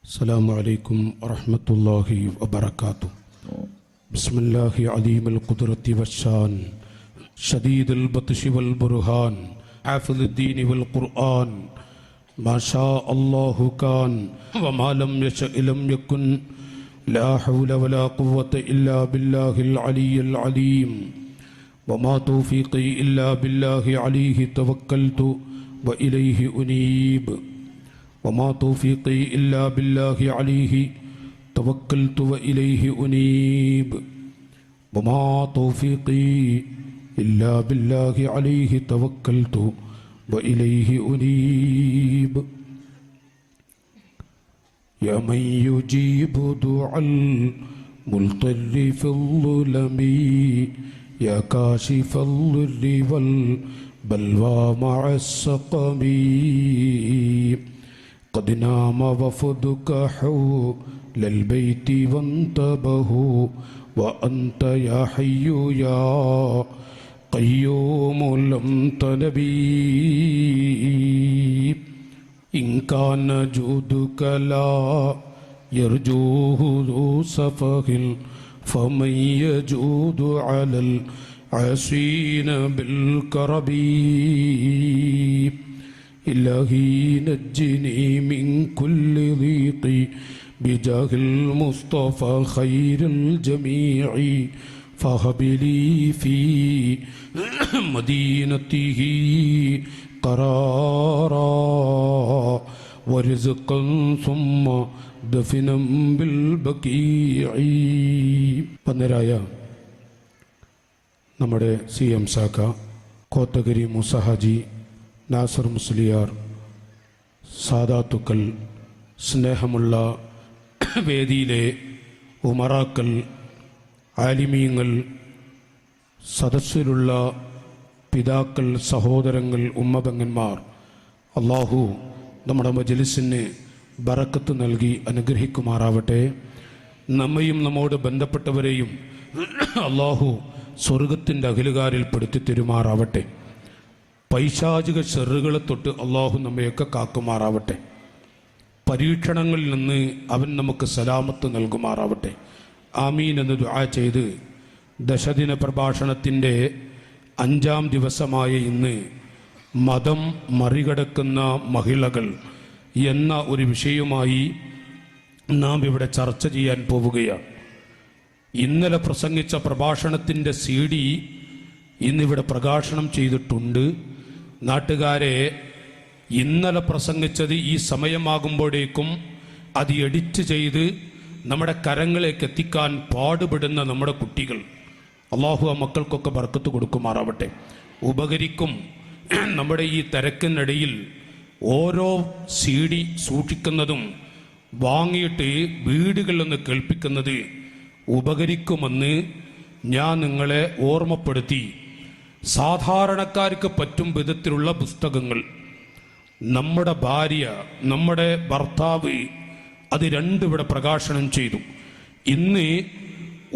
السلام عليكم ورحمة الله وبركاته. بسم الله عليم القدرة والشان شديد البطش والبرهان حافظ الدين والقرآن ما شاء الله كان وما لم يشأ لم يكن لا حول ولا قوة إلا بالله العلي العليم وما توفيقي إلا بالله عليه توكلت وإليه أنيب وما توفيقي إلا بالله عليه توكلت وإليه أنيب وما توفيقي إلا بالله عليه توكلت وإليه أنيب يا من يجيب دعاء المضطر في الظلم يا كاشف الضر والبلوى مع السقم قد نام وفدك حول البيت وانتبهوا وأنت يا حي يا قيوم لم تنبي إن كان جودك لا يرجوه ذو سفه فمن يجود على العاصين بالكرب إلهي نجني من كل ضيق بجاه المصطفى خير الجميع فهب لي في مدينته قرارا ورزقا ثم دفنا بالبقيع. പന്നരായ നമ്മുടെ CM ശാഖ കോത്തഗിരി മുസഹാജി നാസർ മുസ്ലിയാർ സാദാത്തുക്കൾ, സ്നേഹമുള്ള വേദിയിലെ ഉമറാക്കൾ, ആലിമീങ്ങൾ, സദസ്സിലുള്ള പിതാക്കൾ, സഹോദരങ്ങൾ, ഉമ്മപെങ്ങന്മാർ, അള്ളാഹു നമ്മുടെ മജ്ലിസിന് ബറക്കത്ത് നൽകി അനുഗ്രഹിക്കുമാറാവട്ടെ. നമ്മയും നമ്മോട് ബന്ധപ്പെട്ടവരെയും അള്ളാഹു സ്വർഗത്തിൻ്റെ അഖിലുകാരിൽ പെടുത്തി തരുമാറാവട്ടെ. പൈശാചിക ഷെറുകളെ തൊട്ട് അള്ളാഹു നമ്മയൊക്കെ കാക്കുമാറാവട്ടെ. പരീക്ഷണങ്ങളിൽ നിന്ന് അവൻ നമുക്ക് സലാമത്ത് നൽകുമാറാവട്ടെ. ആമീൻ എന്ന് ദുആ ചെയ്ത് ദശദിന പ്രഭാഷണത്തിൻ്റെ 5-ാം ദിവസമായ ഇന്ന് മതം മറികടക്കുന്ന മഹിളകൾ എന്ന ഒരു വിഷയവുമായി നാം ഇവിടെ ചർച്ച ചെയ്യാൻ പോവുകയാണ്. ഇന്നലെ പ്രസംഗിച്ച പ്രഭാഷണത്തിൻ്റെ CD ഇന്നിവിടെ പ്രകാശനം ചെയ്തിട്ടുണ്ട്. നാട്ടുകാരെ, ഇന്നലെ പ്രസംഗിച്ചത് ഈ സമയമാകുമ്പോഴേക്കും അത് എഡിറ്റ് ചെയ്ത് നമ്മുടെ കരങ്ങളിലേക്ക് എത്തിക്കാൻ പാടുപെടുന്ന നമ്മുടെ കുട്ടികൾ, അള്ളാഹു ആ മക്കൾക്കൊക്കെ ബർക്കത്ത് കൊടുക്കുമാറാവട്ടെ. ഉപകരിക്കും. നമ്മുടെ ഈ തിരക്കിനിടയിൽ ഓരോ CD സൂക്ഷിക്കുന്നതും വാങ്ങിയിട്ട് വീടുകളിൽ നിന്ന് കേൾപ്പിക്കുന്നത് ഉപകരിക്കുമെന്ന് ഞാൻ നിങ്ങളെ ഓർമ്മപ്പെടുത്തി. സാധാരണക്കാർക്ക് പറ്റും വിധത്തിലുള്ള പുസ്തകങ്ങൾ നമ്മുടെ ഭാര്യ, നമ്മുടെ ഭർത്താവ് അത് രണ്ടും ഇവിടെ പ്രകാശനം ചെയ്തു. ഇന്ന്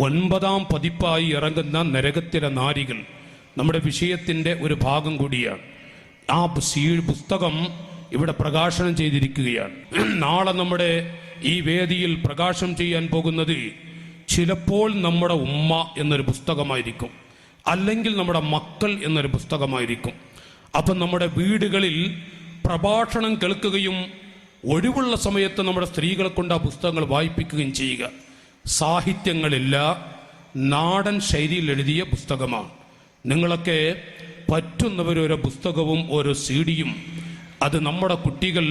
9-ാം പതിപ്പായി ഇറങ്ങുന്ന നരകത്തിലെ നാരികൾ നമ്മുടെ വിഷയത്തിൻ്റെ ഒരു ഭാഗം കൂടിയാണ്. ആ പുസ്തകം ഇവിടെ പ്രകാശനം ചെയ്തിരിക്കുകയാണ്. നാളെ നമ്മുടെ ഈ വേദിയിൽ പ്രകാശനം ചെയ്യാൻ പോകുന്നത് ചിലപ്പോൾ നമ്മുടെ ഉമ്മ എന്നൊരു പുസ്തകമായിരിക്കും, അല്ലെങ്കിൽ നമ്മുടെ മക്കൾ എന്നൊരു പുസ്തകമായിരിക്കും. അപ്പം നമ്മുടെ വീടുകളിൽ പ്രഭാഷണം കേൾക്കുകയും ഒഴിവുള്ള സമയത്ത് നമ്മുടെ സ്ത്രീകളെ കൊണ്ട് ആ പുസ്തകങ്ങൾ വായിപ്പിക്കുകയും ചെയ്യുക. സാഹിത്യങ്ങളില്ല, നാടൻ ശൈലിയിൽ എഴുതിയ പുസ്തകമാണ്. നിങ്ങളൊക്കെ പറ്റുന്നവരോരോ പുസ്തകവും ഓരോ CD-യും അത് നമ്മുടെ കുട്ടികൾ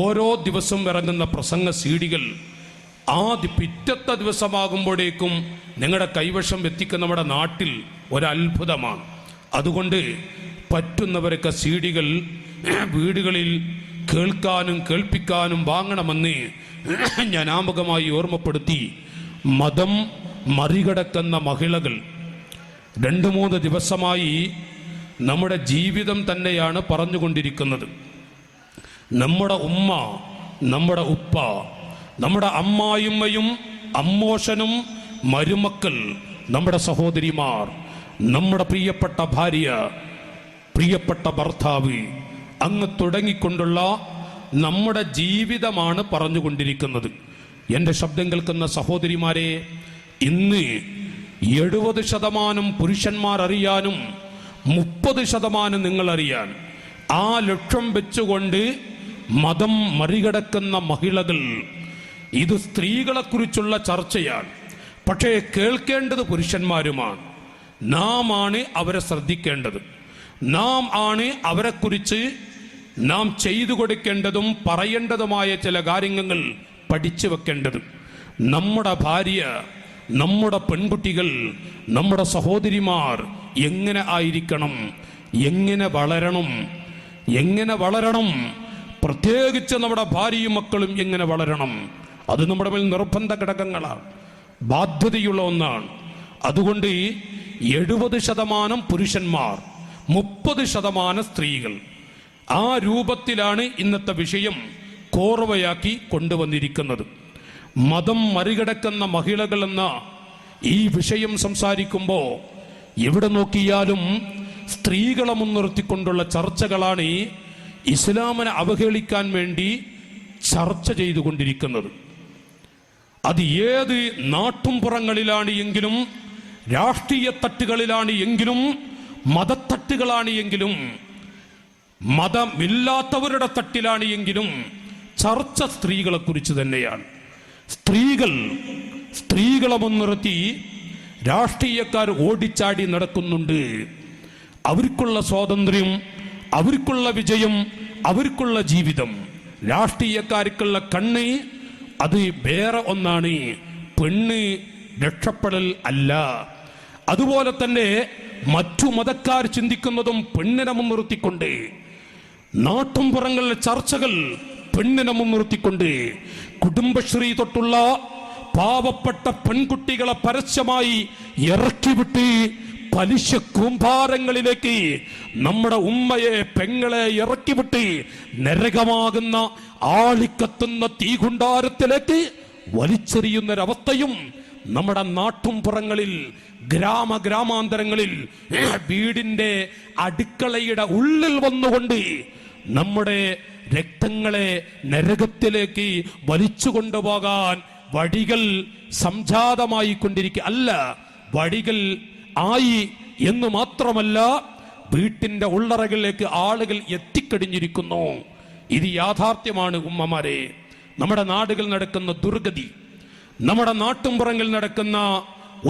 ഓരോ ദിവസം ഇറങ്ങുന്ന പ്രസംഗ CD-കൾ പിറ്റത്തെ ദിവസമാകുമ്പോഴേക്കും നിങ്ങളുടെ കൈവശം എത്തിക്കുന്ന നമ്മുടെ നാട്ടിൽ ഒരത്ഭുതമാണ്. അതുകൊണ്ട് പറ്റുന്നവരൊക്കെ CD-കൾ വീടുകളിൽ കേൾക്കാനും കേൾപ്പിക്കാനും വാങ്ങണമെന്ന് ഞാൻ ആമുഖമായി ഓർമ്മപ്പെടുത്തി. മതം മറികടക്കുന്ന മഹിളകൾ 2-3 ദിവസമായി നമ്മുടെ ജീവിതം തന്നെയാണ് പറഞ്ഞുകൊണ്ടിരിക്കുന്നത്. നമ്മുടെ ഉമ്മ, നമ്മുടെ ഉപ്പ, നമ്മുടെ അമ്മായിമ്മയും അമ്മോശനും മരുമക്കൾ, നമ്മുടെ സഹോദരിമാർ, നമ്മുടെ പ്രിയപ്പെട്ട ഭാര്യ, പ്രിയപ്പെട്ട ഭർത്താവ്, അങ്ങ് തുടങ്ങിക്കൊണ്ടുള്ള നമ്മുടെ ജീവിതമാണ് പറഞ്ഞുകൊണ്ടിരിക്കുന്നത്. എൻ്റെ ശബ്ദം കേൾക്കുന്ന സഹോദരിമാരെ, ഇന്ന് 70% പുരുഷന്മാർ അറിയാനും 30% നിങ്ങൾ അറിയാൻ ആ ലക്ഷ്യം വെച്ചുകൊണ്ട് മതം മറികടക്കുന്ന മഹിളകൾ, ഇത് സ്ത്രീകളെക്കുറിച്ചുള്ള ചർച്ചയാണ്. പക്ഷേ കേൾക്കേണ്ടത് പുരുഷന്മാരുമാണ്. നാം ആണ് അവരെ ശ്രദ്ധിക്കേണ്ടത്. നാം ആണ് അവരെക്കുറിച്ച് നാം ചെയ്തു കൊടുക്കേണ്ടതും പറയേണ്ടതുമായ ചില കാര്യങ്ങൾ പഠിച്ചു വെക്കേണ്ടത്. നമ്മുടെ ഭാര്യ, നമ്മുടെ പെൺകുട്ടികൾ, നമ്മുടെ സഹോദരിമാർ എങ്ങനെ ആയിരിക്കണം, എങ്ങനെ വളരണം, പ്രത്യേകിച്ച് നമ്മുടെ ഭാര്യയും മക്കളും എങ്ങനെ വളരണം, അത് നമ്മുടെ മേൽ നിർബന്ധ ഘടകങ്ങളാണ്, ബാധ്യതയുള്ള ഒന്നാണ്. അതുകൊണ്ട് 70% പുരുഷന്മാർ, 30% സ്ത്രീകൾ. ആ രൂപത്തിലാണ് ഇന്നത്തെ വിഷയം കോർവയാക്കി കൊണ്ടുവന്നിരിക്കുന്നത്. മതം മറികടക്കുന്ന മഹിളകൾ എന്ന ഈ വിഷയം സംസാരിക്കുമ്പോൾ എവിടെ നോക്കിയാലും സ്ത്രീകളെ മുൻനിർത്തിക്കൊണ്ടുള്ള ചർച്ചകളാണ് ഇസ്ലാമിനെ അവഹേളിക്കാൻ വേണ്ടി ചർച്ച ചെയ്തുകൊണ്ടിരിക്കുന്നത്. അത് ഏത് നാട്ടുംപുറങ്ങളിലാണ് എങ്കിലും, രാഷ്ട്രീയ തട്ടുകളിലാണ് എങ്കിലും, മതത്തട്ടുകളാണ് എങ്കിലും, മതമില്ലാത്തവരുടെ തട്ടിലാണ് എങ്കിലും ചർച്ച സ്ത്രീകളെ കുറിച്ച് തന്നെയാണ്. സ്ത്രീകളെ മുൻനിർത്തി രാഷ്ട്രീയക്കാർ ഓടിച്ചാടി നടക്കുന്നുണ്ട്. അവർക്കുള്ള സ്വാതന്ത്ര്യം, അവർക്കുള്ള വിജയം, അവർക്കുള്ള ജീവിതം. രാഷ്ട്രീയക്കാർക്കുള്ള കണ്ണ് അത് വേറെ ഒന്നാണ്, പെണ്ണ് രക്ഷപ്പെടൽ അല്ല. അതുപോലെ തന്നെ മറ്റു മതക്കാർ ചിന്തിക്കുന്നതും പെണ്ണിനെ മുൻനിർത്തിക്കൊണ്ട്, നാട്ടുംപുറങ്ങളിലെ ചർച്ചകൾ പെണ്ണിനെ മുൻനിർത്തിക്കൊണ്ട്, കുടുംബശ്രീ തൊട്ടുള്ള പാവപ്പെട്ട പെൺകുട്ടികളെ പരസ്യമായി ഇറക്കിവിട്ട് പലിശ കൂമ്പാരങ്ങളിലേക്ക് നമ്മുടെ ഉമ്മയെ, പെങ്ങളെ ഇറക്കിവിട്ട് നരകമാകുന്ന ആളിക്കത്തുന്ന തീകുണ്ടാരത്തിലേക്ക് വലിച്ചെറിയുന്നൊരവസ്ഥയും നമ്മുടെ നാട്ടുംപുറങ്ങളിൽ, ഗ്രാമാന്തരങ്ങളിൽ, വീടിന്റെ അടുക്കളയുടെ ഉള്ളിൽ വന്നുകൊണ്ട് നമ്മുടെ രക്തങ്ങളെ നരകത്തിലേക്ക് വലിച്ചു കൊണ്ടുപോകാൻ വഴികൾ സംജാതമായി കൊണ്ടിരിക്കുക അല്ല, വഴികൾ ആയി എന്ന് മാത്രമല്ല, വീട്ടിന്റെ ഉള്ളറകളിലേക്ക് ആളുകൾ എത്തിക്കഴിഞ്ഞിരിക്കുന്നു. ഇത് യാഥാർത്ഥ്യമാണ് ഉമ്മമാരെ. നമ്മുടെ നാടുകൾ നടക്കുന്ന ദുർഗതി, നമ്മുടെ നാട്ടുംപുറങ്ങളിൽ നടക്കുന്ന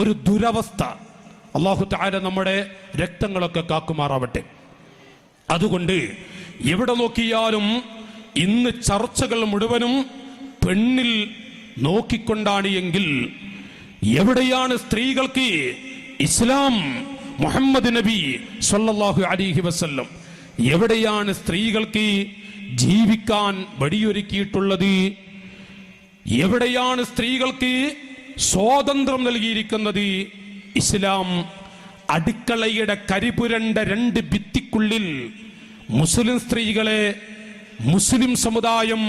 ഒരു ദുരവസ്ഥ, അല്ലാഹു തആല നമ്മുടെ രക്തങ്ങളൊക്കെ കാക്കുമാറാവട്ടെ. അതുകൊണ്ട് എവിടെ നോക്കിയാലും ഇന്ന് ചർച്ചകൾ മുഴുവനും പെണ്ണിൽ നോക്കിക്കൊണ്ടാണ് എങ്കിൽ, എവിടെയാണ് സ്ത്രീകൾക്ക് ഇസ്ലാം, മുഹമ്മദ് നബി സല്ലല്ലാഹു അലൈഹി വസല്ലം എവിടെയാണ് സ്ത്രീകൾക്ക് ജീവിക്കാൻ വഴിയൊരുക്കിയിട്ടുള്ളത്? എവിടെയാണ് സ്ത്രീകൾക്ക് സ്വാതന്ത്ര്യം നൽകിയിരിക്കുന്നത്? ഇസ്ലാം അടുക്കളയുടെ കരിപുരണ്ട 2 ഭിത്തിക്കുള്ളിൽ മുസ്ലിം സ്ത്രീകളെ, മുസ്ലിം സമുദായം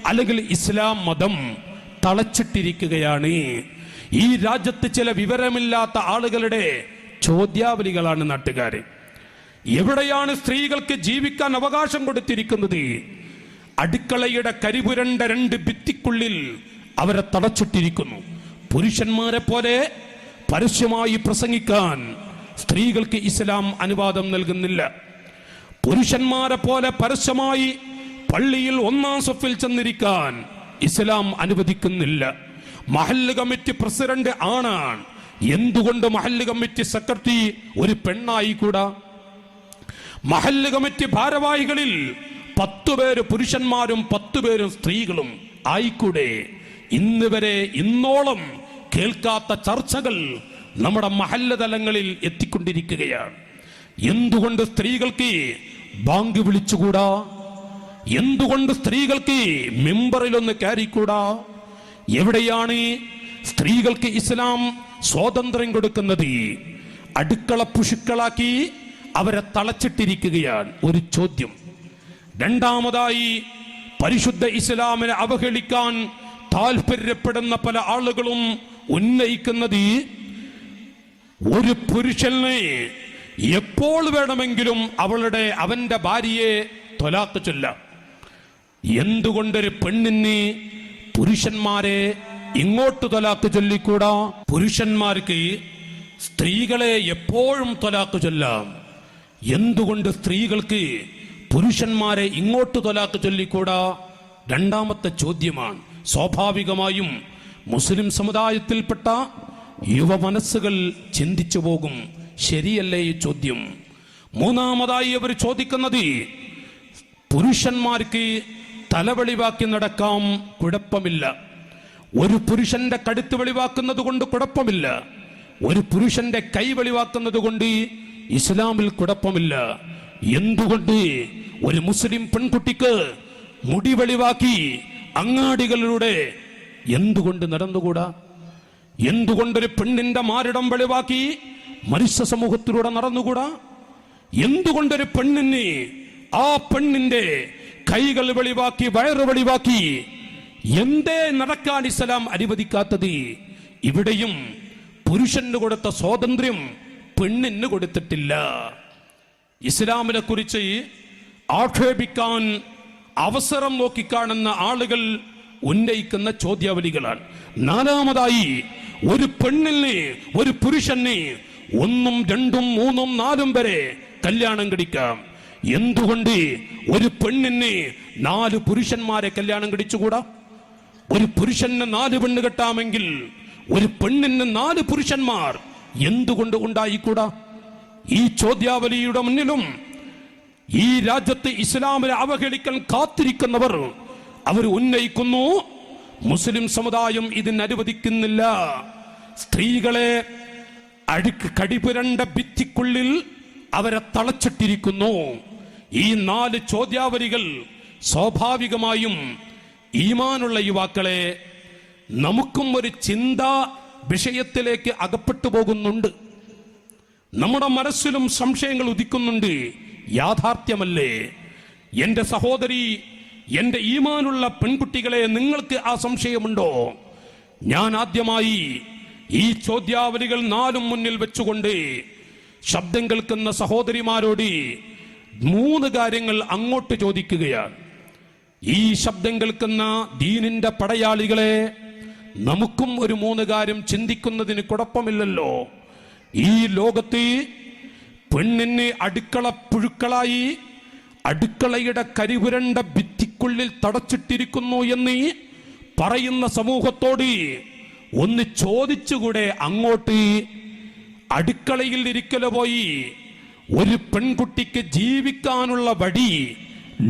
അല്ലെങ്കിൽ ഇസ്ലാം മതം തളച്ചിട്ടിരിക്കുകയാണ്. ഈ രാജ്യത്ത് ചില വിവരമില്ലാത്ത ആളുകളുടെ ചോദ്യാവലികളാണ് നാട്ടുകാരെ. എവിടെയാണ് സ്ത്രീകൾക്ക് ജീവിക്കാൻ അവകാശം കൊടുത്തിരിക്കുന്നത്? അടുക്കളയുടെ കരിപുരണ്ട 2 ഭിത്തിക്കുള്ളിൽ അവരെ തടച്ചിട്ടിരിക്കുന്നു. പുരുഷന്മാരെ പോലെ പരസ്യമായി പ്രസംഗിക്കാൻ സ്ത്രീകൾക്ക് ഇസ്ലാം അനുവാദം നൽകുന്നില്ല. പുരുഷന്മാരെ പോലെ പരസ്യമായി പള്ളിയിൽ 1-ാം സഫിൽ ചെന്നിരിക്കാൻ ഇസ്ലാം അനുവദിക്കുന്നില്ല. മഹല്ല് കമ്മിറ്റി പ്രസിഡന്റ് ആണാണ്, എന്തുകൊണ്ട് മഹല്ല് കമ്മിറ്റി സെക്രട്ടറി ഒരു പെണ്ണായിക്കൂടാ? മഹല്ല് കമ്മിറ്റി ഭാരവാഹികളിൽ 10 പേര് പുരുഷന്മാരും 10 പേരും സ്ത്രീകളും ആയിക്കൂടെ? ഇന്നോളം കേൾക്കാത്ത ചർച്ചകൾ നമ്മുടെ മഹല്ല് തലങ്ങളിൽ എത്തിക്കൊണ്ടിരിക്കുകയാണ്. എന്തുകൊണ്ട് സ്ത്രീകൾക്ക് ബാങ്ക് വിളിച്ചുകൂടാ? എന്തുകൊണ്ട് സ്ത്രീകൾക്ക് മിമ്പറിലൊന്ന് കയറിക്കൂടാ? എവിടെയാണ് സ്ത്രീകൾക്ക് ഇസ്ലാം സ്വാതന്ത്ര്യം കൊടുക്കുന്നത്? അടുക്കള പുഷുക്കളാക്കി അവരെ തളച്ചിട്ടിരിക്കുകയാണ്. ഒരു ചോദ്യം. രണ്ടാമതായി, പരിശുദ്ധ ഇസ്ലാമിനെ അവഹേളിക്കാൻ താല്പര്യപ്പെടുന്ന പല ആളുകളും ഉന്നയിക്കുന്നത്, ഒരു പുരുഷനെ എപ്പോൾ വേണമെങ്കിലും അവന്റെ ഭാര്യയെ ത്വലാഖ് ചൊല്ലാം. എന്തുകൊണ്ടൊരു പെണ്ണിന് പുരുഷന്മാരെ ഇങ്ങോട്ട് തൊലാക്ക് ചൊല്ലിക്കൂടാ? പുരുഷന്മാർക്ക് സ്ത്രീകളെ എപ്പോഴും തൊലാക്ക് ചൊല്ലാം. എന്തുകൊണ്ട് സ്ത്രീകൾക്ക് പുരുഷന്മാരെ ഇങ്ങോട്ട് തൊലാക്ക് ചൊല്ലിക്കൂടാ? രണ്ടാമത്തെ ചോദ്യമാണ്. സ്വാഭാവികമായും മുസ്ലിം സമുദായത്തിൽപ്പെട്ട യുവ മനസ്സുകൾ ചിന്തിച്ചു പോകും, ശരിയല്ലേ ഈ ചോദ്യം? മൂന്നാമതായി അവർ ചോദിക്കുന്നത്, പുരുഷന്മാർക്ക് തലവെളിവാക്കി നടക്കാം, കുഴപ്പമില്ല. ഒരു പുരുഷന്റെ കഴുത്ത് വെളിവാക്കുന്നത് കൊണ്ട് കുഴപ്പമില്ല. ഒരു പുരുഷന്റെ കൈ വെളിവാക്കുന്നത് കൊണ്ട് ഇസ്ലാമിൽ കുഴപ്പമില്ല. എന്തുകൊണ്ട് ഒരു മുസ്ലിം പെൺകുട്ടിക്ക് മുടി വെളിവാക്കി അങ്ങാടികളിലൂടെ എന്തുകൊണ്ട് നടന്നുകൂടാ? എന്തുകൊണ്ടൊരു പെണ്ണിന്റെ മാറിടം വെളിവാക്കി മനുഷ്യ സമൂഹത്തിലൂടെ നടന്നുകൂടാ? എന്തുകൊണ്ടൊരു പെണ്ണിന് ആ പെണ്ണിന്റെ കൈകൾ വെളിവാക്കി വയറ് വെളിവാക്കി എന്തേ നടക്കാൻ ഇസ്ലാം അനുവദിക്കാത്തത്? ഇവിടെയും പുരുഷന് കൊടുത്ത സ്വാതന്ത്ര്യം പെണ്ണിന് കൊടുത്തിട്ടില്ല. ഇസ്ലാമിനെ കുറിച്ച് ആക്ഷേപിക്കാൻ അവസരം നോക്കിക്കാണുന്ന ആളുകൾ ഉന്നയിക്കുന്ന ചോദ്യാവലികളാണ്. നാലാമതായി, ഒരു പെണ്ണിന് ഒരു പുരുഷന് 1, 2, 3, 4 വരെ കല്യാണം കഴിക്കാം. എന്തുകൊണ്ട് ഒരു പെണ്ണിന് 4 പുരുഷന്മാരെ കല്യാണം കഴിച്ചുകൂടാ? ഒരു പുരുഷന് 4 പെണ്ണ് കെട്ടാമെങ്കിൽ ഒരു പെണ്ണിന് 4 പുരുഷന്മാർ എന്തുകൊണ്ട് ഉണ്ടായിക്കൂടാ? ഈ ചോദ്യാവലിയുടെ മുന്നിലും ഈ രാജ്യത്ത് ഇസ്ലാമിനെ അവഹേളിക്കാൻ കാത്തിരിക്കുന്നവർ അവർ ഉന്നയിക്കുന്നു, മുസ്ലിം സമുദായം ഇതിന് അനുവദിക്കുന്നില്ല. സ്ത്രീകളെ കടിപുരണ്ട ഭിത്തിക്കുള്ളിൽ അവരെ തളച്ചിട്ടിരിക്കുന്നു. ഈ 4 ചോദ്യാവലികൾ സ്വാഭാവികമായും ഈമാനുള്ള യുവാക്കളെ നമുക്കും ഒരു ചിന്താ വിഷയത്തിലേക്ക് അകപ്പെട്ടു പോകുന്നുണ്ട്. നമ്മുടെ മനസ്സിലും സംശയങ്ങൾ ഉദിക്കുന്നുണ്ട്. യാഥാർത്ഥ്യമല്ലേ? എന്റെ സഹോദരി, എന്റെ ഈമാനുള്ള പെൺകുട്ടികളെ, നിങ്ങൾക്ക് ആ സംശയമുണ്ടോ? ഞാൻ ആദ്യമായി ഈ ചോദ്യാവലികൾ 4 മുന്നിൽ വെച്ചുകൊണ്ട് ശബ്ദം കേൾക്കുന്ന സഹോദരിമാരോട് 3 കാര്യങ്ങൾ അങ്ങോട്ട് ചോദിക്കുകയാണ്. ഈ ശബ്ദം കേൾക്കുന്ന ദീനിന്റെ പടയാളികളെ, നമുക്കും ഒരു 3 കാര്യം ചിന്തിക്കുന്നതിന് കുഴപ്പമില്ലല്ലോ. ഈ ലോകത്ത് പെണ്ണിന് അടുക്കള പുഴുക്കളായി അടുക്കളയുടെ കരിപുരണ്ട ഭിത്തിക്കുള്ളിൽ തടച്ചിട്ടിരിക്കുന്നു എന്ന് പറയുന്ന സമൂഹത്തോട് ഒന്ന് ചോദിച്ചുകൂടെ? അങ്ങോട്ട് അടുക്കളയിൽ ഇരിക്കല് പോയി ഒരു പെൺകുട്ടിക്ക് ജീവിക്കാനുള്ള വഴി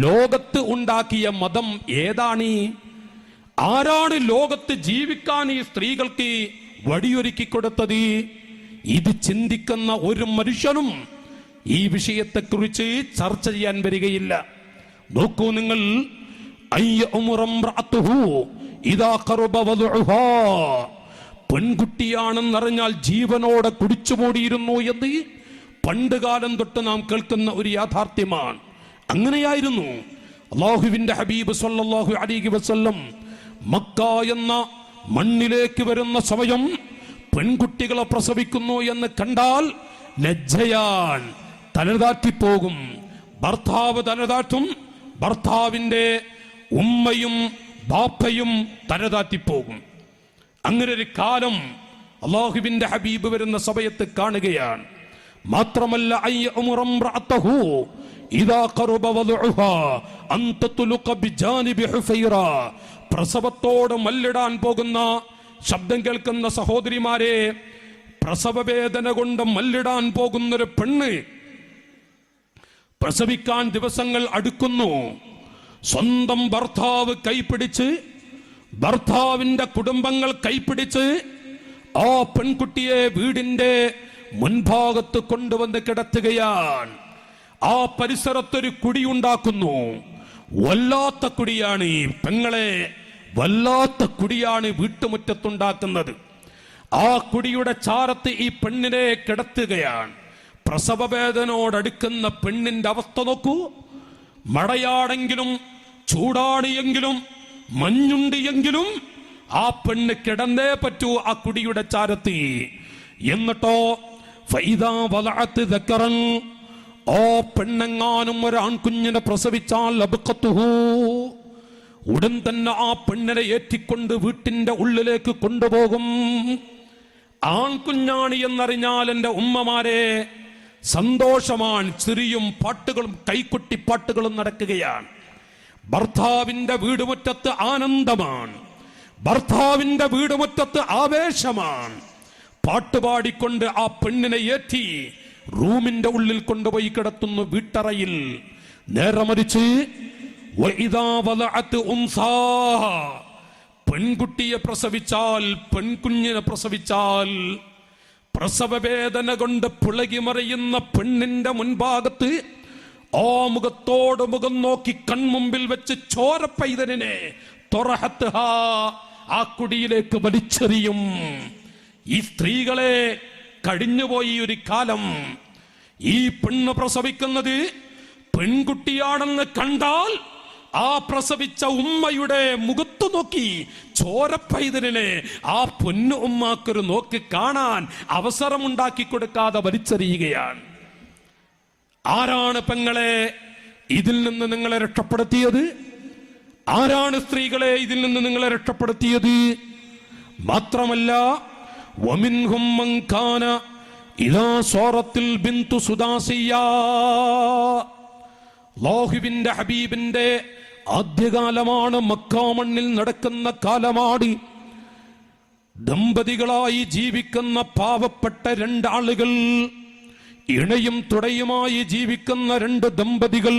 ലോകത്ത് ഉണ്ടാക്കിയ മതം ഏതാണ്? ആരാണ് ലോകത്ത് ജീവിക്കാൻ ഈ സ്ത്രീകൾക്ക് വഴിയൊരുക്കി കൊടുത്തത്? ഇത് ചിന്തിക്കുന്ന ഒരു മനുഷ്യനും ഈ വിഷയത്തെക്കുറിച്ച് ചർച്ച ചെയ്യാൻ വരികയില്ല. നോക്കൂ നിങ്ങൾ, പെൺകുട്ടിയാണെന്നറിഞ്ഞാൽ ജീവനോടെ കുടിച്ചുമൂടിയിരുന്നു എന്ന് പണ്ടുകാലം തൊട്ട് നാം കേൾക്കുന്ന ഒരു യാഥാർത്ഥ്യമാണ്. അങ്ങനെയായിരുന്നു അല്ലാഹുവിന്റെ ഹബീബ് സല്ലല്ലാഹു അലൈഹി വസല്ലം മക്ക എന്ന മണ്ണിലേക്ക് വരുന്ന സമയം പെൺകുട്ടികളെ പ്രസവിക്കുന്നു എന്ന് കണ്ടാൽ ലജ്ജയാൻ തലതാറ്റിപ്പോകും. ഭർത്താവ് തലതാറ്റും, ഭർത്താവിന്റെ ഉമ്മയും ബാപ്പയും തലതാറ്റിപ്പോകും. അങ്ങനെ ഒരു കാലം അല്ലാഹുവിന്റെ ഹബീബ് വരുന്ന സമയത്ത് കാണുകയാണ്. മാത്രമല്ല, പ്രസവത്തോട് മല്ലിടാൻ പോകുന്ന ശബ്ദം കേൾക്കുന്ന സഹോദരിമാരെ, പ്രസവവേദന കൊണ്ട് മല്ലിടാൻ പോകുന്നൊരു പെണ്ണ് പ്രസവിക്കാൻ ദിവസങ്ങൾ അടുക്കുന്നു. സ്വന്തം ഭർത്താവ് കൈപിടിച്ച്, ഭർത്താവിന്റെ കുടുംബങ്ങൾ കൈപിടിച്ച് ആ പെൺകുട്ടിയെ വീടിന്റെ മുൻഭാഗത്ത് കൊണ്ടുവന്ന് കിടത്തുകയാണ്. ആ പരിസരത്തൊരു കുടിയുണ്ടാക്കുന്നു. വല്ലാത്ത കുടിയാണ് ഈ പെങ്ങളെ, വല്ലാത്ത കുടിയാണ് വീട്ടുമുറ്റത്തുണ്ടാക്കുന്നത്. ആ കുടിയുടെ ചാരത്ത് ഈ പെണ്ണിനെ കിടത്തുകയാണ്. പ്രസവവേദനയോടടുക്കുന്ന പെണ്ണിന്റെ അവസ്ഥ നോക്കൂ. മഴയാണെങ്കിലും ചൂടാണ് എങ്കിലും മഞ്ഞുണ്ട് എങ്കിലും ആ പെണ്ണ് കിടന്നേ പറ്റൂ ആ കുടിയുടെ ചാരത്ത്. എന്നിട്ടോ ഫൈദാ വലഅത്ത് ദക്കറൻ, ഓ പെണ്ണെങ്ങാനും ഒരു ആൺകുഞ്ഞിനെ പ്രസവിച്ചാൽ അബ്ഖത്തുഹു, ഉടൻ തന്നെ ആ പെണ്ണിനെ ഏറ്റിക്കൊണ്ട് വീട്ടിന്റെ ഉള്ളിലേക്ക് കൊണ്ടുപോകും. ആൺകുഞ്ഞാണി എന്നറിഞ്ഞാൽ എൻ്റെ ഉമ്മമാരെ സന്തോഷമാണ്. ചിരിയും പാട്ടുകളും കൈകൊട്ടിപ്പാട്ടുകളും നടക്കുകയാണ്. ഭർത്താവിന്റെ വീടുമുറ്റത്ത് ആനന്ദമാണ്. ഭർത്താവിന്റെ വീടുമുറ്റത്ത് ആവേശമാണ്. പാട്ടുപാടിക്കൊണ്ട് ആ പെണ്ണിനെ ഏറ്റി റൂമിന്റെ ഉള്ളിൽ കൊണ്ടുപോയി കിടത്തുന്നു, വീട്ടറയിൽ. നേരെ മറിച്ച് പെൺകുട്ടിയെ പ്രസവിച്ചാൽ, പെൺകുഞ്ഞിനെ പ്രസവിച്ചാൽ, പ്രസവവേദന കൊണ്ട് പുളകി മറിയുന്ന പെണ്ണിന്റെ മുൻഭാഗത്ത് ആ മുഖത്തോട് മുഖം നോക്കി കൺമുമ്പിൽ വെച്ച് ചോരപ്പൈതലിനെ ആ കുടിയിലേക്ക് വലിച്ചെറിയും. ഈ സ്ത്രീകളെ കഴിഞ്ഞുപോയി ഒരു കാലം. ഈ പെണ്ണ് പ്രസവിക്കുന്നത് പെൺകുട്ടിയാണെന്ന് കണ്ടാൽ ആ പ്രസവിച്ച ഉമ്മയുടെ മുഖത്തു നോക്കി ചോരപ്പൈതലിനെ ആ പൊന്നു ഉമ്മാക്കൊരു നോക്കി കാണാൻ അവസരമുണ്ടാക്കി കൊടുക്കാതെ വലിച്ചെറിയുകയാണ്. ആരാണ് പെങ്ങളെ ഇതിൽ നിന്ന് നിങ്ങളെ രക്ഷപ്പെടുത്തിയത്? ആരാണ് സ്ത്രീകളെ ഇതിൽ നിന്ന് നിങ്ങളെ രക്ഷപ്പെടുത്തിയത്? മാത്രമല്ല, വമിൻഹും മൻ കാന ഇദാ സൂറത്തിൽ ബിന്തു സുദാസിയ, അല്ലാഹുവിന്റെ ഹബീബിന്റെ ആദ്യകാലമാണ്, മക്കാ മണ്ണിൽ നടക്കുന്ന കാലമാണ്. ദമ്പതികളായി ജീവിക്കുന്ന പാവപ്പെട്ട രണ്ടാളുകൾ, ഇണയും തുടയുമായി ജീവിക്കുന്ന രണ്ട് ദമ്പതികൾ,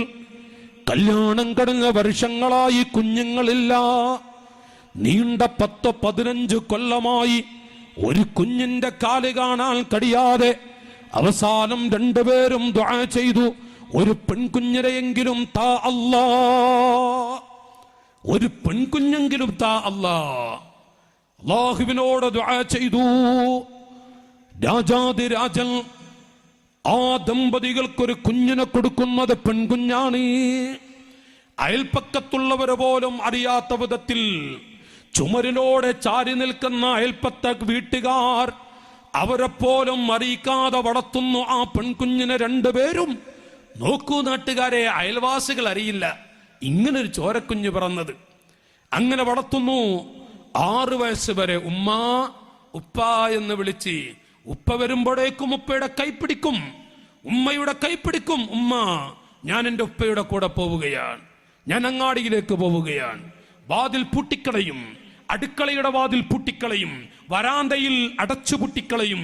കല്യാണം കഴിഞ്ഞ വർഷങ്ങളായി കുഞ്ഞുങ്ങളില്ല. നീണ്ട 10-15 കൊല്ലമായി ഒരു കുഞ്ഞിന്റെ കാല് കാണാൻ കഴിയാതെ അവസാനം രണ്ടുപേരും ദുആ ചെയ്തു, ഒരു പെൺകുഞ്ഞിനെയെങ്കിലും താ അല്ലാ, ഒരു പെൺകുഞ്ഞെങ്കിലും താ അല്ലാ. അല്ലാഹുവിനോട് ദുആ ചെയ്തു. രാജാതിരാജൻ ആ ദമ്പതികൾക്കൊരു കുഞ്ഞിനെ കൊടുക്കുന്നത് പെൺകുഞ്ഞാണ്. അയൽപ്പക്കത്തുള്ളവരെ പോലും അറിയാത്ത വിധത്തിൽ ചുമരിനോടെ ചാരി നിൽക്കുന്ന അയൽപ്പത്ത വീട്ടുകാർ അവരെ പോലും അറിയിക്കാതെ വളർത്തുന്നു ആ പെൺകുഞ്ഞിനെ രണ്ടുപേരും. നോക്കൂ നാട്ടുകാരെ, അയൽവാസികൾ അറിയില്ല ഇങ്ങനൊരു ചോരക്കുഞ്ഞ് പിറന്നത്. അങ്ങനെ വളർത്തുന്നു. 6 വയസ്സ് വരെ ഉമ്മ ഉപ്പ എന്ന് വിളിച്ച്, ഉപ്പ വരുമ്പോഴേക്കും ഉപ്പയുടെ കൈപ്പിടിക്കും, ഉമ്മയുടെ കൈപ്പിടിക്കും. ഉമ്മ, ഞാൻ എൻ്റെ ഉപ്പയുടെ കൂടെ പോവുകയാണ്, ഞാൻ അങ്ങാടിയിലേക്ക് പോവുകയാണ്. വാതിൽ പൂട്ടിക്കളയും, അടുക്കളയുടെ വാതിൽ പൂട്ടിക്കളയും, വരാന്തയിൽ അടച്ചു പൂട്ടിക്കളയും.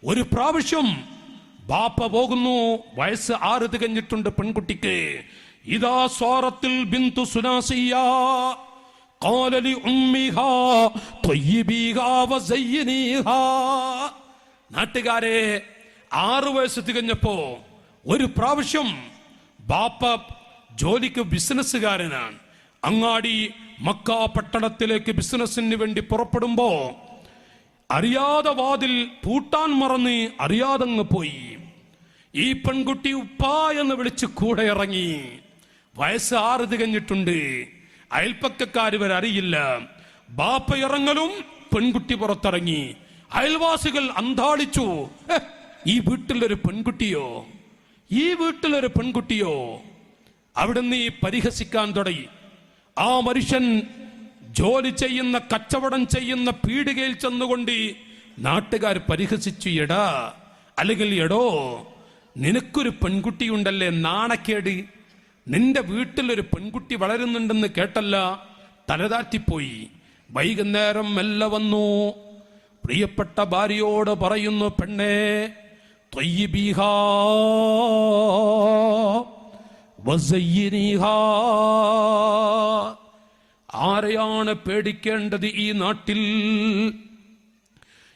ഒരു പ്രാവശ്യം ബാപ്പ പോകുന്നു, വയസ്സ് 6 തികഞ്ഞിട്ടുണ്ട് പെൺകുട്ടിക്ക്. ഇദാ സൂറത്തിൽ ബിന്തു സുനാസിയ ഖാല ലി ഉമ്മിഹാ ത്വയ്യിബിഹാ വസയ്യിനിഹാ. നാട്ടുകാരെ, 6 വയസ്സ് തികഞ്ഞപ്പോ ഒരു പ്രാവശ്യം ബാപ്പ ജോലിക്ക് ബിസിനസ്സുകാരനാണ്, അങ്ങാടി മക്ക പട്ടണത്തിലേക്ക് ബിസിനസ്സിന് വേണ്ടി പുറപ്പെടുമ്പോ അറിയാതെ വാതിൽ പൂട്ടാൻ മറന്ന് അറിയാതങ്ങ് പോയി. ഈ പെൺകുട്ടി ഉപ്പ എന്ന് വിളിച്ച് കൂടെ ഇറങ്ങി. വയസ്സ് 6 തികഞ്ഞിട്ടുണ്ട്. അയൽപ്പക്കാർ ഇവർ അറിയില്ല. ബാപ്പ ഇറങ്ങലും പെൺകുട്ടി പുറത്തിറങ്ങി. അയൽവാസികൾ അന്താളിച്ചു. ഈ വീട്ടിലൊരു പെൺകുട്ടിയോ, ഈ വീട്ടിലൊരു പെൺകുട്ടിയോ. അവിടുന്ന് പരിഹസിക്കാൻ തുടങ്ങി. ആ മനുഷ്യൻ ജോലി ചെയ്യുന്ന, കച്ചവടം ചെയ്യുന്ന പീടികയിൽ ചെന്നുകൊണ്ട് നാട്ടുകാർ പരിഹസിച്ചു. എടാ, അല്ലെങ്കിൽ എടോ, നിനക്കൊരു പെൺകുട്ടിയുണ്ടല്ലേ, നാണക്കേട്. നിന്റെ വീട്ടിലൊരു പെൺകുട്ടി വളരുന്നുണ്ടെന്ന് കേട്ടല്ല. തലതാറ്റിപ്പോയി. വൈകുന്നേരം മെല്ലെ വന്നു. പ്രിയപ്പെട്ട ഭാര്യയോട് പറയുന്നു, പെണ്ണേ, ത്വയ്യിബിഹാ വസയ്യിനിഹാ. ആരെയാണ് പേടിക്കേണ്ടത് ഈ നാട്ടിൽ?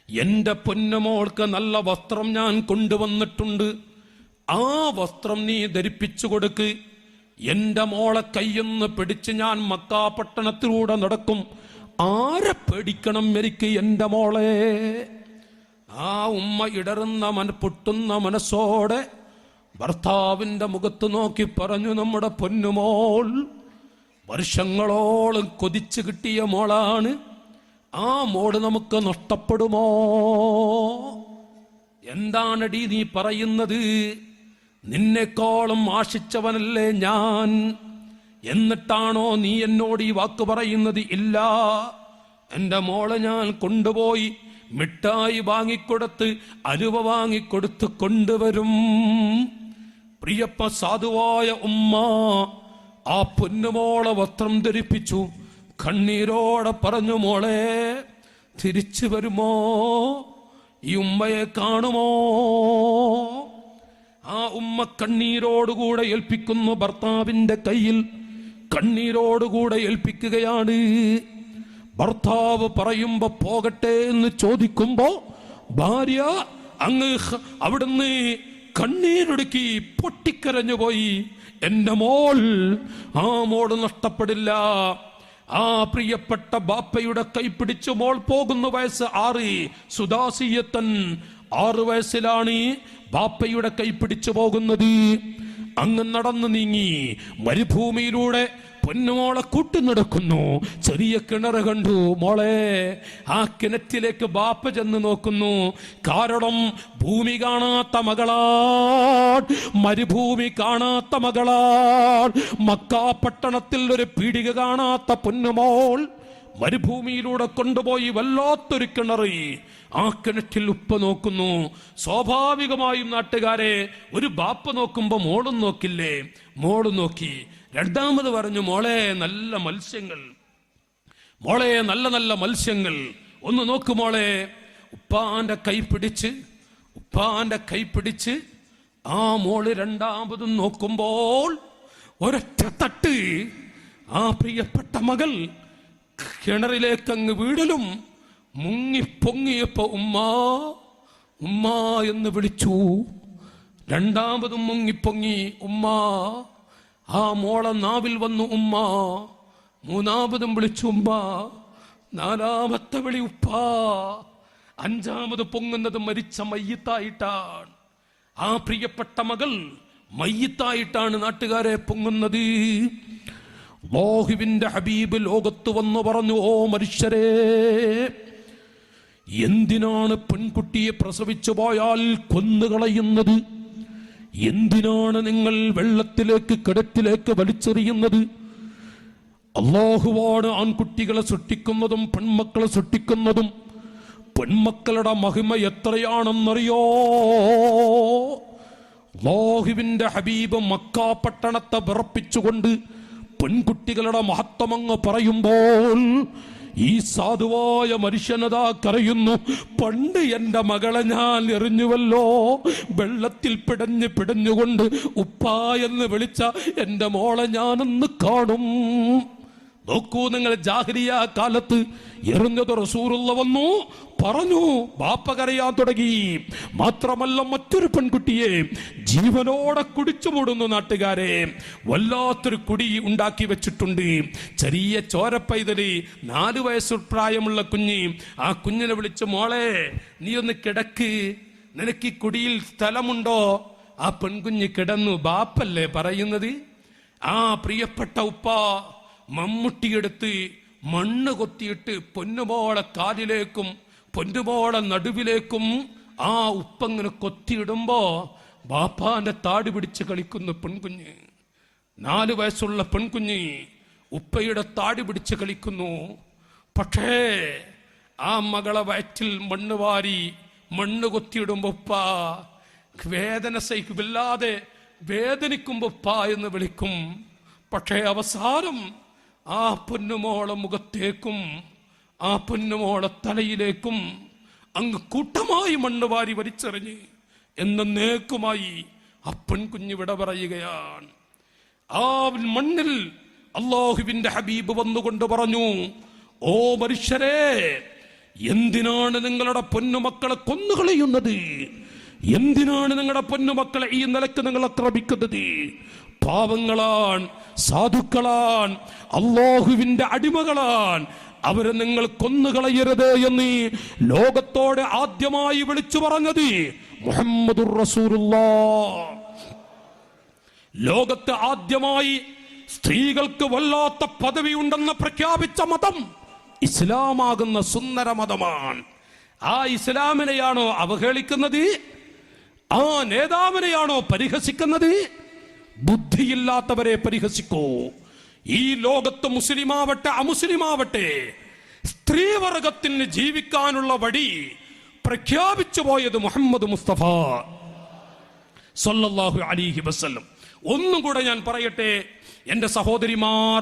എന്റെ പൊന്നുമോൾക്ക് നല്ല വസ്ത്രം ഞാൻ കൊണ്ടുവന്നിട്ടുണ്ട്. ആ വസ്ത്രം നീ ധരിപ്പിച്ചു കൊടുക്ക്. എന്റെ മോളെ കയ്യൊന്ന് പിടിച്ച് ഞാൻ മക്കാ പട്ടണത്തിലൂടെ നടക്കും. ആരെ പേടിക്കണം എനിക്ക് എന്റെ മോളെ? ആ ഉമ്മ ഇടറുന്ന പൊട്ടുന്ന മനസ്സോടെ ഭർത്താവിന്റെ മുഖത്ത് നോക്കി പറഞ്ഞു, നമ്മുടെ പൊന്നുമോൾ വർഷങ്ങളോളം കൊതിച്ചു കിട്ടിയ മോളാണ്. ആ മോള് നമുക്ക് നഷ്ടപ്പെടുമോ? എന്താണടി നീ പറയുന്നത്? നിന്നെക്കാളും ആശിച്ചവനല്ലേ ഞാൻ. എന്നിട്ടാണോ നീ എന്നോട് ഈ വാക്ക് പറയുന്നത്? ഇല്ല, എന്റെ മോളെ ഞാൻ കൊണ്ടുപോയി മിഠായി വാങ്ങിക്കൊടുത്ത് അലുവ വാങ്ങിക്കൊടുത്ത് കൊണ്ടുവരും. പ്രിയപ്പ സാധുവായ ഉമ്മ ആ പൊന്നുമോളെ വസ്ത്രം ധരിപ്പിച്ചു. കണ്ണീരോടെ പറഞ്ഞു, മോളെ തിരിച്ചു വരുമോ? ഈ ഉമ്മയെ കാണുമോ? ആ ഉമ്മ കണ്ണീരോടുകൂടെ ഏൽപ്പിക്കുന്നു. ഭർത്താവിന്റെ കയ്യിൽ കണ്ണീരോടുകൂടെ ഏൽപ്പിക്കുകയാണ്. ഭർത്താവ് പറയുമ്പോ പോകട്ടെ എന്ന് ചോദിക്കുമ്പോ ഭാര്യ അങ്ങ് അവിടുന്ന് കണ്ണീരൊടുക്കി പൊട്ടിക്കരഞ്ഞു പോയി. എന്റെ മോൾ, ആ മോള് നഷ്ടപ്പെടില്ല. ആ പ്രിയപ്പെട്ട ബാപ്പയുടെ കൈപിടിച്ച് മോൾ പോകുന്ന വയസ്സ് 6. സുദാസിയത്തൻ 6 വയസ്സിലാണ് ബാപ്പയുടെ കൈപിടിച്ചു പോകുന്നത്. അങ്ങ് നടന്നു നീങ്ങി മരുഭൂമിയിലൂടെ പൊന്നുമോളെ കൂട്ടുനടക്കുന്നു. ചെറിയ കിണറ് കണ്ടു. മോളെ, ആ കിണറ്റിലേക്ക് ബാപ്പ ചെന്ന് നോക്കുന്നു. കാരണം ഭൂമി കാണാത്ത മകളാൾ, മരുഭൂമി കാണാത്ത മകളാൾ, മക്കാ പട്ടണത്തിൽ ഒരു പീടിക കാണാത്ത പൊന്നുമോൾ മരുഭൂമിയിലൂടെ കൊണ്ടുപോയി വല്ലാത്തൊരു കിണറി. ആ കിണറ്റിൽ ഉപ്പ് നോക്കുന്നു. സ്വാഭാവികമായും നാട്ടുകാരെ, ഒരു ബാപ്പ നോക്കുമ്പോ മോളും നോക്കില്ലേ? മോള് നോക്കി. രണ്ടാമത് പറഞ്ഞു, മോളെ നല്ല മത്സ്യങ്ങൾ, മോളെ നല്ല നല്ല മത്സ്യങ്ങൾ, ഒന്ന് നോക്ക് മോളെ. ഉപ്പാന്റെ കൈ പിടിച്ച് ആ മോള് രണ്ടാമതും നോക്കുമ്പോൾ ഒരൊറ്റ തട്ട്. ആ പ്രിയപ്പെട്ട മകൾ കിണറിലേക്ക് അങ്ങ് വീടലും മുങ്ങിപ്പൊങ്ങിയപ്പോ ഉമ്മ എന്ന് വിളിച്ചു. രണ്ടാമതും മുങ്ങിപ്പൊങ്ങി ഉമ്മ. ആ മോളെ നാവിൽ വന്നു ഉമ്മ. മൂന്നാമതും വിളിച്ചു ഉമ്മ. നാലാമത്തെ വിളി ഉപ്പ. അഞ്ചാമത് പൊങ്ങുന്നത് മരിച്ച മയ്യിത്തായിട്ടാണ്. ആ പ്രിയപ്പെട്ട മകൾ മയ്യിത്തായിട്ടാണ് നാട്ടുകാരെ പൊങ്ങുന്നത്. അല്ലാഹുവിന്റെ ഹബീബ് ലോകത്ത് വന്നു പറഞ്ഞു, ഓ മനുഷ്യരെ, എന്തിനാണ് പെൺകുട്ടിയെ പ്രസവിച്ചു പോയാൽ കൊന്നുകളയുന്നത്? എന്തിനാണ് നിങ്ങൾ വെള്ളത്തിലേക്ക് കിടറ്റിലേക്ക് വലിച്ചെറിയുന്നത്? അല്ലാഹുവാണ് ആൺകുട്ടികളെ സൃഷ്ടിക്കുന്നതും പെൺമക്കളെ സൃഷ്ടിക്കുന്നതും. പെൺമക്കളുടെ മഹിമ എത്രയാണെന്നറിയോ? അല്ലാഹുവിന്റെ ഹബീബ് മക്കാ പട്ടണത്തെ വിറപ്പിച്ചുകൊണ്ട് പെൺകുട്ടികളുടെ മഹത്വമങ്ങ് പറയുമ്പോൾ ഈ സാധുവായ മനുഷ്യനതാ കരയുന്നു. പണ്ട് എന്റെ മകളെ ഞാൻ എറിഞ്ഞുവല്ലോ, വെള്ളത്തിൽ പിടഞ്ഞുകൊണ്ട് ഉപ്പാ എന്ന് വിളിച്ച എന്റെ മോളെ ഞാനൊന്ന് കാണും. നോക്കൂ നിങ്ങൾ, ജാഹിലിയ കാലത്ത് എറിഞ്ഞത് റസൂലുള്ള വന്നു പറഞ്ഞു, ബാപ്പ കരയാൻ തുടങ്ങി. മാത്രമല്ല മറ്റൊരു പെൺകുട്ടിയെ ജീവനോടെ കുടിച്ചു മൂടുന്നു. നാട്ടുകാരെ, വല്ലാത്തൊരു കുടി ഉണ്ടാക്കി വെച്ചിട്ടുണ്ട്. ചെറിയ ചോരപ്പൈതല്, 4 വയസ്സ് പ്രായമുള്ള കുഞ്ഞ്. ആ കുഞ്ഞിനെ വിളിച്ച്, മോളെ നീ ഒന്ന് കിടക്ക്, നിനക്ക് ഈ കുടിയിൽ സ്ഥലമുണ്ടോ? ആ പെൺകുഞ്ഞ് കിടന്നു. ബാപ്പല്ലേ പറയുന്നത്? ആ പ്രിയപ്പെട്ട ഉപ്പ മമ്മൂട്ടിയെടുത്ത് മണ്ണ് കൊത്തിയിട്ട് പൊന്നുമോളെ കാലിലേക്കും പൊന്നുമോളെ നടുവിലേക്കും ആ ഉപ്പങ്ങനെ കൊത്തിയിടുമ്പോ ബാപ്പാന്റെ താടി പിടിച്ച് കളിക്കുന്ന പെൺകുഞ്ഞ്, 4 വയസ്സുള്ള പെൺകുഞ്ഞ് ഉപ്പയുടെ താടി പിടിച്ച് കളിക്കുന്നു. പക്ഷേ ആ മകളെ വയറ്റിൽ മണ്ണ് വാരി മണ്ണ് കൊത്തിയിടുമ്പോ ഉപ്പ വേദന സഹിക്കില്ലാതെ വേദനിക്കുമ്പോ ഉപ്പ എന്ന് വിളിക്കും. പക്ഷേ അവസാനം ആ പൊന്നുമോളെ മുഖത്തേക്കും ആ പൊന്നുമോളെ തലയിലേക്കും അങ്ങ് കൂട്ടമായി മണ്ണ് വാരി വലിച്ചെറിഞ്ഞ് എന്നേക്കുമായി ആ പെൺകുഞ്ഞ് വിട പറയുകയാണ്. ആ മണ്ണിൽ അല്ലാഹുവിന്റെ ഹബീബ് വന്നുകൊണ്ട് പറഞ്ഞു, ഓ മനുഷ്യരെ, എന്തിനാണ് നിങ്ങളുടെ പൊന്നുമക്കളെ കൊന്നുകളയുന്നത്? എന്തിനാണ് നിങ്ങളുടെ പൊന്നുമക്കളെ ഈ നിലക്ക് നിങ്ങൾ ആക്രമിക്കുന്നത്? പാവങ്ങളാണ്, സാധുക്കളാണ്, അല്ലാഹുവിന്റെ അടിമകളാണ്. അവരെ നിങ്ങൾ കൊന്നുകളയരുത് എന്ന് ലോകത്തോടെ ആദ്യമായി വിളിച്ചു പറഞ്ഞത് മുഹമ്മദുർ റസൂലുള്ളാഹ്. ലോകത്ത് ആദ്യമായി സ്ത്രീകൾക്ക് വല്ലാത്ത പദവി ഉണ്ടെന്ന് പ്രഖ്യാപിച്ച മതം ഇസ്ലാമാകുന്ന സുന്ദര മതമാണ്. ആ ഇസ്ലാമിനെയാണോ അവഹേളിക്കുന്നത്? ആ നേതാവിനെയാണോ പരിഹസിക്കുന്നത്? ബുദ്ധിയില്ലാത്തവരെ പരിഹസിക്കൂ. ഈ ലോകത്ത് മുസ്ലിമാവട്ടെ അമുസ്ലിമാവട്ടെ സ്ത്രീവർഗത്തിന് ജീവിക്കാനുള്ള വഴി പ്രഖ്യാപിച്ചു പോയത് മുഹമ്മദ് മുസ്തഫ സല്ലല്ലാഹു അലൈഹി വസല്ലം. ഒന്നും കൂടെ ഞാൻ പറയട്ടെ, എന്റെ സഹോദരിമാർ,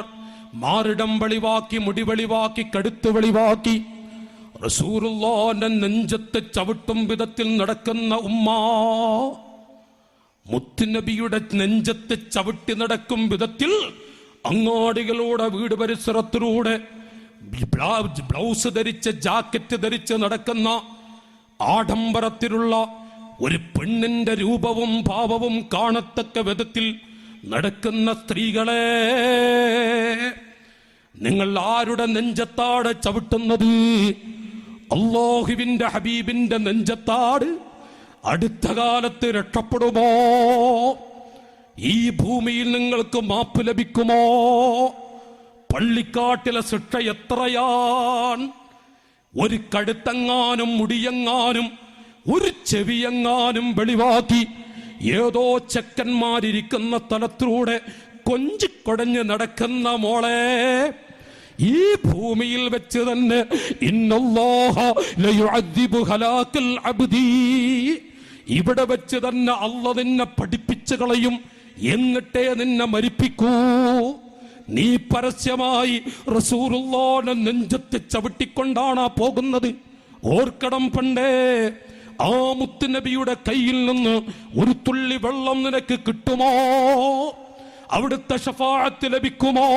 മാറിടം വെളിവാക്കി, മുടി വെളിവാക്കി, കടുത്ത് വെളിവാക്കി റസൂലുള്ളാഹിന്റെ നെഞ്ചത്ത് ചവിട്ടും വിധത്തിൽ നടക്കുന്ന ഉമ്മ, മുത്തുനബിയുടെ നെഞ്ചത്ത് ചവിട്ടി നടക്കും വിധത്തിൽ അങ്ങാടികളുടെ വീട് പരിസരത്തിലൂടെ ബ്ലൗസ് ധരിച്ച് ജാക്കറ്റ് ധരിച്ച് നടക്കുന്ന ആഡംബരത്തിലുള്ള ഒരു പെണ്ണിന്റെ രൂപവും ഭാവവും കാണത്തക്ക വിധത്തിൽ നടക്കുന്ന സ്ത്രീകളെ, നിങ്ങൾ ആരുടെ നെഞ്ചത്താട് ചവിട്ടുന്നത്? അല്ലാഹുവിന്റെ ഹബീബിന്റെ നെഞ്ചത്താട് അടുത്ത കാലത്ത് രക്ഷപ്പെടുമോ? ഈ ഭൂമിയിൽ നിങ്ങൾക്ക് മാപ്പ് ലഭിക്കുമോ? പള്ളിക്കാട്ടിലെ ശിക്ഷ എത്രയാണ്? ഒരു കഴുത്തെങ്ങാനും മുടിയെങ്ങാനും ഒരു ചെവിയെങ്ങാനും വെളിവാക്കി ഏതോ ചെക്കന്മാരിയ്ക്കുന്ന സ്ഥലത്തിലൂടെ കൊഞ്ചിക്കൊടഞ്ഞ് നടക്കുന്ന മോളെ, ഈ ഭൂമിയിൽ വെച്ച് തന്നെ ഇന്നല്ലാഹ ലയുഅദ്ദിബു ഹലാക്കൽ അബ്ദി, ഇവിടെ വെച്ച് തന്നെ അല്ലാഹു നിന്നെ പഠിപ്പിച്ചു കളയും, എന്നിട്ടേ നിന്നെ മരിപ്പിക്കൂ. നീ പരസ്യമായി റസൂലുള്ളാഹിന്റെ നെഞ്ചത്ത് ചവിട്ടിക്കൊണ്ടാണ് പോകുന്നത്. ഓർക്കണം, പണ്ടേ ആ മുത്തുനബിയുടെ കയ്യിൽ നിന്ന് ഒരു തുള്ളി വെള്ളം നിനക്ക് കിട്ടുമോ? അവിടുത്തെ ശഫാഅത്ത് ലഭിക്കുമോ?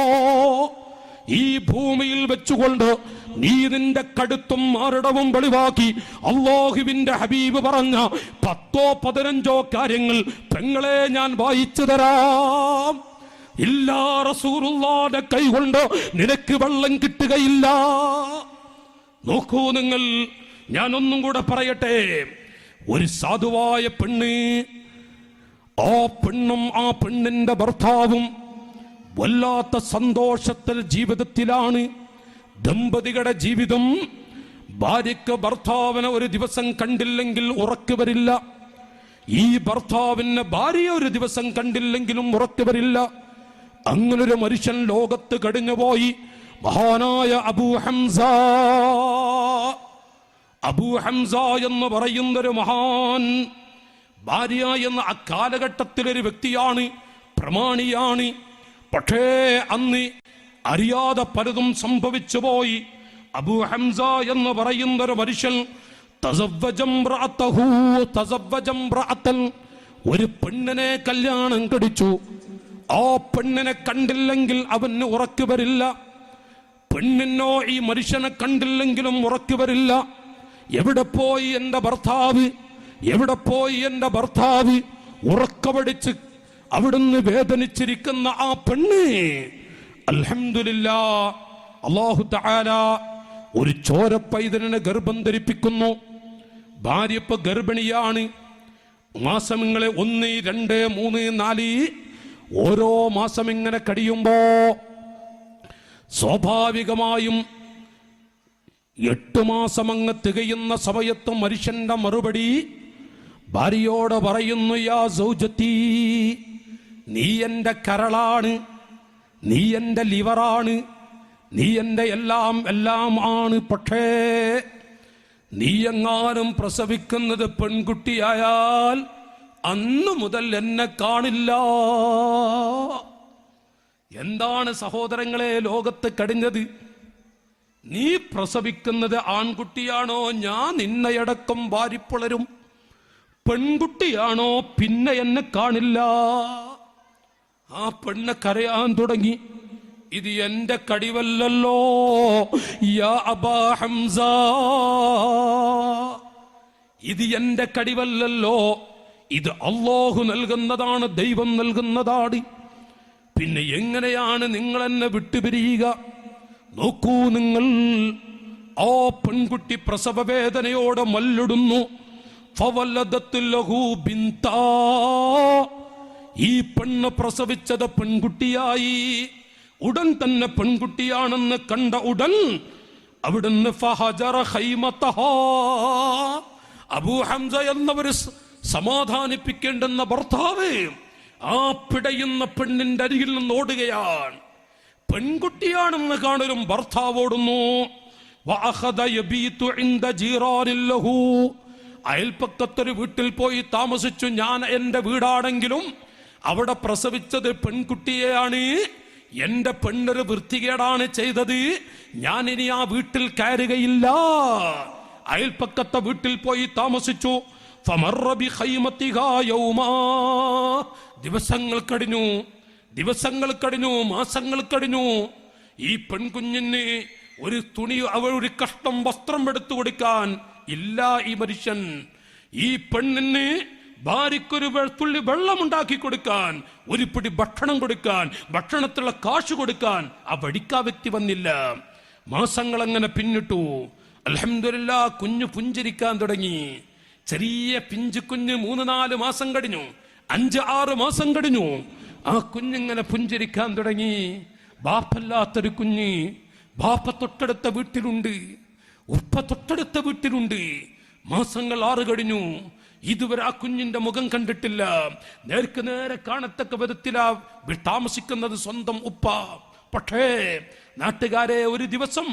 ഈ ഭൂമിയിൽ വെച്ചുകൊണ്ട് നീ നിന്റെ കടുത്തും മാറിടവും വെളിവാക്കി അല്ലാഹുവിന്റെ ഹബീബ് പറഞ്ഞ 10 15 കാര്യങ്ങൾ പെങ്ങളെ ഞാൻ വായിച്ചു തരാം. ഇല്ലാ റസൂലുള്ളാഹിന്റെ കൈകൊണ്ട് നിനക്ക് വെള്ളം കിട്ടുകയില്ല. നോക്കൂ നിങ്ങൾ, ഞാൻ ഒന്നും കൂടെ പറയട്ടെ. ഒരു സാധുവായ പെണ്ണ്, ആ പെണ്ണും ആ പെണ്ണിന്റെ ഭർത്താവും വല്ലാത്ത സന്തോഷത്തിൽ ജീവിതത്തിലാണ്. ദമ്പതികളുടെ ജീവിതം, ഭാര്യയ്ക്ക് ഭർത്താവിനെ ഒരു ദിവസം കണ്ടില്ലെങ്കിൽ ഉറക്കു വരില്ല. ഈ ഭർത്താവിന് ഭാര്യ ഒരു ദിവസം കണ്ടില്ലെങ്കിലും ഉറക്കു വരില്ല. അങ്ങനൊരു മനുഷ്യൻ ലോകത്ത് കഴിഞ്ഞുപോയി. മഹാനായ അബൂ ഹംസ എന്ന് പറയുന്നൊരു മഹാൻ, ഭാര്യ എന്ന അക്കാലഘട്ടത്തിലൊരു വ്യക്തിയാണ്, പ്രമാണിയാണ്. പക്ഷേ അന്ന് അറിയാതെ പലതും സംഭവിച്ചു പോയി. അബൂ ഹംസ എന്ന് പറയുന്നൊരു മനുഷ്യൻ ഒരു പെണ്ണിനെ കല്യാണം കഴിച്ചു. ആ പെണ്ണിനെ കണ്ടില്ലെങ്കിൽ അവന് ഉറക്കു വരില്ല. പെണ്ണിനോ ഈ മനുഷ്യനെ കണ്ടില്ലെങ്കിലും ഉറക്കു വരില്ല. എവിടെ പോയി എന്റെ ഭർത്താവ്, എവിടെ പോയി എന്റെ ഭർത്താവ്? ഉറക്കമടിച്ച് അവിടുന്ന് വേദനിച്ചിരിക്കുന്ന ആ പെണ്ണ്, അൽഹംദുലില്ലാ, അല്ലാഹു തആല ഒരു ചോരപ്പൈതലിനെ ഗർഭം ധരിപ്പിക്കുന്നു. ഭാര്യ ഇപ്പൊ ഗർഭിണിയാണ്. മാസങ്ങളെ 1, 2, 3, 4 ഓരോ മാസം ഇങ്ങനെ കഴിയുമ്പോ സ്വാഭാവികമായും 8 മാസം അങ്ങ് തികയുന്ന സമയത്ത് മനുഷ്യന്റെ മറുപടി ഭാര്യയോട് പറയുന്നു, യാ സൗജത്തി, നീ എന്റെ കരളാണ്, നീ എന്റെ ലിവറാണ്, നീ എന്റെ എല്ലാം ആണ്. പക്ഷേ നീ എങ്ങാനും പ്രസവിക്കുന്നത് പെൺകുട്ടിയായാൽ അന്നു മുതൽ എന്നെ കാണില്ല. എന്താണ് സഹോദരങ്ങളെ ലോകത്ത് കഴിഞ്ഞത്? നീ പ്രസവിക്കുന്നത് ആൺകുട്ടിയാണോ, ഞാൻ നിന്നയടക്കം വാരിപ്പുളരും. പെൺകുട്ടിയാണോ, പിന്നെ എന്നെ കാണില്ല. ആ പെണ്ണ് കരയാൻ തുടങ്ങി. ഇത് എന്റെ കടിവല്ലല്ലോ യാ അബാ ഹംസ, ഇത് എന്റെ കടിവല്ലല്ലോ, ഇത് അല്ലാഹു നൽകുന്നതാണ്, ദൈവം നൽകുന്നതാണ്. പിന്നെ എങ്ങനെയാണ് നിങ്ങൾ എന്നെ വിട്ടുപിരിയുക? നോക്കൂ നിങ്ങൾ, ആ പെൺകുട്ടി പ്രസവ വേദനയോടെ മല്ലിടുന്നു. ഫവലദത് ലഹു ബിന്താ, ഈ പെണ്ണ് പ്രസവിച്ചത് പെൺകുട്ടിയായി. ഉടൻ തന്നെ പെൺകുട്ടിയാണെന്ന് കണ്ട ഉടൻ അവിടുന്ന് ഫഹജറ ഖൈമതഹാ, അബൂ ഹംസ എന്നവർ സമാധാനിപ്പിക്കേണ്ടുന്ന ഭർത്താവ് ആ പിടയുന്ന പെണ്ണിന്റെ അരികിൽ നിന്ന് ഓടുകയാണ്. പെൺകുട്ടിയാണെന്ന് കാണലും ഭർത്താവോടുന്നു. അയൽപ്പക്കത്തൊരു വീട്ടിൽ പോയി താമസിച്ചു. ഞാൻ എന്റെ വീടാണെങ്കിലും അവിടെ പ്രസവിച്ചത് പെൺകുട്ടിയെയാണ്. എന്റെ പെണ്ണൊരു വൃത്തികേടാണ് ചെയ്തത്. ഞാൻ ഇനി ആ വീട്ടിൽ കയറുകയില്ല. അയൽപ്പക്കത്തെ വീട്ടിൽ പോയി താമസിച്ചു. ദിവസങ്ങൾ കഴിഞ്ഞു, മാസങ്ങൾ കഴിഞ്ഞു. ഈ പെൺകുഞ്ഞിന് ഒരു തുണി, ഒരു കഷ്ണം വസ്ത്രം എടുത്തു കൊടുക്കാൻ ഇല്ല ഈ മനുഷ്യൻ. ഈ പെണ്ണിന് ഭാര്യക്കൊരു തുള്ളി വെള്ളമുണ്ടാക്കി കൊടുക്കാൻ, ഒരു പിടി ഭക്ഷണം കൊടുക്കാൻ, ഭക്ഷണത്തിലുള്ള കാശ് കൊടുക്കാൻ ആ വടിക്കാ വ്യക്തി വന്നില്ല. മാസങ്ങൾ അങ്ങനെ പിന്നിട്ടു. അൽഹംദുലില്ലാഹ് കുഞ്ഞു പുഞ്ചിരിക്കാൻ തുടങ്ങി. ചെറിയ പിഞ്ചു കുഞ്ഞ് 3-4 മാസം കഴിഞ്ഞു, 5-6 മാസം കഴിഞ്ഞു. ആ കുഞ്ഞിങ്ങനെ പുഞ്ചിരിക്കാൻ തുടങ്ങി. ബാപ്പല്ലാത്തൊരു കുഞ്ഞ്. ബാപ്പ തൊട്ടടുത്ത വീട്ടിലുണ്ട്, ഉപ്പ തൊട്ടടുത്ത വീട്ടിലുണ്ട്. മാസങ്ങൾ 6 കഴിഞ്ഞു. ഇതുവരെ ആ കുഞ്ഞിന്റെ മുഖം കണ്ടിട്ടില്ല. നേർക്ക് നേരെ കാണത്തക്ക വിധത്തിലാ താമസിക്കുന്നത് സ്വന്തം ഉപ്പ. പക്ഷേ നാട്ടുകാരെ, ഒരു ദിവസം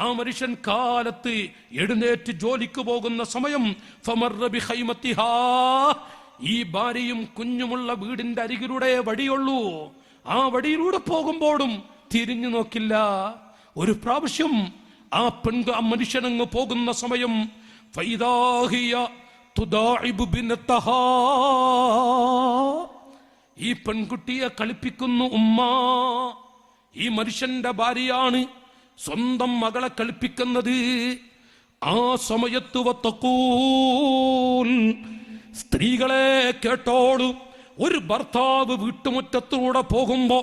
ആ മനുഷ്യൻ കാലത്ത് എഴുന്നേറ്റ് ജോലിക്ക് പോകുന്ന സമയം ഈ ഭാര്യയും കുഞ്ഞുമുള്ള വീടിന്റെ അരികിലൂടെ വഴിയുള്ളൂ. ആ വഴിയിലൂടെ പോകുമ്പോഴും തിരിഞ്ഞു നോക്കില്ല. ഒരു പ്രാവശ്യം ആ മനുഷ്യനങ്ങ് പോകുന്ന സമയം ഈ പെൺകുട്ടിയെ കളിപ്പിക്കുന്നു ഉമ്മ. ഈ മനുഷ്യന്റെ ഭാര്യയാണ് സ്വന്തം മകളെ കളിപ്പിക്കുന്നത്. ആ സമയത്ത് സ്ത്രീകളെ കേട്ടോളൂ. ഒരു ഭർത്താവ് വീട്ടുമുറ്റത്തൂടെ പോകുമ്പോ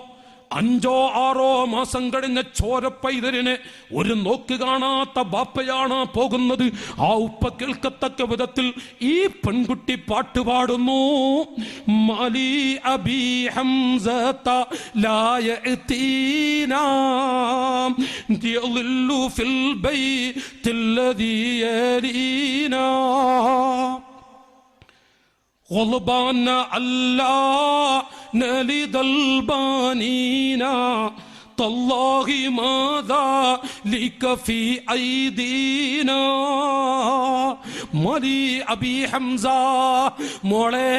5-6 മാസം കഴിഞ്ഞ ചോരപ്പൈതലിനെ ഒരു നോക്ക് കാണാത്ത ബാപ്പയാണ് പോകുന്നത്. ആ ഉപ്പ കേൾക്കത്തക്ക വിധത്തിൽ ഈ പെൺകുട്ടി പാട്ടുപാടുന്നു. മാലി അബി ഹംസത ലാ യഅതീനാ യളില്ലു ഫിൽ ബൈതില്ലദീ യരീനാ غضبان الله نلد البانين تالله ماذا لك في أيدينا മലി അബി ഹംസ. മോളെ,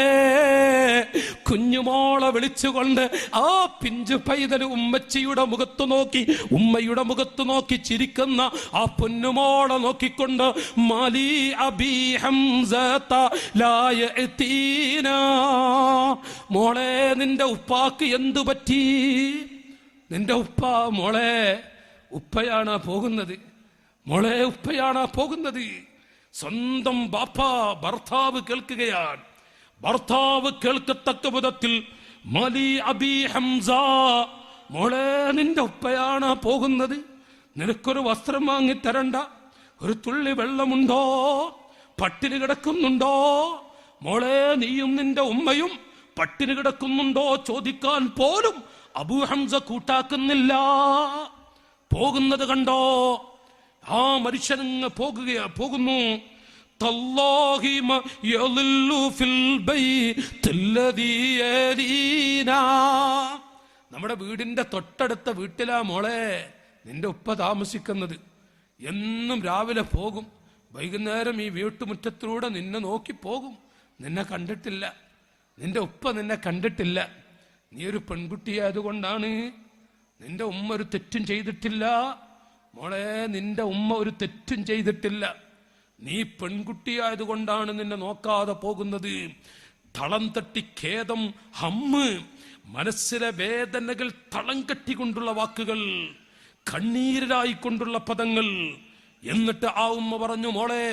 കുഞ്ഞുമോളെ വിളിച്ചുകൊണ്ട് ആ പിഞ്ചു പൈതൽ ഉമ്മച്ചിയുടെ മുഖത്ത് നോക്കി, ഉമ്മയുടെ മുഖത്ത് നോക്കി ചിരിക്കുന്ന ആ പൊന്നുമോളെ നോക്കിക്കൊണ്ട് മലി അബി ഹംസത ലാ യഅതീനാ. മോളെ, നിന്റെ ഉപ്പാക്ക് എന്തു പറ്റി? നിന്റെ ഉപ്പ, മോളെ, ഉപ്പയാണ് പോകുന്നത്. മോളെ, ഉപ്പയാണ് പോകുന്നത്. സ്വന്തം ബാപ്പ, ഭർത്താവ് കേൾക്കുകയാണ്. ഭർത്താവ് കേൾക്കത്തക്ക വിധത്തിൽ മലി അബി ഹംസ, മോളെ, നിന്റെ ഉപ്പയാണ് പോകുന്നത്. നിനക്കൊരു വസ്ത്രം വാങ്ങി തരണ്ട? ഒരു തുള്ളി വെള്ളമുണ്ടോ? പട്ടിണി കിടക്കുന്നുണ്ടോ? മോളെ, നീയും നിന്റെ ഉമ്മയും പട്ടിണി കിടക്കുന്നുണ്ടോ ചോദിക്കാൻ പോലും അബൂ ഹംസ കൂട്ടാക്കുന്നില്ല. പോകുന്നത് കണ്ടോ? ആ മനുഷ്യനങ്ങ് പോകുന്നു. നമ്മുടെ വീടിന്റെ തൊട്ടടുത്ത വീട്ടിലാ മോളെ നിന്റെ ഉപ്പ താമസിക്കുന്നത്. എന്നും രാവിലെ പോകും, വൈകുന്നേരം ഈ വീട്ടുമുറ്റത്തിലൂടെ നിന്നെ നോക്കി പോകും. നിന്നെ കണ്ടിട്ടില്ല, നിന്റെ ഉപ്പ നിന്നെ കണ്ടിട്ടില്ല. നീ ഒരു പെൺകുട്ടിയായതുകൊണ്ടാണ്. നിന്റെ ഉമ്മ ഒരു തെറ്റും ചെയ്തിട്ടില്ല മോളെ, നിന്റെ ഉമ്മ ഒരു തെറ്റും ചെയ്തിട്ടില്ല. നീ പെൺകുട്ടിയായതുകൊണ്ടാണ് നിന്നെ നോക്കാതെ പോകുന്നത്. തളം തട്ടി ഖേദം, ഹമ്മ്, മനസ്സിലെ വേദനകൾ തളം കെട്ടിക്കൊണ്ടുള്ള വാക്കുകൾ, കണ്ണീരിലായിക്കൊണ്ടുള്ള പദങ്ങൾ. എന്നിട്ട് ആ ഉമ്മ പറഞ്ഞു, മോളെ,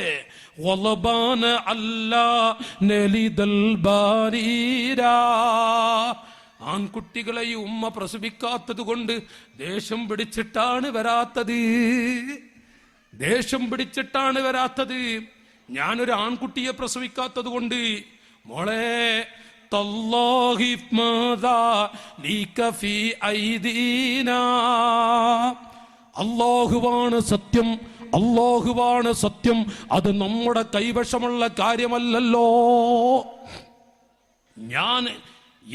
ആൺകുട്ടികളെ ഈ ഉമ്മ പ്രസവിക്കാത്തത് കൊണ്ട് ദേഷ്യം പിടിച്ചിട്ടാണ് വരാത്തത്. ഞാനൊരു ആൺകുട്ടിയെ പ്രസവിക്കാത്തത് കൊണ്ട്. മോളെ, അല്ലാഹുവാണ് സത്യം, അല്ലാഹുവാണ് സത്യം. അത് നമ്മുടെ കൈവശമുള്ള കാര്യമല്ലല്ലോ.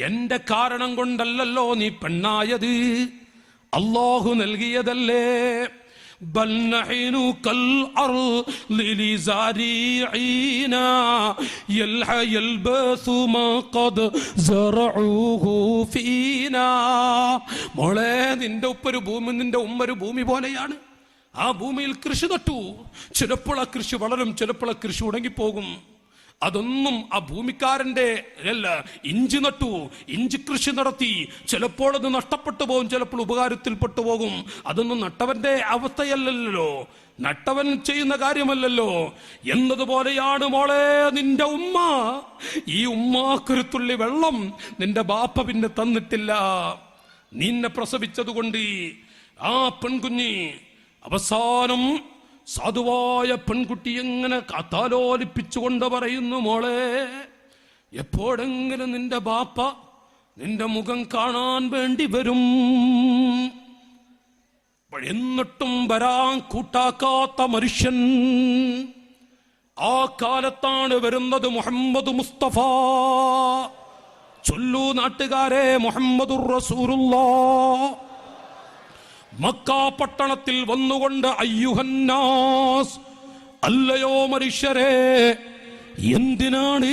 എന്റെ കാരണം കൊണ്ടല്ലല്ലോ നീ പെണ്ണായത്. അല്ലാഹു നൽകിയതല്ലേ. ബൽ നഹ്നു കൽ അർളി ലിസാരിഈന യൽബസു മാ ഖദ് സറഊഹു ഫീനാ. മോളെ, നിന്റെ ഉപ്പൊരു ഭൂമി, നിന്റെ ഉമ്മൊരു ഭൂമി പോലെയാണ്. ആ ഭൂമിയിൽ കൃഷി നട്ടു. ചിലപ്പോൾ ആ കൃഷി വളരും, ചിലപ്പോൾ ആ കൃഷി ഉണങ്ങിപ്പോകും. അതൊന്നും ആ ഭൂമിക്കാരന്റെ അല്ല. ഇഞ്ചി നട്ടു, ഇഞ്ചി കൃഷി നടത്തി, ചിലപ്പോൾ അത് നഷ്ടപ്പെട്ടു പോകും, ചിലപ്പോൾ ഉപകാരത്തിൽപ്പെട്ടു പോകും. അതൊന്നും നട്ടവന്റെ അവസ്ഥയല്ലല്ലോ, നട്ടവൻ ചെയ്യുന്ന കാര്യമല്ലല്ലോ. എന്നതുപോലെയാണ് മോളെ നിന്റെ ഉമ്മ. ഈ ഉമ്മാക്കൊരു തുള്ളി വെള്ളം നിന്റെ ബാപ്പ പിന്നെ തന്നിട്ടില്ല. നിന്നെ പ്രസവിച്ചതുകൊണ്ട് ആ പെൺകുഞ്ഞ് അവസാനം സാധുവായ പെൺകുട്ടി എങ്ങനെ കാത്താലോലിപ്പിച്ചുകൊണ്ട് പറയുന്നു, മോളെ, എപ്പോഴെങ്കിലും നിന്റെ ബാപ്പ നിന്റെ മുഖം കാണാൻ വേണ്ടി വരും. എന്നിട്ടും വരാൻ കൂട്ടാക്കാത്ത മനുഷ്യൻ. ആ കാലത്താണ് വരുന്നത് മുഹമ്മദ് മുസ്തഫ. ചൊല്ലൂ നാട്ടുകാരെ, മുഹമ്മദുർ റസൂലുള്ളാഹ്. മക്ക പട്ടണത്തിൽ വന്നുകൊണ്ട് അയ്യുഹന്നാസ്, അല്ലയോ മനുഷ്യരെ, എന്തിനാണ്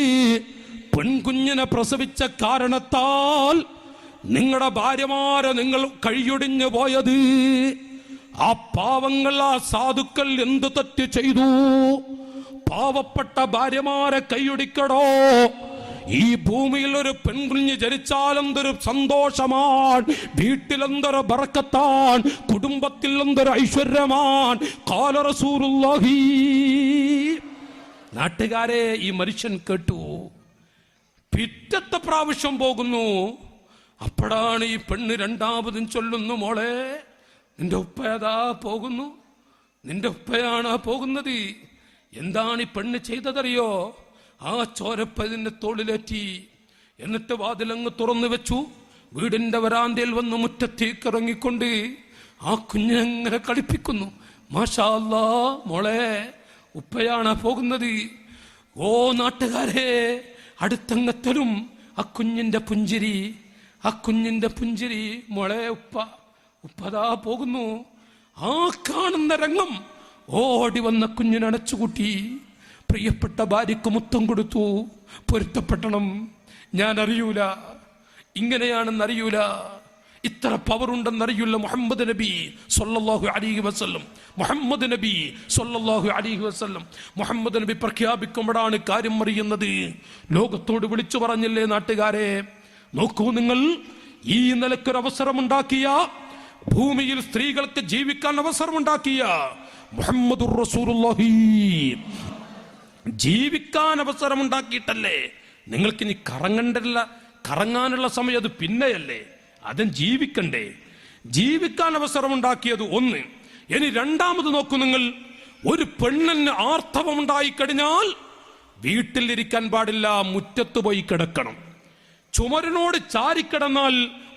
പെൺകുഞ്ഞിനെ പ്രസവിച്ച കാരണത്താൽ നിങ്ങളുടെ ഭാര്യമാരെ നിങ്ങൾ കഴിയൊടിഞ്ഞു പോയത്? ആ പാവങ്ങൾ, ആ സാധുക്കൾ എന്ത് തെറ്റ് ചെയ്തു? പാവപ്പെട്ട ഭാര്യമാരെ കൈയൊടിക്കടോ. ഈ ഭൂമിയിൽ ഒരു പെൺകുഞ്ഞ് ജനിച്ചാൽ എന്തൊരു സന്തോഷമാണ്, വീട്ടിലെന്തൊരു ബറക്കത്താണ്, കുടുംബത്തിൽ എന്തൊരു ഐശ്വര്യമാണ്. ഖാല റസൂലുള്ളാഹി. നാട്ടുകാരെ, ഈ മനുഷ്യൻ കേട്ടു. പിറ്റത്തെ പ്രാവശ്യം പോകുന്നു. അപ്പോഴാണ് ഈ പെണ്ണ് രണ്ടാമതും ചൊല്ലുന്നു, മോളെ, നിന്റെ ഉപ്പയതാ പോകുന്നു, നിന്റെ ഉപ്പയാണ് പോകുന്നത്. എന്താണ് ഈ പെണ്ണ് ചെയ്തതറിയോ? ആ ചോരപ്പതിന്റെ തോളിലേറ്റി. എന്നിട്ട് വാതിലങ്ങ് തുറന്നു വെച്ചു. വീടിന്റെ വരാന്തയിൽ വന്ന് മുറ്റത്തേക്ക് ഇറങ്ങിക്കൊണ്ട് ആ കുഞ്ഞിനെങ്ങനെ കളിപ്പിക്കുന്നു. മാഷാ അല്ലാ, മോളെ, ഉപ്പയാണ് പോകുന്നത്. ഓ നാട്ടുകാരെ, അടുത്തങ്ങത്തലും ആ കുഞ്ഞിന്റെ പുഞ്ചിരി, ആ കുഞ്ഞിന്റെ പുഞ്ചിരി. മോളെ, ഉപ്പതാ പോകുന്നു. ആ കാണുന്ന രംഗം, ഓടി വന്ന കുഞ്ഞിനെ അടച്ചുകൂട്ടി. പ്രിയപ്പെട്ട ഭാര്യക്ക് മുത്തം കൊടുത്തു. പൊരുത്തപ്പെടണം, ഞാൻ അറിയൂല, ഇങ്ങനെയാണെന്നറിയൂല, ഇത്ര പവറുണ്ടെന്നറിയില്ല. മുഹമ്മദ് നബി സല്ലല്ലാഹു അലൈഹി വസല്ലം, മുഹമ്മദ് നബി സല്ലല്ലാഹു അലൈഹി വസല്ലം, മുഹമ്മദ് നബി പ്രഖ്യാപിക്കുമ്പോഴാണ് കാര്യം അറിയുന്നത്. ലോകത്തോട് വിളിച്ചു പറഞ്ഞില്ലേ നാട്ടുകാരെ, നോക്കൂ നിങ്ങൾ, ഈ നിലക്കൊരവസരമുണ്ടാക്കിയ, ഭൂമിയിൽ സ്ത്രീകൾക്ക് ജീവിക്കാൻ അവസരമുണ്ടാക്കിയ മുഹമ്മദുർ റസൂലുള്ളാഹി ജീവിക്കാൻ അവസരമുണ്ടാക്കിയിട്ടല്ലേ നിങ്ങൾക്ക് ഇനി കറങ്ങാനുള്ള സമയം അത് പിന്നെയല്ലേ, അതും ജീവിക്കണ്ടേ. ജീവിക്കാൻ അവസരമുണ്ടാക്കിയത് ഒന്ന്. ഇനി രണ്ടാമത് നോക്കൂ നിങ്ങൾ, ഒരു പെണ്ണിന് ആർത്തവമുണ്ടായിക്കഴിഞ്ഞാൽ വീട്ടിലിരിക്കാൻ പാടില്ല, മുറ്റത്ത് പോയി കിടക്കണം. ചുമരിനോട് ചാരിക്കിടന്നാൽ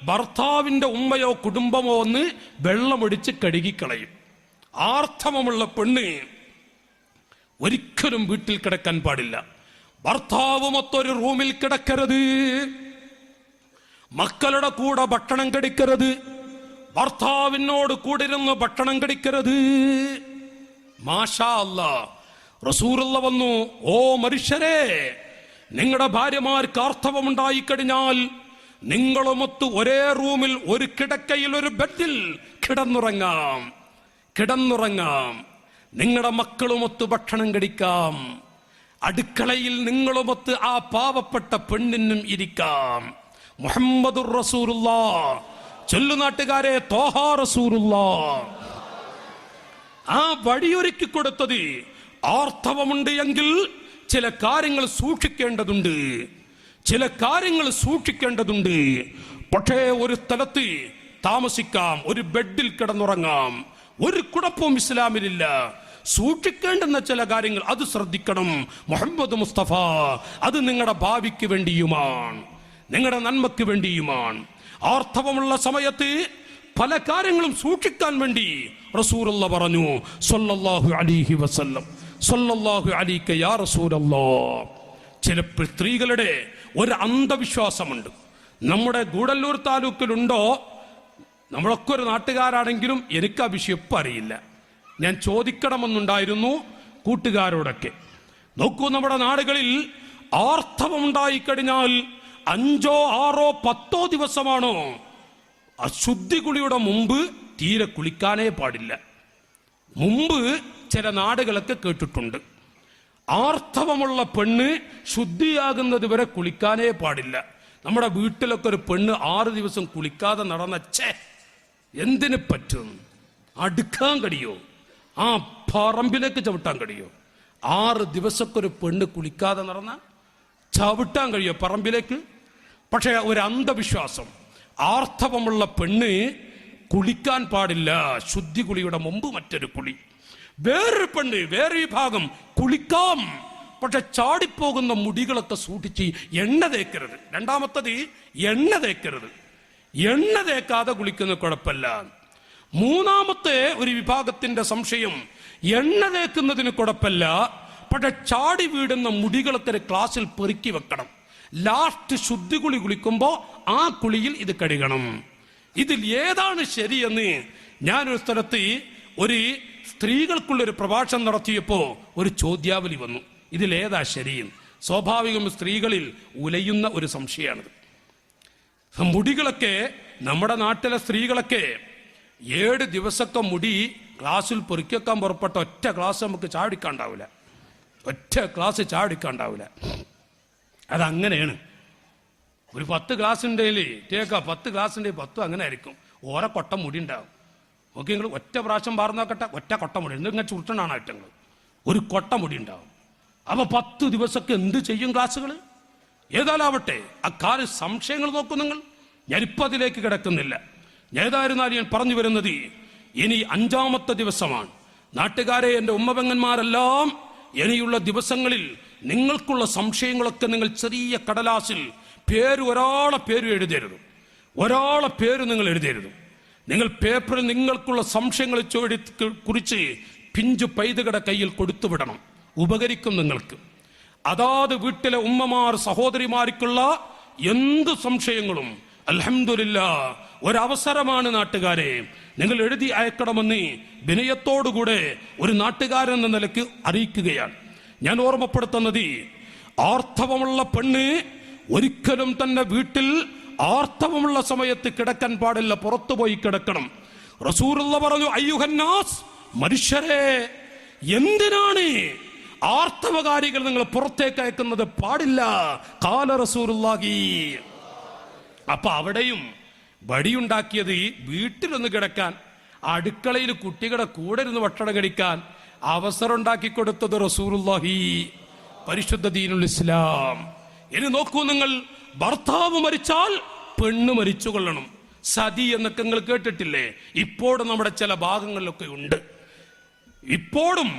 ഭർത്താവിന്റെ ഉമ്മയോ കുടുംബമോ ഒന്ന് വെള്ളമൊടിച്ച് കഴുകിക്കളയും. ആർത്തവമുള്ള പെണ്ണ് ഒരിക്കലും വീട്ടിൽ കിടക്കാൻ പാടില്ല. ഭർത്താവ് മൊത്തൊരു റൂമിൽ കിടക്കരുത്, മക്കളുടെ കൂടെ ഭക്ഷണം കഴിക്കരുത്, ഭർത്താവിനോട് കൂടിരുന്ന് ഭക്ഷണം കഴിക്കരുത്. മാഷാ അല്ലാഹ്, റസൂലുള്ള വന്നു, ഓ മനുഷ്യരെ, നിങ്ങളുടെ ഭാര്യമാർക്ക് ആർത്തവമുണ്ടായിക്കഴിഞ്ഞാൽ നിങ്ങളുമൊത്ത് ഒരേ റൂമിൽ, ഒരു കിടക്കയിൽ, ഒരു ബെഡിൽ കിടന്നുറങ്ങാം. നിങ്ങളുടെ മക്കളുമൊത്ത് ഭക്ഷണം കഴിക്കാം. അടുക്കളയിൽ നിങ്ങളുമൊത്ത് ആ പാവപ്പെട്ട പെണ്ണിനും ഇരിക്കാം. മുഹമ്മദുർ റസൂലുള്ളാഹ്. ചൊല്ലു നാട്ടുകാരെ, ത്വാഹ റസൂലുള്ളാഹ്. ആ വഴിയൊരുക്കി കൊടുത്തത്. ആർത്തവമുണ്ട് എങ്കിൽ ചില കാര്യങ്ങൾ സൂക്ഷിക്കേണ്ടതുണ്ട്. പക്ഷേ ഒരു സ്ഥലത്ത് താമസിക്കാം, ഒരു ബെഡിൽ കിടന്നുറങ്ങാം, ഒരു കുഴപ്പവും ഇസ്ലാമിലില്ല. സൂക്ഷിക്കേണ്ടുന്ന ചില കാര്യങ്ങൾ അത് ശ്രദ്ധിക്കണം. മുഹമ്മദ് മുസ്തഫ അത് നിങ്ങളുടെ ഭാവിക്ക് വേണ്ടിയുമാണ്, നിങ്ങളുടെ നന്മയ്ക്ക് വേണ്ടിയുമാണ്. ആർത്തവമുള്ള സമയത്ത് പല കാര്യങ്ങളും സൂക്ഷിക്കാൻ വേണ്ടി റസൂലുള്ള പറഞ്ഞു, സല്ലല്ലാഹു അലൈഹി വസല്ലം, സല്ലല്ലാഹു അലൈക യാ റസൂലല്ലാഹ്. ചില സ്ത്രീകളുടെ ഒരു അന്ധവിശ്വാസമുണ്ട്. നമ്മുടെ ഗൂഡല്ലൂർ താലൂക്കിലുണ്ടോ, നമ്മളൊക്കെ ഒരു നാട്ടുകാരാണെങ്കിലും എനിക്ക് ആ വിഷയം ഇപ്പം അറിയില്ല. ഞാൻ ചോദിക്കണമെന്നുണ്ടായിരുന്നു കൂട്ടുകാരോടൊക്കെ. നോക്കൂ, നമ്മുടെ നാടുകളിൽ ആർത്തവമുണ്ടായിക്കഴിഞ്ഞാൽ 5, 6, 10 ദിവസമാണോ അശുദ്ധി കുളിയുടെ മുമ്പ് തീരെ കുളിക്കാനേ പാടില്ല. മുമ്പ് ചില നാടുകളൊക്കെ കേട്ടിട്ടുണ്ട്, ആർത്തവമുള്ള പെണ്ണ് ശുദ്ധിയാകുന്നത് വരെ കുളിക്കാനേ പാടില്ല. നമ്മുടെ വീട്ടിലൊക്കെ ഒരു പെണ്ണ് 6 ദിവസം കുളിക്കാതെ നടന്ന എന്തിനു പറ്റും? അടുക്കാൻ കഴിയോ? ആ പറമ്പിലേക്ക് ചവിട്ടാൻ കഴിയോ? 6 ദിവസമൊക്കെ ഒരു പെണ്ണ് കുളിക്കാതെ നടന്ന ചവിട്ടാൻ കഴിയോ പറമ്പിലേക്ക്? പക്ഷേ ഒരു അന്ധവിശ്വാസം, ആർത്തവമുള്ള പെണ്ണ് കുളിക്കാൻ പാടില്ല, ശുദ്ധി കുളിയുടെ മുമ്പ് മറ്റൊരു കുളി. വേറൊരു പെണ്ണ്, വേറെ വിഭാഗം കുളിക്കാം, പക്ഷെ ചാടിപ്പോകുന്ന മുടികളൊക്കെ സൂക്ഷിച്ച് എണ്ണ തേക്കരുത്. രണ്ടാമത്തത് എണ്ണ തേക്കരുത്, എണ്ണ തേക്കാതെ കുളിക്കുന്ന കുഴപ്പമില്ല. മൂന്നാമത്തെ ഒരു വിഭാഗത്തിന്റെ സംശയം, എണ്ണ തേക്കുന്നതിന് കുഴപ്പമില്ല, പക്ഷെ ചാടി വീടുന്ന മുടികളൊക്കെ ക്ലാസ്സിൽ പെറുക്കി വെക്കണം. ലാസ്റ്റ് ശുദ്ധി കുളി കുളിക്കുമ്പോൾ ആ കുളിയിൽ ഇത് കഴുകണം. ഇതിൽ ഏതാണ് ശരിയെന്ന് ഞാനൊരു സ്ഥലത്ത് ഒരു സ്ത്രീകൾക്കുള്ളൊരു പ്രഭാഷണം നടത്തിയപ്പോൾ ഒരു ചോദ്യാവലി വന്നു, ഇതിലേതാ ശരിയെന്ന്. സ്വാഭാവികം സ്ത്രീകളിൽ ഉലയുന്ന ഒരു സംശയമാണിത്. മുടികളൊക്കെ നമ്മുടെ നാട്ടിലെ സ്ത്രീകളൊക്കെ 7 ദിവസത്തെ മുടി ക്ലാസ്സിൽ പെറുക്കി വെക്കാൻ പുറപ്പെട്ട ഒറ്റ ക്ലാസ് നമുക്ക് ചാടിക്കാണ്ടാവില്ല, ഒറ്റ ക്ലാസ് ചാടിക്കാണ്ടാവില്ല. അതങ്ങനെയാണ്. ഒരു 10 ക്ലാസ്സിൻ്റെ 10 ക്ലാസ്സിൻ്റെ 10 അങ്ങനെ ആയിരിക്കും. ഓരോ കൊട്ട മുടി ഉണ്ടാവും. ഓക്കെ, നിങ്ങൾ ഒറ്റ പ്രാവശ്യം പാർന്നു നോക്കട്ടെ, ഒറ്റ കൊട്ട മുടി ഇങ്ങനെ ചുരുട്ടണാണ് ഐറ്റങ്ങൾ, ഒരു കൊട്ട മുടി ഉണ്ടാവും. അപ്പൊ 10 ദിവസമൊക്കെ എന്ത് ചെയ്യും ക്ലാസ്സുകൾ? ഏതായാലാവട്ടെ, അക്കാര്യം സംശയങ്ങൾ നോക്കും നിങ്ങൾ. ഞാനിപ്പോൾ അതിലേക്ക് കിടക്കുന്നില്ല. ഏതായിരുന്നാലും ഞാൻ പറഞ്ഞു വരുന്നത്, ഇനി 5ാമത്തെ ദിവസമാണ്. നാട്ടുകാരെ, എൻ്റെ ഉമ്മപെങ്ങന്മാരെല്ലാം, ഇനിയുള്ള ദിവസങ്ങളിൽ നിങ്ങൾക്കുള്ള സംശയങ്ങളൊക്കെ നിങ്ങൾ ചെറിയ കടലാസിൽ ഒരാളെ പേര് എഴുതരുത്, ഒരാളെ പേര് നിങ്ങൾ എഴുതരുത്. നിങ്ങൾ പേപ്പറിൽ നിങ്ങൾക്കുള്ള സംശയങ്ങൾ കുറിച്ച് പിഞ്ചു പൈതകളുടെ കയ്യിൽ കൊടുത്തുവിടണം, ഉപകരിക്കും നിങ്ങൾക്ക്. അതാത് വീട്ടിലെ ഉമ്മമാർ സഹോദരിമാർക്കുള്ള എന്ത് സംശയങ്ങളും അൽഹംദുലില്ലാഹ് ഒരവസരമാണ് നാട്ടുകാരെ, നിങ്ങൾ എഴുതി അയക്കണമെന്ന് വിനയത്തോടുകൂടെ ഒരു നാട്ടുകാരൻ എന്ന നിലയ്ക്ക് അറിയിക്കുകയാണ്. ഞാൻ ഓർമ്മപ്പെടുത്തുന്നത്, ആർത്തവമുള്ള പെണ്ണ് ഒരിക്കലും തന്നെ വീട്ടിൽ ആർത്തവമുള്ള സമയത്ത് കിടക്കാൻ പാടില്ല, പുറത്തുപോയി കിടക്കണം. റസൂലുള്ള പറഞ്ഞു, അയ്യുഹന്നാസ്, മനുഷ്യരെ, എന്തിനാണ് ആർത്തവകാരികൾ നിങ്ങൾ പുറത്തേക്ക് അയക്കുന്നത്? പാടില്ല. ഖാല റസൂലുള്ളാഹി. അപ്പൊ അവിടെയും വടിയുണ്ടാക്കിയത് വീട്ടിലൊന്ന് കിടക്കാൻ, അടുക്കളയിൽ കുട്ടികളുടെ കൂടെ ഇരുന്ന് ഭക്ഷണം കഴിക്കാൻ അവസരം ഉണ്ടാക്കി കൊടുത്തത് റസൂലുള്ളാഹി, പരിശുദ്ധ ദീനുൽ ഇസ്ലാം. ഇനി നോക്കൂ നിങ്ങൾ, ഭർത്താവ് മരിച്ചാൽ പെണ്ണ് മരിച്ചു കൊള്ളണം. സതി എന്നൊക്കെ നിങ്ങൾ കേട്ടിട്ടില്ലേ? ഇപ്പോഴും നമ്മുടെ ചില ഭാഗങ്ങളിലൊക്കെ ഉണ്ട്. ഇപ്പോഴും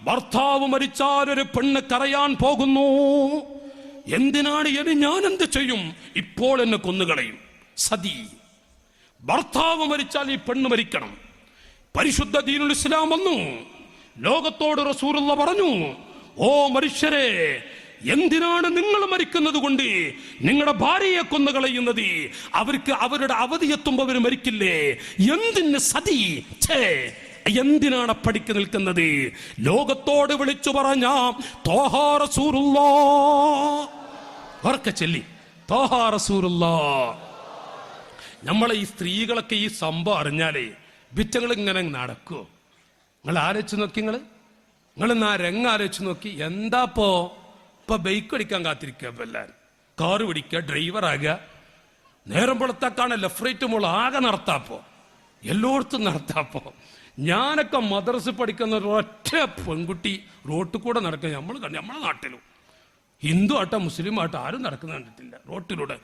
ഭർത്താവ് മരിച്ചാൽ ഒരു പെണ്ണ് കരയാൻ പോകുന്നു. എന്തിനാണ്? ഇനി ഞാൻ എന്ത് ചെയ്യും? ഇപ്പോൾ എന്നെ കൊന്നുകളയും. സതി. ഭർത്താവ് മരിച്ചാൽ ഈ പെണ്ണ് മരിക്കണം. പരിശുദ്ധ ദീനുൽ ഇസ്ലാം വന്നു, ലോകത്തോട് റസൂലുള്ള പറഞ്ഞു, ഓ മനുഷ്യരെ, എന്തിനാണ് നിങ്ങൾ മരിക്കുന്നത് കൊണ്ട് നിങ്ങളുടെ ഭാര്യയെ കൊന്നുകളയുന്നത്? അവർക്ക് അവരുടെ അവധി എത്തുമ്പോൾ അവർ മരിക്കില്ലേ? എന്തിന് സതി? എന്തിനാണ് പഠിക്ക് നിൽക്കുന്നത്? ലോകത്തോട് വിളിച്ചു പറഞ്ഞ ത്വാഹാ റസൂലുള്ളാഹ്, ഉറക്കെ ചൊല്ലി ത്വാഹാ റസൂലുള്ളാഹ്. നമ്മളെ ഈ സ്ത്രീകളൊക്കെ ഈ സംഭവം അറിഞ്ഞാലേ വിറ്റങ്ങൾ ഇങ്ങനെ നടക്കുമോ? നിങ്ങൾ ആലോചിച്ച് നോക്കി, നിങ്ങൾ ആ രംഗം ആലോചിച്ച് നോക്കി. എന്താപ്പോ ഇപ്പൊ ബൈക്ക് അടിക്കാൻ കാത്തിരിക്കുക, ഇപ്പൊ എല്ലാവരും കാറ് പിടിക്കുക, ഡ്രൈവറാകുക. നേരം പുറത്താക്കാണ് ലെഫ്റ്റ് റൈറ്റ് മോൾ ആകെ നടത്താപ്പോ, എല്ലായിടത്തും നടത്താപ്പോ. ഞാനൊക്കെ മദ്രസ പഠിക്കുന്ന ഒരൊറ്റ പെൺകുട്ടി റോട്ടിൽ കൂടെ നടക്കുക നമ്മളെ നാട്ടിലും, ഹിന്ദു ആട്ടോ മുസ്ലിം ആട്ടോ ആരും നടക്കുന്ന കണ്ടിട്ടില്ല റോട്ടിലൂടെ.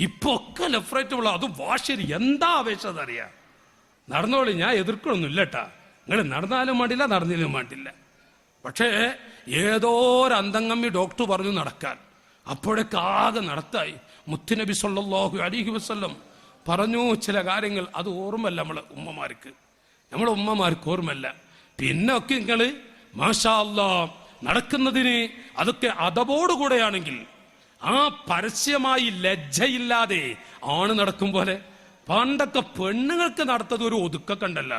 ഇപ്പൊ ഒക്കെ ലെഫ്റ്റ് റൈറ്റ് മോൾ, അതും വാശരി, എന്താ ആവേശം അതറിയാം. നടന്നോളി, ഞാൻ എതിർക്കണമൊന്നുമില്ല കേട്ടാ. നിങ്ങൾ നടന്നാലും വേണ്ടില്ല, നടന്നില്ലും വേണ്ടില്ല. പക്ഷേ ഏതോ ഒരു അന്തംഗമ്മി ഡോക്ടർ പറഞ്ഞു നടക്കാൻ, അപ്പോഴൊക്കെ ആകെ നടത്തായി. മുത്തുനബി സല്ലല്ലാഹു അലൈഹി വസല്ലം പറഞ്ഞു ചില കാര്യങ്ങൾ, അത് ഓർമ്മല്ല നമ്മളെ ഉമ്മമാർക്ക് ഓർമ്മല്ല. പിന്നെ ഒക്കെ നിങ്ങൾ മാഷാ അല്ലാഹ് നടക്കുന്നതിന് അതൊക്കെ അതബോടുകൂടെയാണെങ്കിൽ, ആ പരസ്യമായി ലജ്ജയില്ലാതെ ആണ് നടക്കും പോലെ പണ്ടൊക്കെ പെണ്ണുങ്ങൾക്ക് നടത്തത് ഒരു ഒതുക്കൊക്കെ ഉണ്ടല്ല,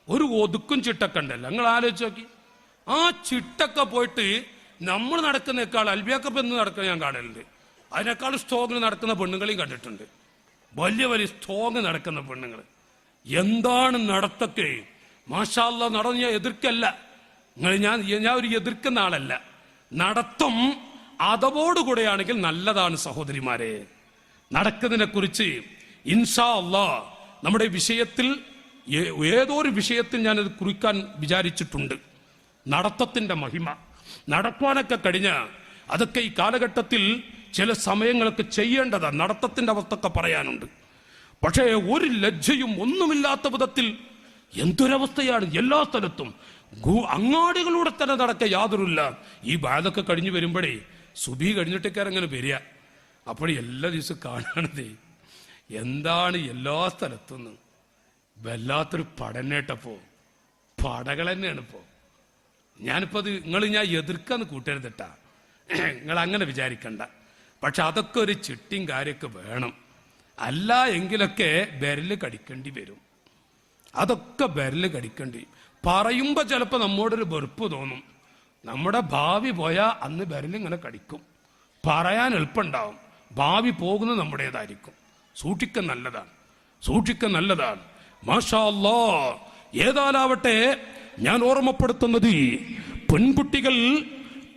ഒരു ഒതുക്കും ചിട്ടൊക്കെ ഉണ്ടല്ലോ. നിങ്ങൾ ആലോചിച്ച് നോക്കി, ആ ചിട്ടൊക്കെ പോയിട്ട് നമ്മൾ നടക്കുന്നേക്കാൾ അൽബിയാക്കപ്പ് എന്ന് നടക്കുന്ന ഞാൻ കാണലുണ്ട്. അതിനേക്കാൾ സ്ട്രോങ് നടക്കുന്ന പെണ്ണുങ്ങളെയും കണ്ടിട്ടുണ്ട്. വലിയ വലിയ സ്ട്രോങ് നടക്കുന്ന പെണ്ണുങ്ങൾ. എന്താണ് നടത്തൊക്കെ, മാഷാ അല്ലാഹ്. നടന്ന് ഞാൻ എതിർക്കല്ല, ഞാൻ ഒരു എതിർക്കുന്ന ആളല്ല. നടത്തം അതവോടുകൂടെയാണെങ്കിൽ നല്ലതാണ് സഹോദരിമാരെ. നടക്കുന്നതിനെ കുറിച്ച് ഇൻഷാ അല്ലാഹ് നമ്മുടെ വിഷയത്തിൽ ഏതോ ഒരു വിഷയത്തിൽ ഞാനത് കുറിക്കാൻ വിചാരിച്ചിട്ടുണ്ട്. നടത്തത്തിന്റെ മഹിമ. നടക്കാനൊക്കെ കഴിഞ്ഞ അതൊക്കെ ഈ കാലഘട്ടത്തിൽ ചില സമയങ്ങളൊക്കെ ചെയ്യേണ്ടതാണ്. നടത്തത്തിന്റെ അവസ്ഥയൊക്കെ പറയാനുണ്ട്. പക്ഷേ ഒരു ലജ്ജയും ഒന്നുമില്ലാത്ത വിധത്തിൽ എന്തൊരവസ്ഥയാണ് എല്ലാ സ്ഥലത്തും. അങ്ങാടികളിലൂടെ തന്നെ നടക്കുക യാതൊരുമില്ല. ഈ ബാധൊക്കെ കഴിഞ്ഞു വരുമ്പോഴേ സുബി കഴിഞ്ഞിട്ടൊക്കെ അങ്ങനെ വരിക. അപ്പോൾ എല്ലാ ദിവസവും കാണാണതേ എന്താണ് എല്ലാ സ്ഥലത്തുനിന്ന് വല്ലാത്തൊരു പടന്നേട്ടപ്പോ പടകൾ തന്നെയാണ് ഇപ്പോ. ഞാനിപ്പോ അത് ഞാൻ എതിർക്കാന്ന് കൂട്ടരുതട്ടാ, നിങ്ങൾ അങ്ങനെ വിചാരിക്കണ്ട. പക്ഷെ അതൊക്കെ ഒരു ചിട്ടിയും കാര്യമൊക്കെ വേണം. അല്ല എങ്കിലൊക്കെ വിരല് കടിക്കേണ്ടി വരും. അതൊക്കെ വിരല് കടിക്കേണ്ടി പറയുമ്പോ ചിലപ്പോ നമ്മോടൊരു വെറുപ്പ് തോന്നും. നമ്മുടെ ഭാവി പോയാൽ അന്ന് വിരലിങ്ങനെ കടിക്കും. പറയാൻ എളുപ്പമുണ്ടാവും, ഭാവി പോകുന്നത് നമ്മുടേതായിരിക്കും. സൂക്ഷിക്കാൻ നല്ലതാണ്, സൂക്ഷിക്കാൻ നല്ലതാണ്. മാഷാ അല്ലാഹ്. ഏതാലാവട്ടെ ഞാൻ ഓർമ്മപ്പെടുത്തുന്നത്, പെൺകുട്ടികൾ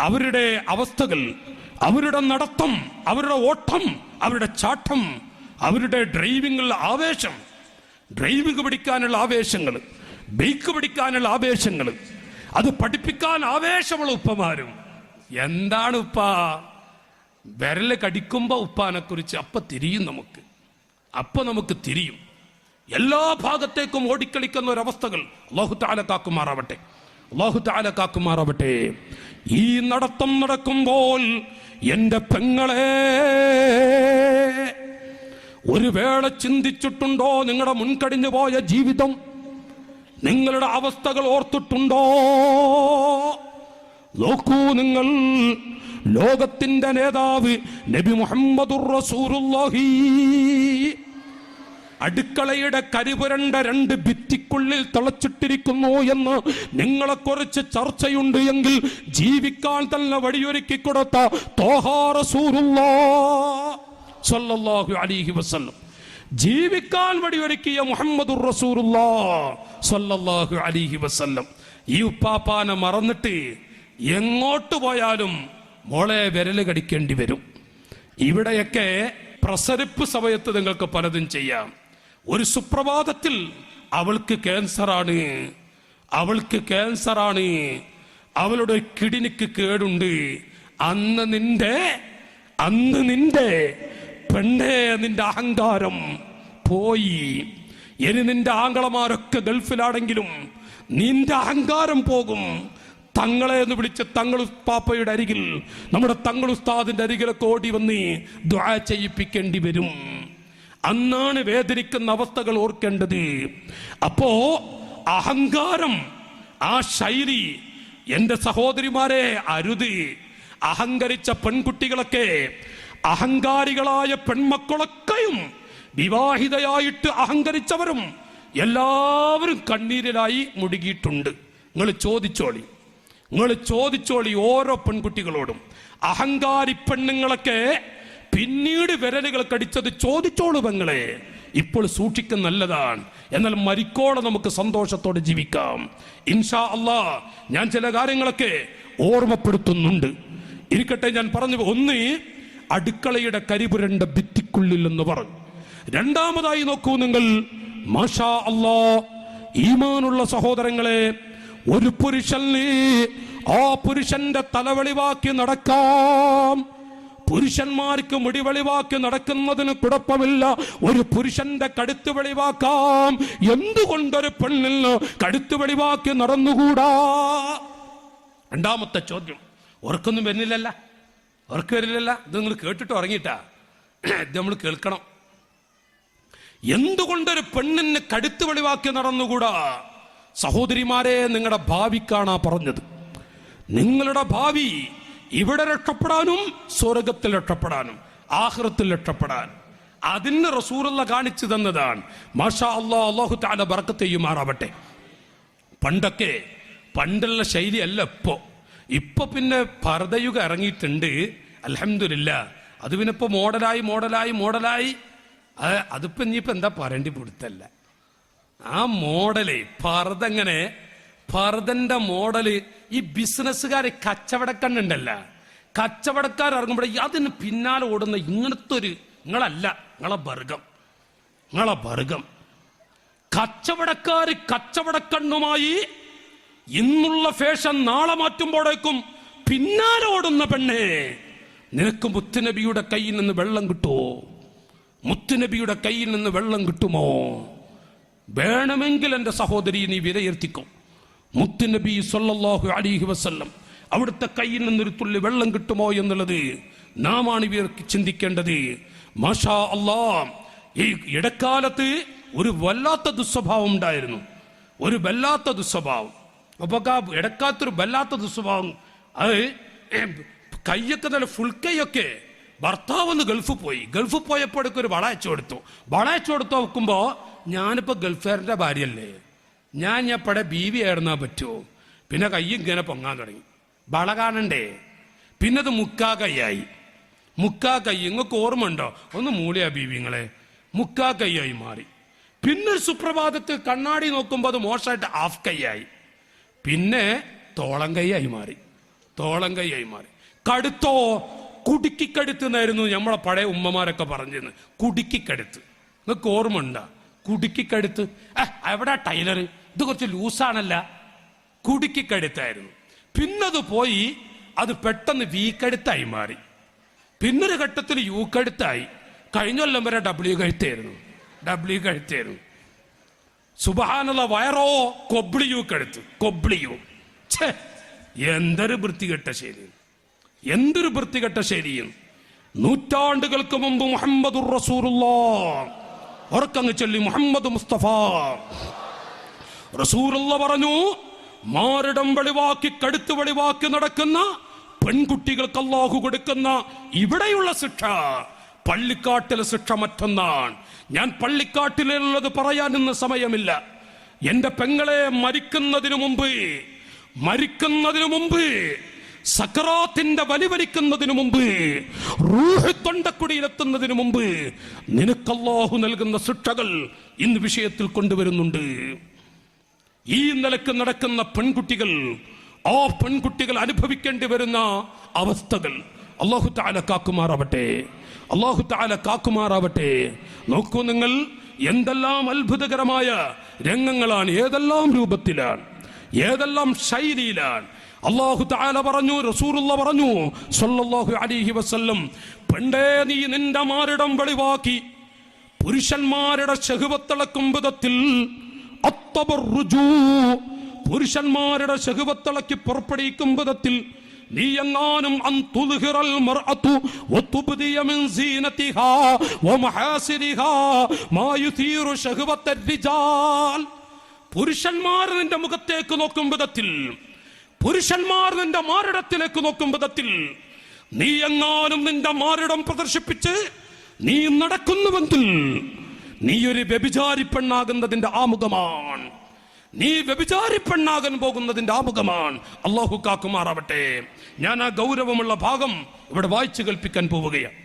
അവരുടെ അവസ്ഥകൾ, അവരുടെ നടത്തം, അവരുടെ ഓട്ടം, അവരുടെ ചാട്ടം, അവരുടെ ഡ്രൈവിംഗിലുള്ള ആവേശം, ഡ്രൈവിംഗ് പഠിക്കാനുള്ള ആവേശങ്ങൾ, ബൈക്ക് പഠിക്കാനുള്ള ആവേശങ്ങൾ, അത് പഠിപ്പിക്കാൻ ആവേശമുള്ള ഉപ്പമാരും. എന്താണ് ഉപ്പ വിരല് കടിക്കുമ്പോ ഉപ്പാനെ കുറിച്ച് അപ്പൊ തിരിയും നമുക്ക്, അപ്പൊ നമുക്ക് തിരിയും. എല്ലാ ഭാഗത്തേക്കും ഓടിക്കളിക്കുന്ന ഒരവസ്ഥകൾ അല്ലാഹു തആല കാക്കുമാറാവട്ടെ, അല്ലാഹു തആല കാക്കുമാറാവട്ടെ. ഈ നടത്തം നടക്കുമ്പോൾ എന്റെ പെങ്ങളെ ഒരു വേള ചിന്തിച്ചിട്ടുണ്ടോ? നിങ്ങളുടെ മുൻകടിഞ്ഞു പോയ ജീവിതം, നിങ്ങളുടെ അവസ്ഥകൾ ഓർത്തിട്ടുണ്ടോ? നോക്കൂ നിങ്ങൾ, ലോകത്തിന്റെ നേതാവ് നബി മുഹമ്മദുർ റസൂലുള്ളാഹി അടുക്കളയുടെ കരിപുരണ്ട രണ്ട് ഭിത്തിക്കുള്ളിൽ തളച്ചിട്ടിരിക്കുന്നു എന്ന് നിങ്ങളെ കുറിച്ച് ചർച്ചയുണ്ട് എങ്കിൽ ജീവിക്കാൻ തന്നെ വഴിയൊരുക്കി കൊടുത്ത ത്വാഹാ റസൂലുള്ളാഹ് സ്വല്ലല്ലാഹു അലൈഹി വസല്ലം, ജീവിക്കാൻ വഴിയൊരുക്കിയ മുഹമ്മദുർ റസൂലുള്ളാഹ് സ്വല്ലല്ലാഹു അലൈഹി വസല്ലം, ഈ ഉപ്പാപ്പാനെ മറന്നിട്ട് എങ്ങോട്ട് പോയാലും മോളെ വിരല് കടിക്കേണ്ടി വരും. ഇവിടെയൊക്കെ പ്രസരിപ്പ് സമയത്ത് നിങ്ങൾക്ക് പലതും ചെയ്യാം. ഒരു സുപ്രഭാതത്തിൽ അവൾക്ക് ക്യാൻസറാണ്, അവൾക്ക് ക്യാൻസറാണ്, അവളുടെ കിഡ്നിക്ക് കേടുണ്ട്. അന്ന് നിന്റെ പെണ്ണേ നിന്റെ അഹങ്കാരം പോയി. ഇനി നിന്റെ ആംഗളമാരൊക്കെ ഗൾഫിലാണെങ്കിലും നിന്റെ അഹങ്കാരം പോകും. തങ്ങളെ എന്ന് വിളിച്ച് തങ്ങളുപ്പാപ്പയുടെ അരികിൽ, നമ്മുടെ തങ്ങളുസ്താദിന്റെ അരികിലൊക്കെ ഓടി വന്ന് ദുആ ചെയ്യിപ്പിക്കേണ്ടി വരും. അന്നാണ് വേദനിക്കുന്ന അവസ്ഥകൾ ഓർക്കേണ്ടത്. അപ്പോ അഹങ്കാരം, ആ ശൈലി എന്റെ സഹോദരിമാരെ അരുത്. അഹങ്കരിച്ച പെൺകുട്ടികളൊക്കെ, അഹങ്കാരികളായ പെൺമക്കളൊക്കെയും, വിവാഹിതയായിട്ട് അഹങ്കരിച്ചവരും എല്ലാവരും കണ്ണീരിലായി മുഴുകിയിട്ടുണ്ട്. നിങ്ങൾ ചോദിച്ചോളി ഓരോ പെൺകുട്ടികളോടും. അഹങ്കാരി പെണ്ണുങ്ങളൊക്കെ പിന്നീട് വിരലുകൾ കടിച്ചത് ചോദിച്ചോളൂ പെങ്ങളെ. ഇപ്പോൾ സൂക്ഷിക്കുന്ന നല്ലതാണ്. എന്നാൽ മരിക്കോളം നമുക്ക് സന്തോഷത്തോടെ ജീവിക്കാം ഇൻഷാ അല്ലാഹ്. ഞാൻ ചില കാര്യങ്ങളൊക്കെ ഓർമ്മപ്പെടുത്തുന്നുണ്ട്, ഇരിക്കട്ടെ. ഞാൻ പറഞ്ഞു, ഒന്ന് അടുക്കളയുടെ കരിപുരണ്ട ഭിത്തിക്കുള്ളിൽ എന്ന് പറഞ്ഞു. രണ്ടാമതായി നോക്കൂ നിങ്ങൾ, മാഷാ അല്ലാഹ്, ഈമാനുള്ള സഹോദരങ്ങളെ, ഒരു പുരുഷന് ആ പുരുഷന്റെ തലവെളിവാക്കി നടക്കാം. പുരുഷന്മാർക്ക് മുടി വെളിവാക്കി നടക്കുന്നതിന് കുഴപ്പമില്ല. ഒരു പുരുഷന്റെ കഴുത്ത് വെളിവാക്കാം. എന്തുകൊണ്ടൊരു പെണ്ണിന് കഴുത്ത് വെളിവാക്കി നടന്നുകൂടാ? രണ്ടാമത്തെ ചോദ്യം ഓർക്കൊന്നും വരുന്നില്ലല്ല, ഓർക്ക് വരില്ലല്ല. ഇത് നിങ്ങൾ കേട്ടിട്ട് ഉറങ്ങിയിട്ടാ, ഇത് നമ്മൾ കേൾക്കണം. എന്തുകൊണ്ടൊരു പെണ്ണിന് കഴുത്ത് വെളിവാക്കി നടന്നുകൂടാ? സഹോദരിമാരെ, നിങ്ങളുടെ ഭാവിക്കാണാ പറഞ്ഞത്. നിങ്ങളുടെ ഭാവി ഇവിടെ രക്ഷപ്പെടാനും സ്വർഗത്തിൽ രക്ഷപ്പെടാനും ആഖിറത്തിൽ രക്ഷപ്പെടാൻ. അതിന് റസൂലുള്ള കാണിച്ചു തന്നതാണ്. മാഷാ അല്ലാഹ്, അല്ലാഹു തആല ബറക്കത്ത് ചെയ്യുമാറാവട്ടെ. പണ്ടുള്ള ശൈലിയല്ല ഇപ്പൊ പിന്നെ പർദയുഗം ഇറങ്ങിയിട്ടുണ്ട്, അൽഹംദുലില്ലാഹ്. അത് പിന്നെ ഇപ്പൊ മോഡലായി അതിപ്പോ ഇനിയിപ്പോ എന്താ പറയേണ്ടി കൊടുത്തല്ല. ആ മോഡല് പർദന്റെ മോഡല് ഈ ബിസിനസ്സുകാരെ കച്ചവടക്കണ്ണുണ്ടല്ല, കച്ചവടക്കാർ ഇറങ്ങുമ്പോഴേ അതിന് പിന്നാലെ ഓടുന്ന ഇങ്ങനത്തെ ഒരു നിങ്ങളെ ബർഗം കച്ചവടക്കാര് കച്ചവടക്കണ്ണുമായി ഇന്നുള്ള ഫാഷൻ നാളെ മാറ്റുമ്പോഴേക്കും പിന്നാലെ ഓടുന്ന പെണ്ണേ, നിനക്ക് മുത്തുനബിയുടെ കയ്യിൽ നിന്ന് വെള്ളം കിട്ടുമോ? മുത്തുനബിയുടെ കയ്യിൽ നിന്ന് വെള്ളം കിട്ടുമോ? വേണമെങ്കിൽ എൻ്റെ സഹോദരി നീ വിലയിരുത്തിക്കും. മുത്തുനബി സല്ലല്ലാഹു അലൈഹി വസല്ലം അവിടുത്തെ കയ്യിൽ നിന്നൊരു തുള്ളി വെള്ളം കിട്ടുമോ എന്നുള്ളത് നാമാണ് ഇവർക്ക് ചിന്തിക്കേണ്ടത്. മാഷാ അല്ലാഹ്, ഈ ഇടക്കാലത്ത് ഒരു വല്ലാത്ത ദുസ്വഭാവം ഉണ്ടായിരുന്നു, അപ്പൊ ഇടക്കാലത്തൊരു വല്ലാത്ത ദുസ്വഭാവം. അത് കയ്യൊക്കെ നല്ല ഫുൾ കൈയൊക്കെ. ഭർത്താവ് ഗൾഫ് പോയപ്പോഴേക്കും ഒരു വളയച്ചു കൊടുത്തു നോക്കുമ്പോ ഞാനിപ്പോ ഗൾഫുകാരന്റെ ഭാര്യയല്ലേ, ഞാൻ പടെ ബീവി ആയിരുന്നാ പറ്റുമോ? പിന്നെ കൈ ഇങ്ങനെ പൊങ്ങാൻ തുടങ്ങി, വള കാണണ്ടേ. പിന്നെ അത് മുക്കാ കൈ. നിങ്ങൾക്ക് ഓർമ്മ ഉണ്ടോ? ഒന്ന് മൂളിയാ ബീവിങ്ങളെ, മുക്കാ കൈയായി മാറി. പിന്നെ സുപ്രഭാതത്തിൽ കണ്ണാടി നോക്കുമ്പോൾ അത് മോശമായിട്ട് ഹാഫ് കൈയായി. പിന്നെ തോളം കൈയായി മാറി. കടുത്തോ കുടുക്കിക്കടുത്ത് എന്നായിരുന്നു നമ്മളെ പഴയ ഉമ്മമാരൊക്കെ പറഞ്ഞിരുന്നു. കുടുക്കിക്കടുത്ത് നിങ്ങൾക്ക് ഓർമ്മ ഉണ്ടാ? കുടുക്കിക്കടുത്ത് എവിടെ ടൈലർ, ഇത് കുറച്ച് ലൂസാണല്ല. കുടുക്കിക്കടുത്തായിരുന്നു. പിന്നത് പോയി അത് പെട്ടെന്ന് വീക്കടുത്തായി മാറി. പിന്നൊരു ഘട്ടത്തിൽ യൂക്കടുത്തായി. കഴിഞ്ഞ കൊല്ലം വരെ ഡബ്ല്യു കഴുത്തായിരുന്നു. സുബ്ഹാനല്ലാഹ്, വയറോ കൊബ്ലിയൂ. എന്തൊരു വൃത്തികെട്ട ശൈലിയും. നൂറ്റാണ്ടുകൾക്ക് മുമ്പ് മുഹമ്മദുർ റസൂലുള്ളാഹ് ഓർക്കങ്ങ് ചൊല്ലി, മുഹമ്മദ് മുസ്തഫ റസൂലുള്ളാഹ് പറഞ്ഞു, മാറിടം വെളിവാക്കി കടുത്ത് വെളിവാക്കി നടക്കുന്ന പെൺകുട്ടികൾക്ക് അല്ലാഹു കൊടുക്കുന്ന ഇവിടെയുള്ള ശിക്ഷ പള്ളിക്കാട്ടിലെ ശിക്ഷ മറ്റൊന്നാണ്. ഞാൻ പള്ളിക്കാട്ടിലുള്ളത് പറയാൻ ഇന്ന് സമയമില്ല. എന്റെ പെങ്ങളെ മരിക്കുന്നതിനു മുമ്പ് സക്കറാത്തിന്റെ വലിക്കുന്നതിനു മുമ്പ്, റൂഹ് തൊണ്ടക്കുടിയിലെത്തുന്നതിനു മുമ്പ് നിനക്ക് അല്ലാഹു നൽകുന്ന ശിക്ഷകൾ ഇന്ന് വിഷയത്തിൽ കൊണ്ടുവരുന്നുണ്ട്. ഈ നിലക്ക് നടക്കുന്ന പെൺകുട്ടികൾ, ആ പെൺകുട്ടികൾ അനുഭവിക്കേണ്ടി വരുന്ന അവസ്ഥകൾ അല്ലാഹു തആല കാക്കുമാറാവട്ടെ. നോക്കൂ നിങ്ങൾ, എന്തെല്ലാം അത്ഭുതകരമായ രംഗങ്ങളാണ്, ഏതെല്ലാം രൂപത്തിലാണ്, ഏതെല്ലാം ശൈലിയിലാണ്. അല്ലാഹു തആല പറഞ്ഞു, റസൂലുള്ളാഹി പറഞ്ഞു സ്വല്ലല്ലാഹു അലൈഹി വസല്ലം, പണ്ടേ നീ നിന്റെ മാറിടം വെളിവാക്കി പുരുഷന്മാരുടെ ശഹവത്തിളക്കും വിധത്തിൽ പുരുഷന്മാരുടെ ശഹവത്തിളക്കി പുറപ്പെടുവിക്കും വിധത്തിൽ നീ എങ്ങാനും പുരുഷന്മാർ നിന്റെ മുഖത്തേക്ക് നോക്കും വിധത്തിൽ, പുരുഷന്മാർ നിന്റെ മാറിടത്തിലേക്ക് നോക്കും വിധത്തിൽ നീ എങ്ങാനും നിന്റെ മാറിടം പ്രദർശിപ്പിച്ച് നീ നടക്കുന്നുവെങ്കിൽ നീ ഒരു വ്യഭിചാരി പെണ്ണാകുന്നതിന്റെ ആമുഖമാണ്. നീ വ്യഭിചാരി പെണ്ണാകാൻ പോകുന്നതിന്റെ ആമുഖമാണ്. അല്ലാഹു കാക്കുമാറാവട്ടെ. ഞാൻ ആ ഗൗരവമുള്ള ഭാഗം ഇവിടെ വായിച്ചു കേൾപ്പിക്കാൻ പോവുകയാണ്.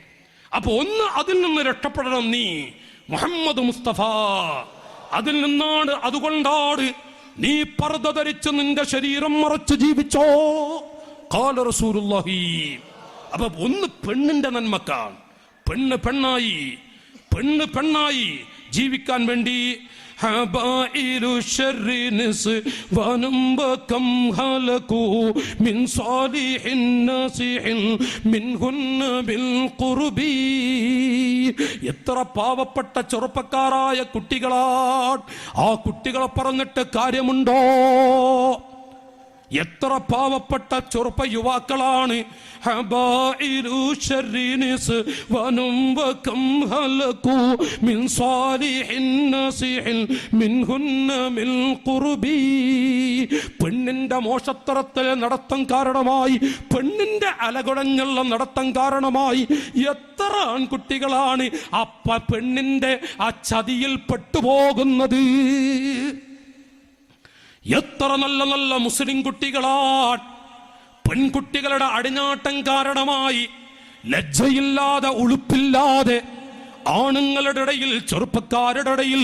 അപ്പൊ ഒന്ന്, അതിൽ നിന്ന് രക്ഷപ്പെടണം നീ, മുഹമ്മദ് മുസ്തഫ. അതിൽ നിന്നാണ്, അതുകൊണ്ടാണ് നീ പർദ്ദ ധരിച്ച് നിന്റെ ശരീരം മറച്ച് ജീവിച്ചോ. ഖാല റസൂലുള്ളാഹി. അപ്പൊ ഒന്ന് പെണ്ണിന്റെ നന്മക്കാണ്, പെണ്ണായി ജീവിക്കാൻ വേണ്ടി ഹബായിലു ശർരി നിസ്വാനും ബകം ഹലകു മിൻ സാലിഹിൻ നാസിഹിൻ മിൻഹുന്ന ബിൽ ഖുർബി. എത്ര പാവപ്പെട്ട ചെറുപ്പക്കാരായ കുട്ടികളാണ്. ആ കുട്ടികളെ പറഞ്ഞിട്ട് കാര്യമുണ്ടോ? എത്ര പാവപ്പെട്ട ചെറുപ്പ യുവാക്കളാണ് പെണ്ണിന്റെ മോശത്തരത്തിലെ നടത്തം കാരണമായി, പെണ്ണിന്റെ അലകുടഞ്ഞുള്ള നടത്തം കാരണമായി എത്ര ആൺകുട്ടികളാണ് പെണ്ണിന്റെ ആ ചതിയിൽ പെട്ടുപോകുന്നത്. എത്ര നല്ല നല്ല മുസ്ലിം കുട്ടികളാണ് പെൺകുട്ടികളുടെ അടിഞ്ഞാട്ടം കാരണമായി ലജ്ജയില്ലാതെ ഉളുപ്പില്ലാതെ ആണുങ്ങളുടെ ഇടയിൽ, ചെറുപ്പക്കാരുടെ ഇടയിൽ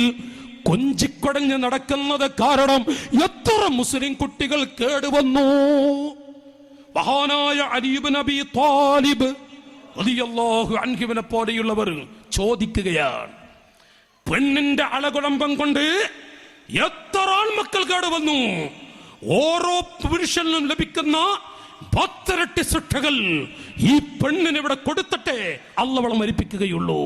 കൊഞ്ചിക്കൊടഞ്ഞ് നടക്കുന്നത് കാരണം എത്ര മുസ്ലിം കുട്ടികൾ കേടുവന്നു. മഹാനായ അലി ഇബ്നു അബീ ത്വാലിബ് റളിയല്ലാഹു അൻഹുവിനെ പോലെയുള്ളവർ ചോദിക്കുകയാണ്, പെണ്ണിന്റെ അളകുളമ്പം കൊണ്ട് എത്ര ആൺമക്കൾ കേടുവന്നു. ഓരോ പുരുഷനും ലഭിക്കുന്ന 10 ശിക്ഷകൾ ഈ പെണ്ണിന് ഇവിടെ കൊടുത്തിട്ടേ അള്ളവളെ മരിപ്പിക്കുകയുള്ളൂ.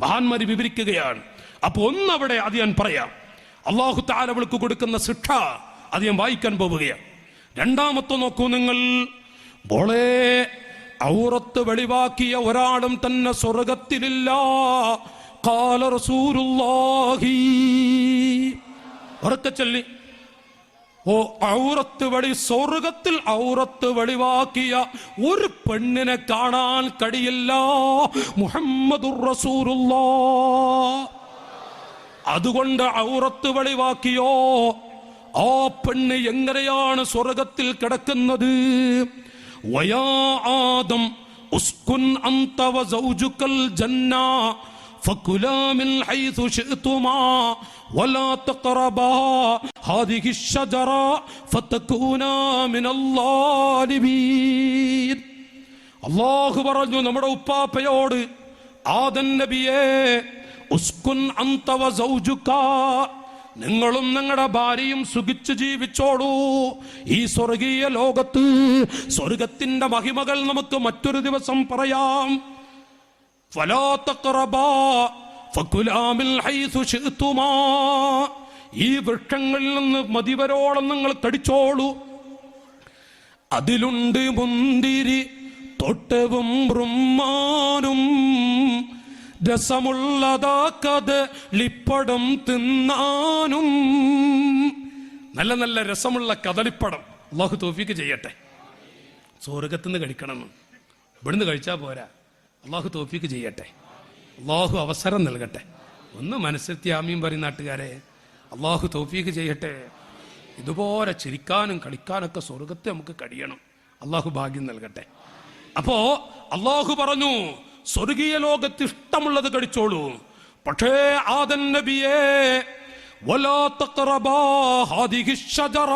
മഹാന്മാര് വിവരിക്കുകയാണ്. അപ്പൊ ഒന്നവിടെ അത് ഞാൻ പറയാം. അല്ലാഹു തആല അവൾക്ക് കൊടുക്കുന്ന ശിക്ഷ അത് ഞാൻ വായിക്കാൻ പോവുകയാണ്. രണ്ടാമത്തെ നോക്കൂ നിങ്ങൾ, മോളെ ഔറത്ത് വെളിവാക്കിയ ഒരാളും തന്നെ സ്വർഗത്തിലില്ല. ഖാല റസൂലുള്ളാഹി, ഉറക്കെ ചൊല്ലി, സ്വർഗത്തിൽ ഔറത്ത് വെളിവാക്കിയ ഒരു പെണ്ണിനെ കാണാൻ കഴിയില്ല. മുഹമ്മദുർ റസൂലുള്ളാഹ്. അതുകൊണ്ട് ഔറത്ത് വെളിവാക്കിയോ ആ പെണ്ണ് എങ്ങനെയാണ് സ്വർഗത്തിൽ കിടക്കുന്നത്? വയാ ആദം ഉസ്കുൻ അൻത വസൗജുകൽ ജന്ന ഫകുലാ മിൻ ഹൈസു ശിഅ്തുമാ വലാ തഖറബാ ഹാദിഹി الشجറ ഫതകൂനാ മിനൽ ളാലിമീൻ. അല്ലാഹു പറഞ്ഞു നമ്മുടെ ഉപ്പാപ്പയോട്, ആദം നബിയേ, ഉസ്കുൻ അൻത വസൗജുക, നിങ്ങളും നിങ്ങളുടെ ഭാര്യയും സുഖിച്ചു ജീവിച്ചോളൂ ഈ സ്വർഗീയ ലോകത്ത്. സ്വർഗത്തിന്റെ മഹിമകൾ നമുക്ക് മറ്റൊരു ദിവസം പറയാം. ഫലാ തഖറബാ ഫകുലാ മിൻ ഹൈസു ശിഅ്തുമാ, ഈ വൃക്ഷങ്ങളിൽ നിന്ന് മതിവരോളം നിങ്ങൾ കടിച്ചോളൂ. അതിലുണ്ട് മുന്തിരി തോട്ടവും റുമ്മാനും, രസമുള്ളതാക്കത് ലിപ്പടം തിന്നാനും. നല്ല നല്ല രസമുള്ള കദളിപ്പടം അല്ലാഹു തൗഫീഖ് ചെയ്യട്ടെ. സ്വർഗത്തുനിന്ന് കഴിക്കണം, ഇവിടുന്ന് കഴിച്ചാൽ പോരാ. അല്ലാഹു തൗഫീഖ് ചെയ്യട്ടെ, അല്ലാഹു അവസരം നൽകട്ടെ. ഒന്ന് മനസ്സിലെത്തി ആമീൻ പറയും നാട്ടുകാരെ. അല്ലാഹു തൗഫീഖ് ചെയ്യട്ടെ. ഇതുപോലെ ചിരിക്കാനും കളിക്കാനൊക്കെ സ്വർഗത്തെ നമുക്ക് കഴിയണം. അല്ലാഹു ഭാഗ്യം നൽകട്ടെ. അപ്പോ അല്ലാഹു പറഞ്ഞു, സ്വർഗീയ ലോകത്ത് ഇഷ്ടമുള്ളത് കഴിച്ചോളൂ. പക്ഷേ ആദം നബിയേ, വലാ തഖറബാ ഹാദിഹി الشجറ,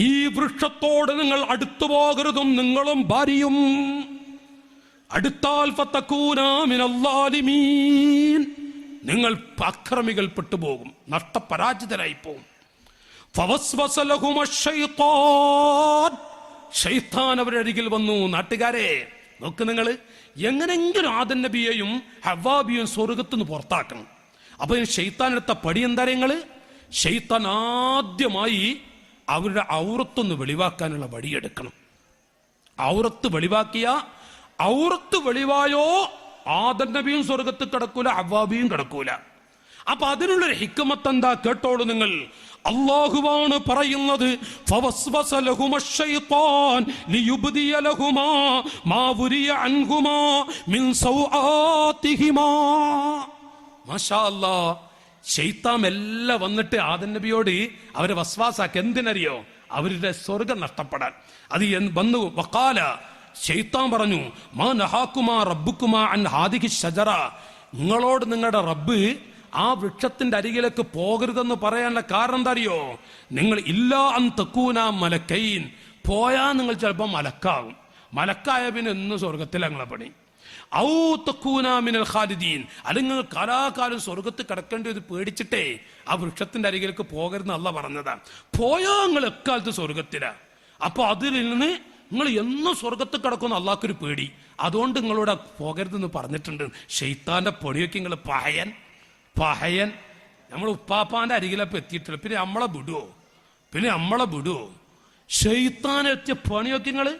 ഈ വൃക്ഷത്തോട് നിങ്ങൾ അടുത്തു പോകരുതും, നിങ്ങളും ഭാര്യയും. അടുത്താൽ ഫതകൂനാ മിനൽ ളാലിമീൻ, നിങ്ങൾ അക്രമികൾ പെട്ടുപോകും, നഷ്ടപരാജിതരായി പോകും. ഫവസ്വസ ലഹുമ ശൈത്താൻ, ശൈത്താൻ അവരുടെ അരികിൽ വന്നു. നാട്ടുകാരെ നോക്ക് നിങ്ങൾ, എങ്ങനെങ്കിലും ആദം നബിയെയും ഹവ്വാബിയെയും സ്വർഗത്തുനിന്ന് പുറത്താക്കണം. അപ്പൊ ശൈത്താൻ എടുത്ത പടി എന്താ? നിങ്ങള് ശൈത്താൻ ആദ്യമായി അവരുടെ ഔറത്തൊന്ന് വെളിവാക്കാനുള്ള വടിയെടുക്കണം. ഔറത്ത് വെളിവാക്കിയ, ഔറത്ത് വെളിവായോ ആദം നബിയും സ്വർഗത്ത് കിടക്കൂല, ഹവ്വാബിയും കിടക്കൂല. അപ്പൊ അതിനുള്ളൊരു ഹിക്മത്ത് എന്താ? കേട്ടോളൂ നിങ്ങൾ. അല്ലാഹുവാണ് പറയുന്നത്, ഫവസ്വസ ലഹുമ ശൈത്താൻ ലിയുബ്ദിയ ലഹുമാ മാ വുരിയ അൻഹുമാ മിൻ സൗആതിഹിമാ. മാഷാ അല്ലാഹ്, ശൈത്താൻ എല്ലാം വന്നിട്ട് ആദം നബിയോട് അവരെ വസ്വാസാക്കി. എന്തിനറിയോ? അവരുടെ സ്വർഗം നഷ്ടപ്പെടാൻ. അത് വന്നു. വഖാല, ശൈത്താൻ പറഞ്ഞു, മാ നഹാകുമാ റബ്ബുകുമാ അൻ ഹാദിഹി الشجറ, നിങ്ങളോട് നിങ്ങളുടെ റബ്ബ് ആ വൃക്ഷത്തിന്റെ അരികിലേക്ക് പോകരുതെന്ന് പറയാനുള്ള കാരണം എന്താ അറിയോ? നിങ്ങൾ ഇല്ലാ അൻ തകൂനാ മലക്കൈൻ, പോയാൽ നിങ്ങൾ ചിലപ്പോൾ മലക്കാവും. മലക്കായ പിന്നെ എന്നും സ്വർഗത്തിൽ ഞങ്ങളെ പണി. ഔ തകൂനാ മിനൽ ഖാലിദീൻ, അല്ലെങ്കിൽ കാലാകാലം സ്വർഗത്ത് കിടക്കേണ്ടത് പേടിച്ചിട്ടേ ആ വൃക്ഷത്തിന്റെ അരികിലേക്ക് പോകരുതെന്ന് അല്ലാഹ് പറഞ്ഞതാ. പോയാൽ നിങ്ങൾ എക്കാലത്ത് സ്വർഗത്തിലാ. അപ്പൊ അതിൽ നിന്ന് നിങ്ങൾ എന്നും സ്വർഗത്ത് കിടക്കുന്ന അള്ളാഹ്ക്കൊരു പേടി. അതുകൊണ്ട് നിങ്ങളോട് പോകരുതെന്ന് പറഞ്ഞിട്ടുണ്ട്. ശൈത്താന്റെ പൊടിയൊക്കെ നിങ്ങൾ പഹയൻ നമ്മൾ ഉപ്പാപ്പാന്റെ അരികിലപ്പം എത്തിയിട്ടില്ല, പിന്നെ നമ്മളെ വിടുവോ? പിന്നെ നമ്മളെ വിടുവോ? ശൈത്താനെത്തിയ പണിയൊക്കെ നിങ്ങള്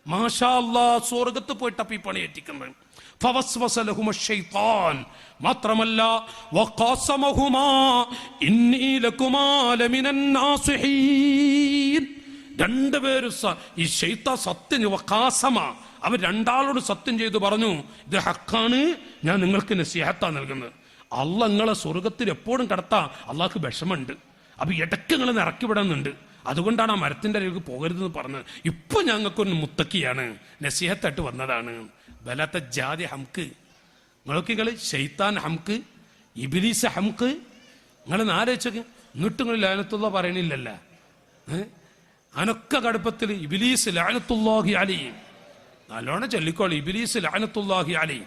മാഷാ അല്ലാ സ്വർഗത്ത് പോയിട്ടപ്പ ഈ പണി എത്തിക്കുന്നത്. ഫവസ്വസ ലഹുമ ശൈത്താൻ, മാത്രമല്ല വഖാസമഹുമാ ഇന്നി ലകുമാ ലമിനൻ നാസിഹീൻ. രണ്ടുപേരും ഈ ശൈത്താൻ സത്യം വഖാസമ, അവർ രണ്ടാളോട് സത്യം ചെയ്തു പറഞ്ഞു, ഇത് ഹക്കാണ്, ഞാൻ നിങ്ങൾക്ക് നസീഹത്താ നൽകുന്നത്. അള്ളാഹ് നിങ്ങളെ സ്വർഗത്തിൽ എപ്പോഴും കടത്താൻ അള്ളാഹ്ക്ക് വിഷമുണ്ട്. അപ്പൊ ഇടയ്ക്ക് നിങ്ങൾ ഇറക്കി വിടുന്നുണ്ട്. അതുകൊണ്ടാണ് ആ മരത്തിന്റെ അരികെ പോകരുതെന്ന് പറഞ്ഞത്. ഇപ്പൊ ഞങ്ങൾക്കൊരു മുത്തക്കിയാണ്, നസീഹത്തായിട്ട് വന്നതാണ്. വലാത്ത ജാതി ഹംക്ക്. നിങ്ങൾ ശൈത്താൻ ഹംക്ക്, ഇബ്ലീസ് ഹംക്ക്. നിങ്ങൾ ആലോചിച്ചൊക്കെ എന്നിട്ട് നിങ്ങൾ ലഅനത്തുല്ലാ പറയണില്ലല്ല. അനൊക്കെ കടുപ്പത്തിൽ ഇബ്ലീസ് ലഅനത്തുല്ലാഹി അലൈഹി നല്ലോണം ചൊല്ലിക്കോളി. ഇബ്ലീസ് ലഅനത്തുല്ലാഹി അലൈഹി.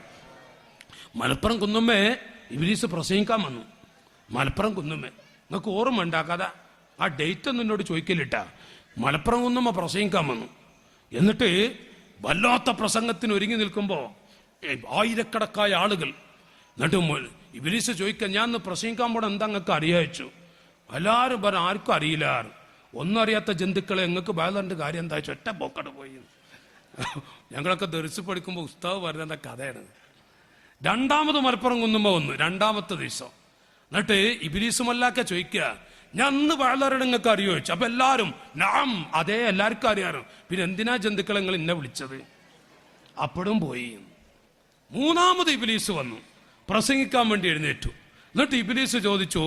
മലപ്പുറം കുന്നുമ്മേ ഇബ്ലീസ് പ്രസംഗിക്കാൻ വന്നു. മലപ്പുറം കുന്നുമ്മേ നിങ്ങൾക്ക് ഓർമ്മ ഉണ്ടാക്കാതെ ആ ഡേറ്റ് ഒന്നും എന്നോട് ചോദിക്കലിട്ടാ. മലപ്പുറം കുന്നുമ്മ പ്രസംഗിക്കാൻ വന്നു. എന്നിട്ട് വല്ലാത്ത പ്രസംഗത്തിന് ഒരുങ്ങി നിൽക്കുമ്പോൾ ആയിരക്കണക്കായ ആളുകൾ. എന്നിട്ട് ഇബ്ലീസ് ചോദിക്കാൻ, ഞാൻ ഒന്ന് പ്രസംഗിക്കാൻ പോണ എന്താ നിങ്ങൾക്ക് അറിയാച്ചു? എല്ലാവരും പറഞ്ഞു ആർക്കും അറിയില്ല. ഒന്നും അറിയാത്ത ജന്തുക്കളെ നിങ്ങൾക്ക് ഭയങ്കര കാര്യം എന്താ വെച്ചാൽ ഒറ്റ പോക്കട് പോയി. ഞങ്ങളൊക്കെ ദർസ് പഠിക്കുമ്പോൾ ഉസ്താദ് പറയുന്ന കഥയാണ്. രണ്ടാമത് മലപ്പുറം കുന്നുമ്പോൾ വന്നു, രണ്ടാമത്തെ ദിവസം. എന്നിട്ട് ഇബ്ലീസുമല്ലാക്കെ ചോദിക്കുക, ഞാൻ അന്ന് വളരെ നിങ്ങൾക്ക് അറിയോ ചോദിച്ചു. അപ്പൊ എല്ലാവരും നാം, അതേ എല്ലാവർക്കും അറിയാറ്. പിന്നെ എന്തിനാ ജന്തുക്കളെ നിങ്ങൾ എന്നെ വിളിച്ചത്? അപ്പോഴും പോയി. മൂന്നാമത് ഇബ്ലീസ് വന്നു, പ്രസംഗിക്കാൻ വേണ്ടി എഴുന്നേറ്റു. എന്നിട്ട് ഇബ്ലീസ് ചോദിച്ചു,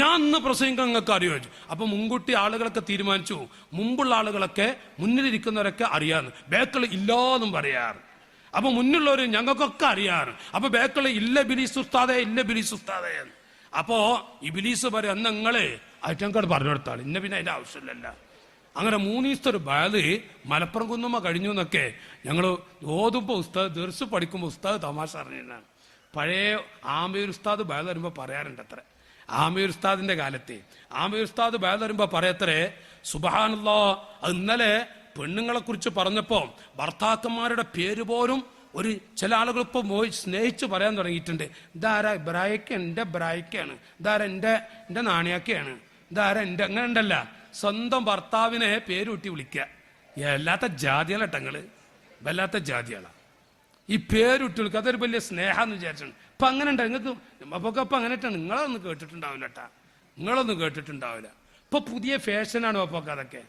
ഞാൻ അന്ന് പ്രസംഗിക്കാൻ നിങ്ങൾക്ക് അറിയോ ചോദിച്ചു. അപ്പൊ മുൻകൂട്ടി ആളുകളൊക്കെ തീരുമാനിച്ചു, മുമ്പുള്ള ആളുകളൊക്കെ മുന്നിലിരിക്കുന്നവരൊക്കെ അറിയാന്ന്, ബേക്കള് ഇല്ലാന്നും പറയാറ്. അപ്പൊ മുന്നിലുള്ളവർ ഞങ്ങൾക്കൊക്കെ അറിയാറ്. അപ്പൊ ബേക്കള് ഇല്ല ഇബ്ലീസ് ഉസ്താദേ, ഇല്ല ഇബ്ലീസ് ഉസ്താദേ. അപ്പോ ഇബ്ലീസ് പറയാം, അന്ന് നിങ്ങളെ ഐറ്റംകാട് പറഞ്ഞു കൊടുത്താൽ ഇന്ന പിന്നെ അതിന്റെ ആവശ്യമില്ലല്ല. അങ്ങനെ 3 ദിവസത്തെ ഒരു ബാല് മലപ്പുറം കുന്നുമ്മ കഴിഞ്ഞു എന്നൊക്കെ ഞങ്ങൾ ഓതുമ്പോൾ ഉസ്താദ് ദർസ് പഠിക്കുമ്പോൾ ഉസ്താദ് തമാശ അറിഞ്ഞാണ്. പഴയ ആമീർ ഉസ്താദ് ബാല് വരുമ്പോൾ പറയാറുണ്ട് അത്ര. ആമീർ ഉസ്താദിന്റെ കാലത്തെ ആമീർ ഉസ്താദ് ബാല് വരുമ്പോൾ പറയത്രേ, സുബ്ഹാനല്ലാഹ്, അത് ഇന്നലെ പെണ്ണുങ്ങളെ കുറിച്ച് പറഞ്ഞപ്പോ ഭർത്താക്കന്മാരുടെ പേര് പോലും ഒരു ചില ആളുകൾ ഇപ്പൊ പോയി സ്നേഹിച്ച് പറയാൻ തുടങ്ങിയിട്ടുണ്ട്. ഇതാരാ ഇബ്രാഹിക്ക, എന്റെ ഇബ്രാഹിക്കാണ്, ഇതാരാ എന്റെ നാണിയാക്കയാണ്, ഇതാരാ എന്റെ, അങ്ങനെ ഉണ്ടല്ല. സ്വന്തം ഭർത്താവിനെ പേരുട്ടി വിളിക്കുക. എല്ലാത്ത ജാതികളട്ടങ്ങള്, വല്ലാത്ത ജാതികളാ ഈ പേരുട്ടി വിളിക്കുക. അതൊരു വലിയ സ്നേഹാന്ന് വിചാരിച്ചിട്ടുണ്ട്. ഇപ്പൊ അങ്ങനെ ഉണ്ട് നിങ്ങൾക്ക്. അപ്പൊക്കെ അപ്പൊ അങ്ങനെ നിങ്ങളൊന്നും കേട്ടിട്ടുണ്ടാവില്ല കേട്ടാ, നിങ്ങളൊന്നും കേട്ടിട്ടുണ്ടാവില്ല. ഇപ്പൊ പുതിയ ഫാഷനാണ് അപ്പൊക്കെ. അതൊക്കെ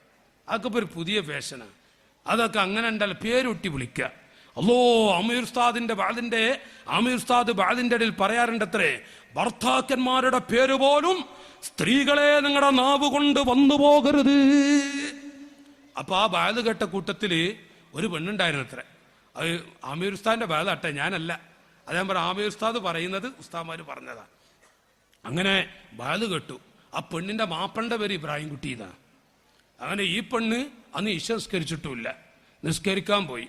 ഇപ്പൊ ഒരു പുതിയ ഫാഷനാണ്. അതൊക്കെ അങ്ങനെ ഉണ്ടല്ലോ, പേരുട്ടി വിളിക്കുക. അല്ലോ ആമീർ ഉസ്താദ് ബാദിന്റെ ഇടയിൽ പറയാറുണ്ട് അത്രേ, ഭർത്താക്കന്മാരുടെ പേര് പോലും സ്ത്രീകളെ നിങ്ങളുടെ നാവ് കൊണ്ട് വന്നു പോകരുത്. അപ്പൊ ആ ബാദ് കേട്ട കൂട്ടത്തില് ഒരു പെണ്ണുണ്ടായിരുന്നു അത്രേ. അത് ആമീർ ഉസ്താദിന്റെ ബാദാട്ടെ, ഞാനല്ല. അതേ പറ ആമീർ ഉസ്താദ് പറയുന്നത് ഉസ്താദ്മാര് പറഞ്ഞതാ. അങ്ങനെ ബാദ് കേട്ടു. ആ പെണ്ണിന്റെ മാപ്പന്റെ പേര് ഇബ്രാഹിം കുട്ടി എന്നാണ്. അങ്ങനെ ഈ പെണ്ണ് അന്ന് ഇശ നിസ്കരിച്ചിട്ടുമില്ല, നിസ്കരിക്കാൻ പോയി.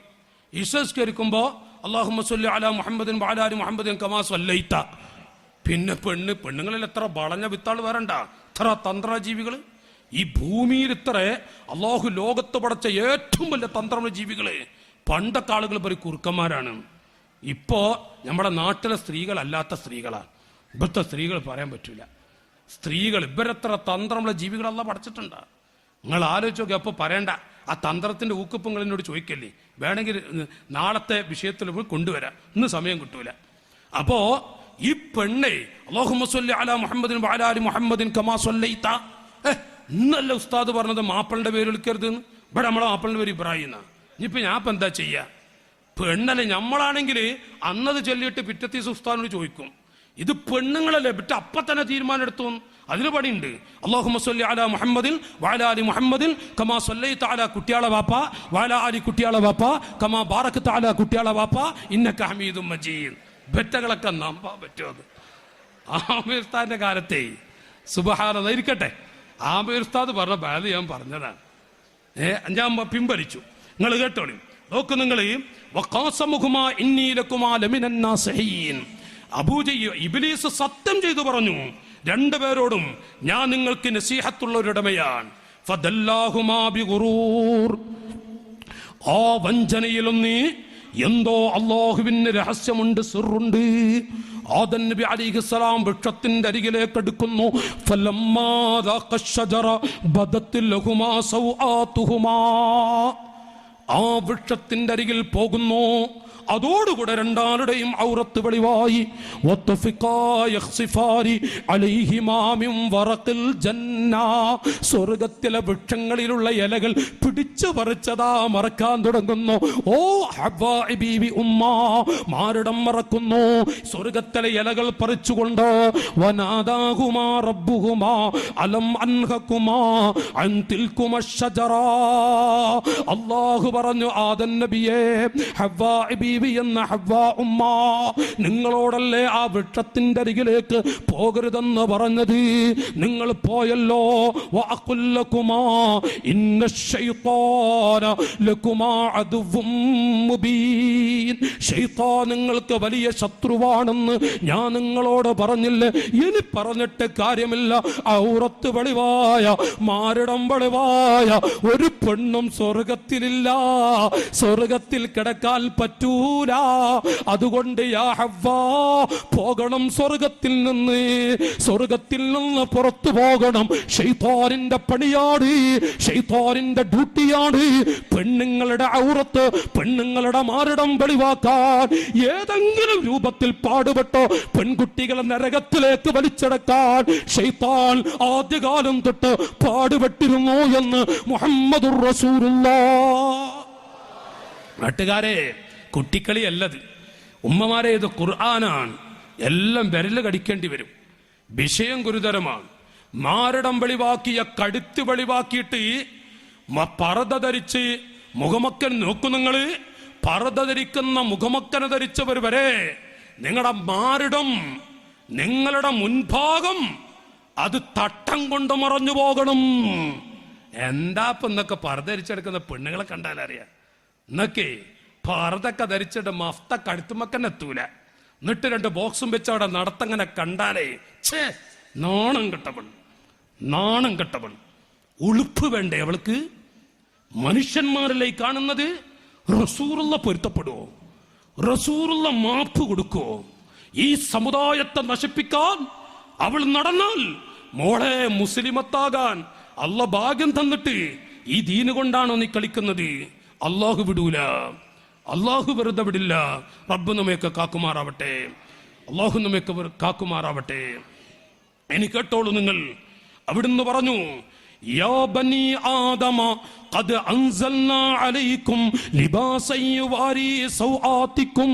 ഇശ നിസ്കരിക്കുമ്പോ അല്ലാഹുമ്മ സ്വല്ലി അലാ മുഹമ്മദിൻ വഅലാ ആലി മുഹമ്മദിൻ കമാ സ്വല്ലൈത. പിന്നെ പെണ്ണുങ്ങളിൽ എത്ര വളഞ്ഞ വിത്താൾ വരണ്ട, എത്ര തന്ത്രജീവികള് ഈ ഭൂമിയിൽ. ഇത്ര അള്ളാഹു ലോകത്ത് പടച്ച ഏറ്റവും വലിയ തന്ത്രജീവികള് പണ്ടൊക്കെ ആളുകൾ പറയും കുറുക്കന്മാരാണ്. ഇപ്പോ നമ്മുടെ നാട്ടിലെ സ്ത്രീകളല്ലാത്ത സ്ത്രീകളാണ്. ഇവിടുത്തെ സ്ത്രീകൾ പറയാൻ പറ്റൂല. സ്ത്രീകൾ ഇവരെത്ര തന്ത്രമുള്ള ജീവികളല്ല പഠിച്ചിട്ടുണ്ട്. നിങ്ങൾ ആലോചിച്ച് നോക്കി. അപ്പൊ പറയണ്ട, ആ തന്ത്രത്തിന്റെ ഊക്കപ്പങ്ങൾ എന്നോട് ചോദിക്കല്ലേ, വേണമെങ്കിൽ നാളത്തെ വിഷയത്തിൽ പോയി കൊണ്ടുവരാം, ഇന്ന് സമയം കിട്ടൂല. അപ്പോ ഈ പെണ്ണെ അല്ലാഹുമ്മ സ്വല്ലി അലാ മുഹമ്മദിൻ വഅലാ ആലി മുഹമ്മദിൻ കമാ സ്വല്ലൈത. ഇന്നല്ല ഉസ്താദ് പറഞ്ഞത് മാപ്പിളിന്റെ പേര് വിളിക്കരുത്. ഇവിടെ നമ്മളെ മാപ്പിളിന്റെ പേര് ഇബ്രാഹിം എന്നാ. ഇനിയിപ്പോ ഞാൻ ഇപ്പൊ എന്താ ചെയ്യാ? പെണ്ണല്ലേ നമ്മളാണെങ്കിൽ അന്നത് ചൊല്ലിയിട്ട് പിറ്റത്തെ ഉസ്താദിനോട് ചോദിക്കും. ഇത് പെണ്ണുങ്ങളല്ലേ, വിട്ട് അപ്പൊ തന്നെ തീരുമാനം എടുത്തു. അതിന് പണിയുണ്ട്. അല്ലാഹുമ്മ സ്വല്ലി അലാ മുഹമ്മദിൻ വഅലാ ആലി മുഹമ്മദിൻ കമാ സ്വല്ലൈത അലാ കുട്ടിയാളെ വാപ്പ വഅലാ ആലി കുട്ടിയാളെ വാപ്പ കമാ ബാറകത അലാ കുട്ടിയാളെ വാപ്പ ഇന്നക ഹമീദും മജീദ്. ബെറ്റകളൊക്കെ നമ്പാൻ പറ്റുമോ? ആമീർ ഉസ്താദിന്റെ കാലത്തെ സുബ്ഹാനല്ലാഹ് ഇരിക്കട്ടെ. ആമീർ ഉസ്താദ് പറഞ്ഞ ബാല് ഞാൻ പറഞ്ഞതാണ്. ഞാൻ പിൻവലിച്ചു. നിങ്ങൾ കേട്ടോളി. നോക്ക് നിങ്ങൾ, വഖാസമുഹുമാ ഇന്നി ലകുമാ ലമിനൻ നാസിഹീൻ. ഇബ്ലീസ് സത്യം ചെയ്തു പറഞ്ഞു, രണ്ടുപേരോടും ഞാൻ നിങ്ങൾക്ക് നസീഹത്തുള്ള ഒരിടമയാണ്. ഫദല്ലാഹുമാ ബിഗുറൂർ. ആ വഞ്ചനയിലും നീ എന്തോ അല്ലാഹുവിന് രഹസ്യമുണ്ട്, സിറുണ്ട്. ആദം നബി അലൈഹിസ്സലാം വൃക്ഷത്തിന്റെ അരികിലേക്ക് അടുക്കുന്നു. ഫലമ്മാ ദാഖ അശ്ശജറ ബദത് ലഹുമാ സൗആതുഹുമാ. ആ വൃക്ഷത്തിന്റെ അരികിൽ പോകുന്നു. അതോടുകൂടെ രണ്ടാളുടെയും ഔറത്ത് വെളിവായി. സ്വർഗത്തിലെ വൃക്ഷങ്ങളിലുള്ള ഇലകൾ പിടിച്ചു പറിച്ചതാ മറക്കാൻ തുടങ്ങുന്നു. ഓ ഹവ്വാ ബീവി ഉമ്മ മാറിടം മറക്കുന്നു. സ്വർഗത്തിലെ ഇലകൾ പറിച്ചുകൊണ്ട് വനാദാഹുമാ റബ്ബുഹുമാ അലം അൻഹകുമാ അൻ തിൽകുമാ അശ്ശജറ. അല്ലാഹു പറഞ്ഞു, ആദം നബിയേ, ഹവ്വാ എന്ന ഹവ്വാ ഉമ്മ, നിങ്ങളോടല്ലേ ആ വൃക്ഷത്തിന്റെ അരികിലേക്ക് പോകരുതെന്ന് പറഞ്ഞത്? നിങ്ങൾ പോയല്ലോ. വഅഖുല്ലകുമാ ഇന്നശ്ശൈത്വാന ലകുമാ അദുവ്വും മുബീൻ. ശൈത്താൻ നിങ്ങൾക്ക് വലിയ ശത്രുവാണെന്ന് ഞാൻ നിങ്ങളോട് പറഞ്ഞില്ലേ? ഇനി പറഞ്ഞിട്ട് കാര്യമില്ല. ഔറത്ത് വെളിവായ, മാറിടം വെളിവായ ഒരു പെണ്ണും സ്വർഗത്തിലില്ല. സ്വർഗത്തിൽ കിടക്കാൻ പറ്റൂ. അതുകൊണ്ട് യാ ഹവ്വാ, പോകണം സ്വർഗത്തിൽ നിന്ന്. സ്വർഗത്തിൽ നിന്ന് പുറത്തു പോകണം. ശൈത്താനിന്റെ പണിയാണ്, ശൈത്താനിന്റെ ഡ്യൂട്ടിയാണ് പെണ്ണുങ്ങളുടെ ഔറത്ത്, പെണ്ണുങ്ങളുടെ മാറിടം വെളിവാക്കാൻ ഏതെങ്കിലും രൂപത്തിൽ പാടുപെട്ടോ പെൺകുട്ടികളെ നരകത്തിലേക്ക് വലിച്ചടക്കാൻ ശൈത്താൻ ആദ്യകാലം തൊട്ട് പാടുപെട്ടിരുന്നു എന്ന് മുഹമ്മദുർ റസൂലുള്ളാഹ്. നാട്ടുകാരെ, കുട്ടിക്കളിയല്ലത്. ഉമ്മമാരെ, ഇത് ഖുർആനാണ്. എല്ലാം വിരല് കടിക്കേണ്ടി വരും. വിഷയം ഗുരുതരമാണ്. മാറിടം വെളിവാക്കിയ കടുത്ത് വെളിവാക്കിയിട്ട് പർദ്ദ ധരിച്ച് മുഖമക്കൻ നോക്കു. നിങ്ങൾ പർദ്ദ ധരിക്കുന്ന മുഖമക്കനെ ധരിച്ചവർ വരെ നിങ്ങളുടെ മാറിടം, നിങ്ങളുടെ മുൻഭാഗം അത് തട്ടം കൊണ്ട് മറഞ്ഞു പോകണം. എന്താപ്പം എന്നൊക്കെ പർദ്ദ ധരിച്ചെടുക്കുന്ന പെണ്ണുങ്ങളെ കണ്ടാൽ അറിയാം. എന്നൊക്കെ പർദ്ദൊക്കെ ധരിച്ചിട്ട് മഫ്ത കഴുത്തുമക്കനെത്തൂല. എന്നിട്ട് 2 ബോക്സും വെച്ച് അവിടെ നടത്തങ്ങനെ കണ്ടാലേ ഛേ, നാണം കെട്ടവൾ, നാണം കെട്ടവൾ. ഉളുപ്പ് വേണ്ടേ അവൾക്ക്? മനുഷ്യന്മാരിലേക്ക് കാണുന്നത് റസൂലുള്ള പൊരുത്തപ്പെടുവോ? റസൂലുള്ള മാപ്പ് കൊടുക്കുവോ? ഈ സമുദായത്തെ നശിപ്പിക്കാൻ അവൾ നടന്നാൽ, മോളെ, മുസ്ലിമത്താകാൻ അള്ള ഭാഗ്യം തന്നിട്ട് ഈ ദീന് കൊണ്ടാണോ നീ കളിക്കുന്നത്? അള്ളാഹു വിടൂല, അള്ളാഹു വെറുതെ വിടില്ല. റബ്ബ് നമ്മയൊക്കെ കാക്കുമാറാവട്ടെ, അള്ളാഹു നമ്മയൊക്കെ കാക്കുമാറാവട്ടെ. ഇനി കേട്ടോളൂ നിങ്ങൾ. അവിടുന്ന് പറഞ്ഞു, യാ ബനി ആദമ ഖദ് അൻസൽനാ അലൈക്കും ലിബാസൻ യുവാരി സൗആതിക്കും.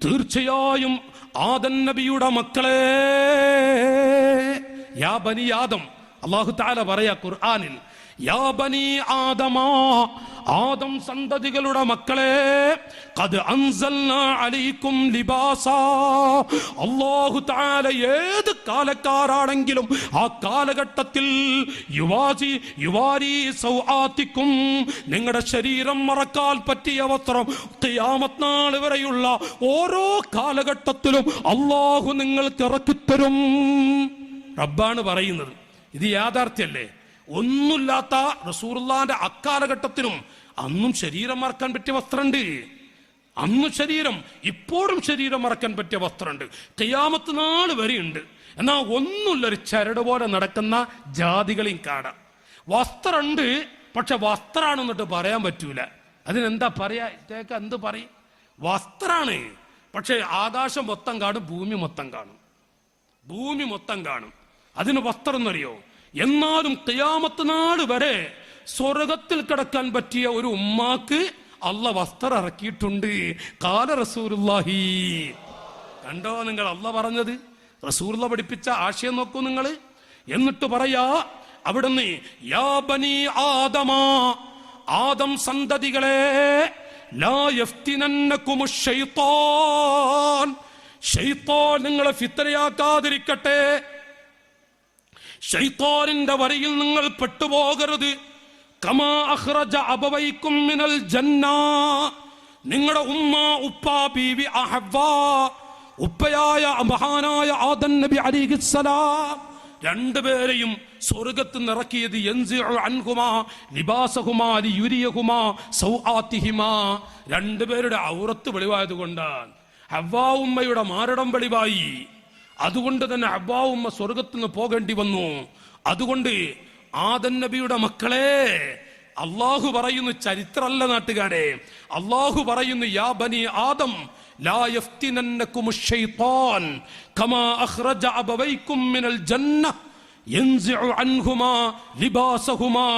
തീർച്ചയായും ആദം നബിയുടെ മക്കളെ, യാ ബനി ആദം, അല്ലാഹു തആല പറയാ ഖുർആനിൽ, യാ ബനി ആദമ, ആദം സന്തതികളുടെ മക്കളെ, ഖദ് അൻസൽനാ അലൈക്കും ലിബാസാ. അല്ലാഹു തആല ഏത് കാലക്കാരാണെങ്കിലും ആ കാലഘട്ടത്തിൽ യുവാരി സൗആതിക്കും, നിങ്ങളുടെ ശരീരം മറക്കാൻ പറ്റിയ വസ്ത്രം ഖിയാമത്ത് നാൾ വരെയുള്ള ഓരോ കാലഘട്ടത്തിലും അല്ലാഹു നിങ്ങൾക്ക് ഇറക്കിത്തരും. റബ്ബാണ് പറയുന്നത്. ഇത് യാഥാർത്ഥ്യല്ലേ? ഒന്നുമില്ലാത്ത റസൂലുള്ളാഹിന്റെ അക്കാലഘട്ടത്തിനും അന്നും ശരീരം മറക്കാൻ പറ്റിയ വസ്ത്രമുണ്ട്. അന്നും ശരീരം, ഇപ്പോഴും ശരീരം മറക്കാൻ പറ്റിയ വസ്ത്രമുണ്ട്. ഖിയാമത്ത് നാൾ വരെയുണ്ട്. എന്നാൽ ഒന്നുമില്ലൊരു ചരട് പോലെ നടക്കുന്ന ജാതികളെയും കാണാം. വസ്ത്രമുണ്ട്, പക്ഷെ വസ്ത്രാണെന്നിട്ട് പറയാൻ പറ്റൂല. അതിനെന്താ പറയാ? ഇതേക്ക് എന്ത് പറയും? വസ്ത്രാണ്, പക്ഷെ ആകാശം മൊത്തം കാണും, ഭൂമി മൊത്തം കാണും. ഭൂമി മൊത്തം കാണും. അതിന് വസ്ത്രം എന്നറിയോ? എന്നാലും ഖിയാമത്ത് നാൾ വരെ സ്വർഗത്തിൽ കിടക്കാൻ പറ്റിയ ഒരു ഉമ്മാക്ക് അള്ള വസ്ത്രം ഇറക്കിയിട്ടുണ്ട്. ഖാല റസൂലുള്ളാഹി. കണ്ടോ നിങ്ങൾ അള്ള പറഞ്ഞത്? റസൂലുള്ള പഠിപ്പിച്ച ആശയം നോക്കൂ നിങ്ങൾ. എന്നിട്ട് പറയാ അവിടുന്ന്, യാ ബനി ആദമ, ആദം സന്തതികളെ, ലാ യഫ്തിനന്നകുമുശ് ശൈത്താൻ, ശൈത്താൻ നിങ്ങളെ ഫിത്നയാക്കാതിരിക്കട്ടെ. ശൈത്താനിന്റെ വരയിൽ നിങ്ങൾ പെട്ടുപോകരുത്. കമാ അഖ്റജ അബവൈക്കും മിനൽ ജന്ന, നിങ്ങളുടെ ഉമ്മ, ഉപ്പ, ബീവി ഹവ്വാ, ഉപ്പയായ മഹാനായ ആദം നബി അലൈഹിസ്സലാം രണ്ടുപേരെയും സ്വർഗത്തിൽ നിറക്കിയത് യൻസിഉ അൻഹുമാ ലിബാസഹുമാ ലിയുരിയഹുമാ സൗആതിഹിമാ, രണ്ടുപേരുടെ ഔറത്ത് വെളിവായത് കൊണ്ടാണ്. ഹവ്വാ ഉമ്മയുടെ മാരടം വെളിവായി. അതുകൊണ്ട് തന്നെ ഹവ്വാ ഉമ്മ സ്വർഗത്തിൽ നിന്ന് പോകേണ്ടി വന്നു. അതുകൊണ്ട് ആദം നബിയുടെ മക്കളെ അള്ളാഹു പറയുന്നു, ചരിത്രമല്ല നാട്ടുകാരെ, അള്ളാഹു പറയുന്നു, യാ ബനി ആദം ലാ യഫ്തിനന്നകും ശൈത്താൻ കമാ അഖ്റജ അബവൈകും മിനൽ ജന്ന യൻസിഉ അൻഹുമാ ലിബാസഹുമാ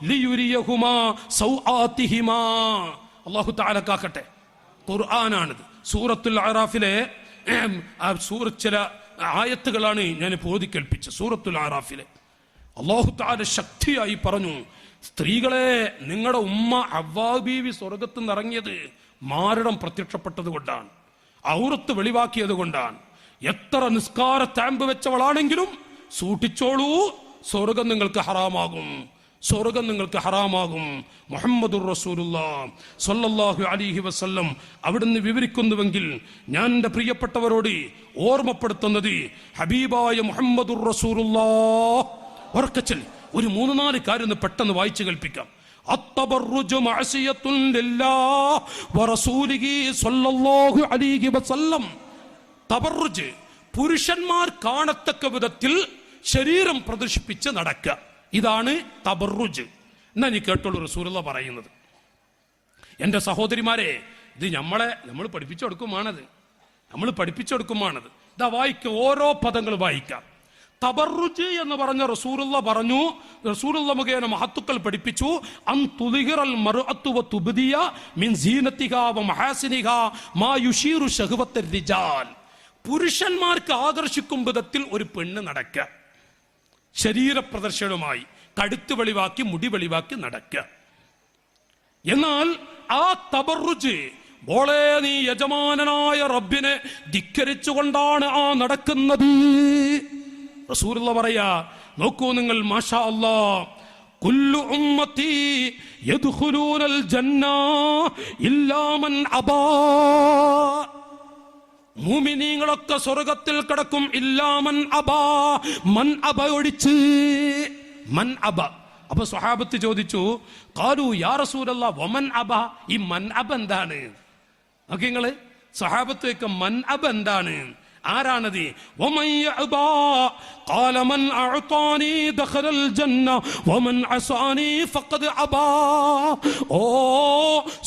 ലിയുരിയഹുമാ സൗആതിഹിമാ. അല്ലാഹു തആല കാക്കട്ടെ. ഖുർആനാണിത്. സൂറത്തുൽ അറാഫിലെ ചില ആയത്തുകളാണ് ഞാൻ ഓതി കേൾപ്പിച്ചത്. സൂറത്തുൽ അറാഫിലെ അല്ലാഹു തആല ശക്തിയായി പറഞ്ഞു, സ്ത്രീകളെ, നിങ്ങളുടെ ഉമ്മ ഹവ്വാ ബീവി സ്വർഗത്ത് നിന്ന് ഇറങ്ങിയത് മാരടം പ്രത്യക്ഷപ്പെട്ടത് കൊണ്ടാണ്, ഔറത്ത് വെളിവാക്കിയത് കൊണ്ടാണ്. എത്ര നിസ്കാര താമ്പ് വെച്ചവളാണെങ്കിലും സൂക്ഷിച്ചോളൂ, സ്വർഗം നിങ്ങൾക്ക് ഹറാമാകും, സ്വർഗം നിങ്ങൾക്ക് ഹറാമാകും. മുഹമ്മദുർ റസൂലുള്ളാഹി സ്വല്ലല്ലാഹു അലൈഹി വസല്ലം അവിടുന്ന് വിവരിക്കുന്നുവെങ്കിൽ ഞാൻ എൻ്റെ പ്രിയപ്പെട്ടവരോട് ഓർമ്മപ്പെടുത്തുന്നത് ഹബീബായ മുഹമ്മദുർ റസൂലുള്ളാഹി ഉറക്കച്ചൽ ഒരു 3-4 കാര്യം പെട്ടെന്ന് വായിച്ചു കേൾപ്പിക്കാം. അത്തബറുജു മഅസിയത്തുൻ ലില്ലാഹി വറസൂലിഹി സ്വല്ലല്ലാഹു അലൈഹി വസല്ലം. തബറുജ്, പുരുഷന്മാർ കാണത്തക്ക വിധത്തിൽ ശരീരം പ്രദർശിപ്പിച്ച് നടക്കുക, ഇതാണ് തബറുജ്. എന്നാ നീ കേട്ടോളൂ റസൂലുള്ളാഹി പറയുന്നത്. എൻ്റെ സഹോദരിമാരെ, ഇത് നമ്മൾ പഠിപ്പിച്ചു കൊടുക്കുമാണത്, നമ്മൾ പഠിപ്പിച്ചു കൊടുക്കുമാണത്. ഇതാ വായിക്കുക, ഓരോ പദങ്ങൾ വായിക്കാം. തബറുജ് എന്ന് പറഞ്ഞ റസൂലുള്ളാഹി പറഞ്ഞു, റസൂലുള്ളാഹി മുഖേന മഹത്തുക്കൾ പഠിപ്പിച്ചു, അൻ തുളിഹിറൽ മർഅതു വതുബ്ദിയ മിൻ സീനതിഹാ വമഹാസിനിഹാ മാ യുശീറു ശഹവത്തർ റിജാൽ. പുരുഷന്മാർക്ക് ആകർഷിക്കും വിധത്തിൽ ഒരു പെണ്ണ് നടക്കുക, ശരീരപ്രദർശനവുമായി കടുത്ത് വെളിവാക്കി മുടി വെളിവാക്കി നടക്കുക. എന്നാൽ ആ തബറുജ്, മോളെ, നീ യജമാനനായ റബ്ബിനെ ധിക്കരിച്ചുകൊണ്ടാണ് ആ നടക്കുന്നത്. റസൂലുള്ളാഹി പറയാ, നോക്കൂ നിങ്ങൾ, മാഷാ അല്ലാഹ്, കുല്ലു ഉമ്മത്തി യദ്ഖുലൂനൽ ജന്ന ഇല്ലാ മൻ അബാ. മുഅ്മിനീങ്ങളൊക്കെ സ്വർഗ്ഗത്തിൽ കടക്കും, ഇല്ലാ മൻ അബാ, മൻ അബ ഒഴിച്ച്. മൻ അബ. അപ്പൊ സ്വഹാബത്ത് ചോദിച്ചു, ഖാലു യാ റസൂലല്ലാഹ് വമൻ അബ. ഈ മൻ അബ എന്താണ്? നോക്കി നിങ്ങള്, സ്വഹാബത്ത് മൻ അബ എന്താണ്, ആരാണത്? വമൻ യഅബാ ഖാല മൻ അഅതാനി ദഖലൽ ജന്ന വമൻ അസാനി ഫഖദ് അബാ. ഓ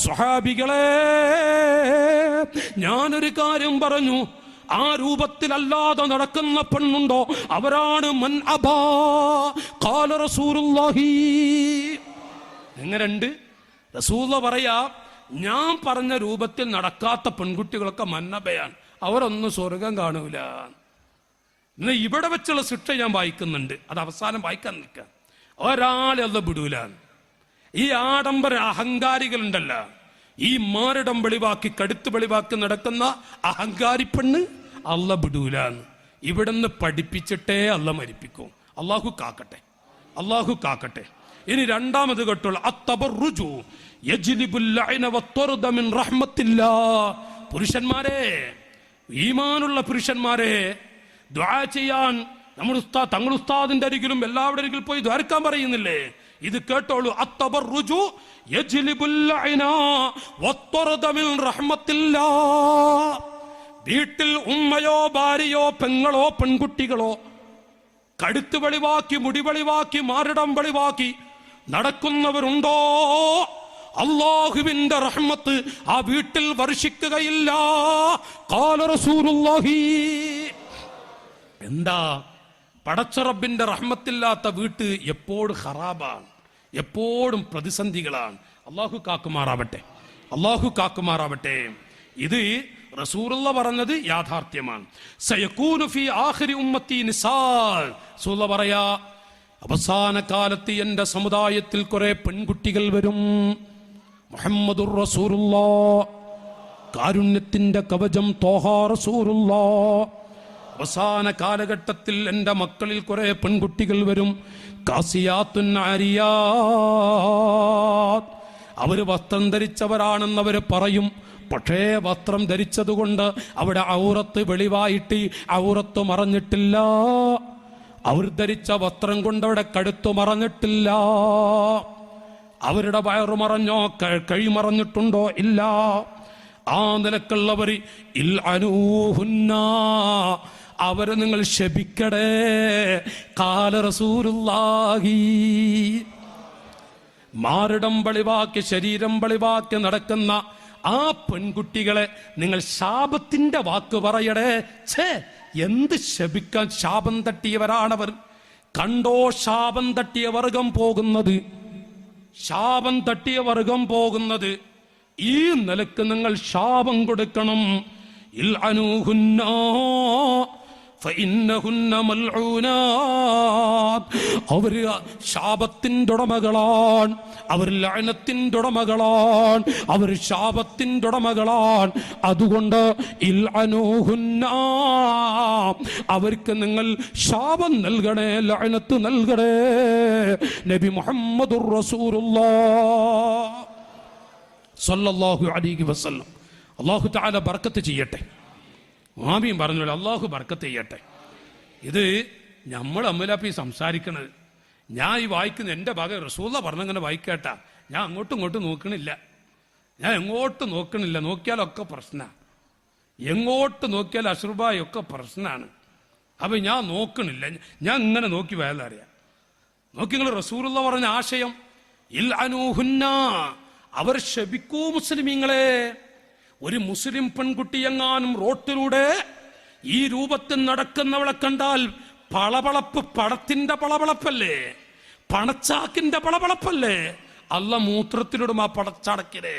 സ്വഹാബികളെ, ഞാനൊരു കാര്യം പറഞ്ഞു, ആ രൂപത്തിലല്ലാതെ നടക്കുന്ന പെണ്ണുണ്ടോ, അവരാണ് മൻ അബാ. ഖാല റസൂലുള്ളാഹി. എങ്ങനെയുണ്ട്? റസൂലുള്ളാഹി പറയാ, ഞാൻ പറഞ്ഞ രൂപത്തിൽ നടക്കാത്ത പെൺകുട്ടികളൊക്കെ മന്നബയാണ്, അവരൊന്നും സ്വർഗം കാണൂല. ഇന്ന് ഇവിടെ വെച്ചുള്ള ശിക്ഷ ഞാൻ വായിക്കുന്നുണ്ട്, അത് അവസാനം വായിക്കാൻ നിൽക്കാം. ഒരാളെ അല്ല വിടൂല. ഈ ആഡംബര അഹങ്കാരികളുണ്ടല്ല, ഈ മാരടം വെളിവാക്കി കടുത്ത് വെളിവാക്കി നടക്കുന്ന അഹങ്കാരി പെണ്ണ് അല്ല വിടൂല. ഇവിടുന്ന് പഠിപ്പിച്ചിട്ടേ അല്ല മരിപ്പിക്കും. അള്ളാഹു കാക്കട്ടെ, അള്ളാഹു കാക്കട്ടെ. ഇനി രണ്ടാമത് കേട്ടോളൂ, അത്തബറുജു യജ്ലിബുൽ ലഅന വത്തർദ മിൻ റഹ്മത്തില്ലാഹ്. പുരുഷന്മാരെ, ഈമാനുള്ള പുരുഷന്മാരെ, ദുആ ചെയ്യാൻ നമ്മുടെ ഉസ്താദ്, തങ്ങളുടെ ഉസ്താദിന്റെ അരികിലും എല്ലാവരുടെ അരികിൽ പോയി ദ്വാരക്കാൻ പറയുന്നില്ലേ? ഇത് കേട്ടോളൂ, അത്തബറുജു യജ്ലിബുൽ ലഅന വത്തർദ മിൻ റഹ്മത്തില്ലാഹ്. വീട്ടിൽ ഉമ്മയോ ഭാര്യയോ പെങ്ങളോ പെൺകുട്ടികളോ കടുത്ത് വെളിവാക്കി മുടി വെളിവാക്കി മാറിടം വെളിവാക്കി നടക്കുന്നവരുണ്ടോ, അല്ലാഹുവിന്റെ റഹ്മത്ത് ആ വീട്ടിൽ വർഷിക്കുകയില്ല. ഖാല റസൂലുള്ളാഹി. എന്താ? പടച്ച റബ്ബിന്റെ റഹ്മത്തില്ലാത്ത വീട്ട് എപ്പോഴും ഖറാബാണ്, എപ്പോഴും പ്രതിസന്ധികളാണ്. അല്ലാഹു കാക്കുമാറാവട്ടെ, അല്ലാഹു കാക്കുമാറാവട്ടെ. ഇത് റസൂലുള്ളാഹി പറഞ്ഞത് യാഥാർത്ഥ്യമാണ്. സയകൂനു ഫീ ആഖിരി ഉമ്മത്തി നിസാ. റസൂലുള്ളാഹി പറയാ, അവസാന കാലത്ത് എന്റെ സമുദായത്തിൽ കുറെ പെൺകുട്ടികൾ വരും. മുഹമ്മദുർ റസൂലുള്ളാഹി, കാരുണ്യത്തിന്റെ കവചം ത്വാഹ റസൂലുള്ളാഹി. അവസാന കാലഘട്ടത്തിൽ എന്റെ മക്കളിൽ കുറെ പെൺകുട്ടികൾ വരും. കാസിയാത്തുൻ ആരിയാത്ത്. അവര് വസ്ത്രം ധരിച്ചവരാണെന്നവര് പറയും, പക്ഷേ വസ്ത്രം ധരിച്ചതുകൊണ്ട് അവിടെ ഔറത്ത് വെളിവായിട്ട് ഔറത്ത് മറഞ്ഞിട്ടില്ല. അവർ ധരിച്ച വസ്ത്രം കൊണ്ട് അവിടെ കഴുത്തു മറഞ്ഞിട്ടില്ല. അവരുടെ വയറു മറഞ്ഞോ കഴി മറഞ്ഞിട്ടുണ്ടോ? ഇല്ല. ആ നിലക്കുള്ളവർ ഇൽഅനൂഹുന്ന, അവരെ നിങ്ങൾ ശപിക്കടേ. ഖാല റസൂലുള്ളാഹി. മാറിടം വെളിവാക്കി ശരീരം വെളിവാക്കി നടക്കുന്ന ആ പെൺകുട്ടികളെ നിങ്ങൾ ശാപത്തിന്റെ വാക്ക് പറയടേ. ഛേ, എന്ത് ശപിക്കാൻ, ശാപം തട്ടിയവരാണവർ. കണ്ടോ ശാപം തട്ടിയ വർഗം പോകുന്നത്, ശാപം തട്ടിയ വർഗം പോകുന്നത്. ഈ നിലക്ക് നിങ്ങൾ ശാപം കൊടുക്കണം. ഇൽഅനൂഹുന്ന ഫഇന്നഹുന്ന മൽഊനാത്. അവർ ശാപത്തിൻ്റെ ഉടമകളാണ്, അവർ ലഅനത്തിൻ്റെ ഉടമകളാണ്, അവർ ശാപത്തിൻ്റെ ഉടമകളാണ്. അതുകൊണ്ട് ഇൽഅനൂഹുന്ന, അവർക്ക് നിങ്ങൾ ശാപം നൽകണേ, ലഅനത്ത് നൽകണേ. നബി മുഹമ്മദുർ റസൂലുള്ളാഹ് സല്ലല്ലാഹു അലൈഹി വസല്ലം. അല്ലാഹു തആല ബർക്കത്ത് ചെയ്യട്ടെ. ആമീൻ പറഞ്ഞോളൂ. അള്ളാഹു ബർക്കത്ത് ചെയ്യട്ടെ. ഇത് നമ്മൾ അമ്മലാപ്പി സംസാരിക്കണത്, ഞാൻ ഈ വായിക്കുന്ന എൻ്റെ ഭാഗം റസൂല പറഞ്ഞങ്ങനെ വായിക്കേട്ടാ. ഞാൻ അങ്ങോട്ടും ഇങ്ങോട്ടും നോക്കണില്ല, ഞാൻ എങ്ങോട്ട് നോക്കണില്ല. നോക്കിയാലൊക്കെ പ്രശ്നമാണ്, എങ്ങോട്ട് നോക്കിയാൽ അശ്രുബായൊക്കെ പ്രശ്നമാണ്. അപ്പം ഞാൻ നോക്കണില്ല, ഞാൻ ഇങ്ങനെ നോക്കി വയലറിയാം. നോക്കി നിങ്ങൾ റസൂലുള്ള പറഞ്ഞ ആശയം ഇൽഅനൂഹുന്ന, അവർ ശപിക്കൂ മുസ്ലിമീങ്ങളെ. ഒരു മുസ്ലിം പെൺകുട്ടി എങ്ങാനും റോട്ടിലൂടെ ഈ രൂപത്തിൽ നടക്കുന്നവളെ കണ്ടാൽ പളപളപ്പ്, പടത്തിന്റെ പളപളപ്പല്ലേ, പണച്ചാക്കിന്റെ പളപളപ്പല്ലേ. അല്ല മൂത്രത്തിലിടും ആ പടച്ചടക്കിലെ,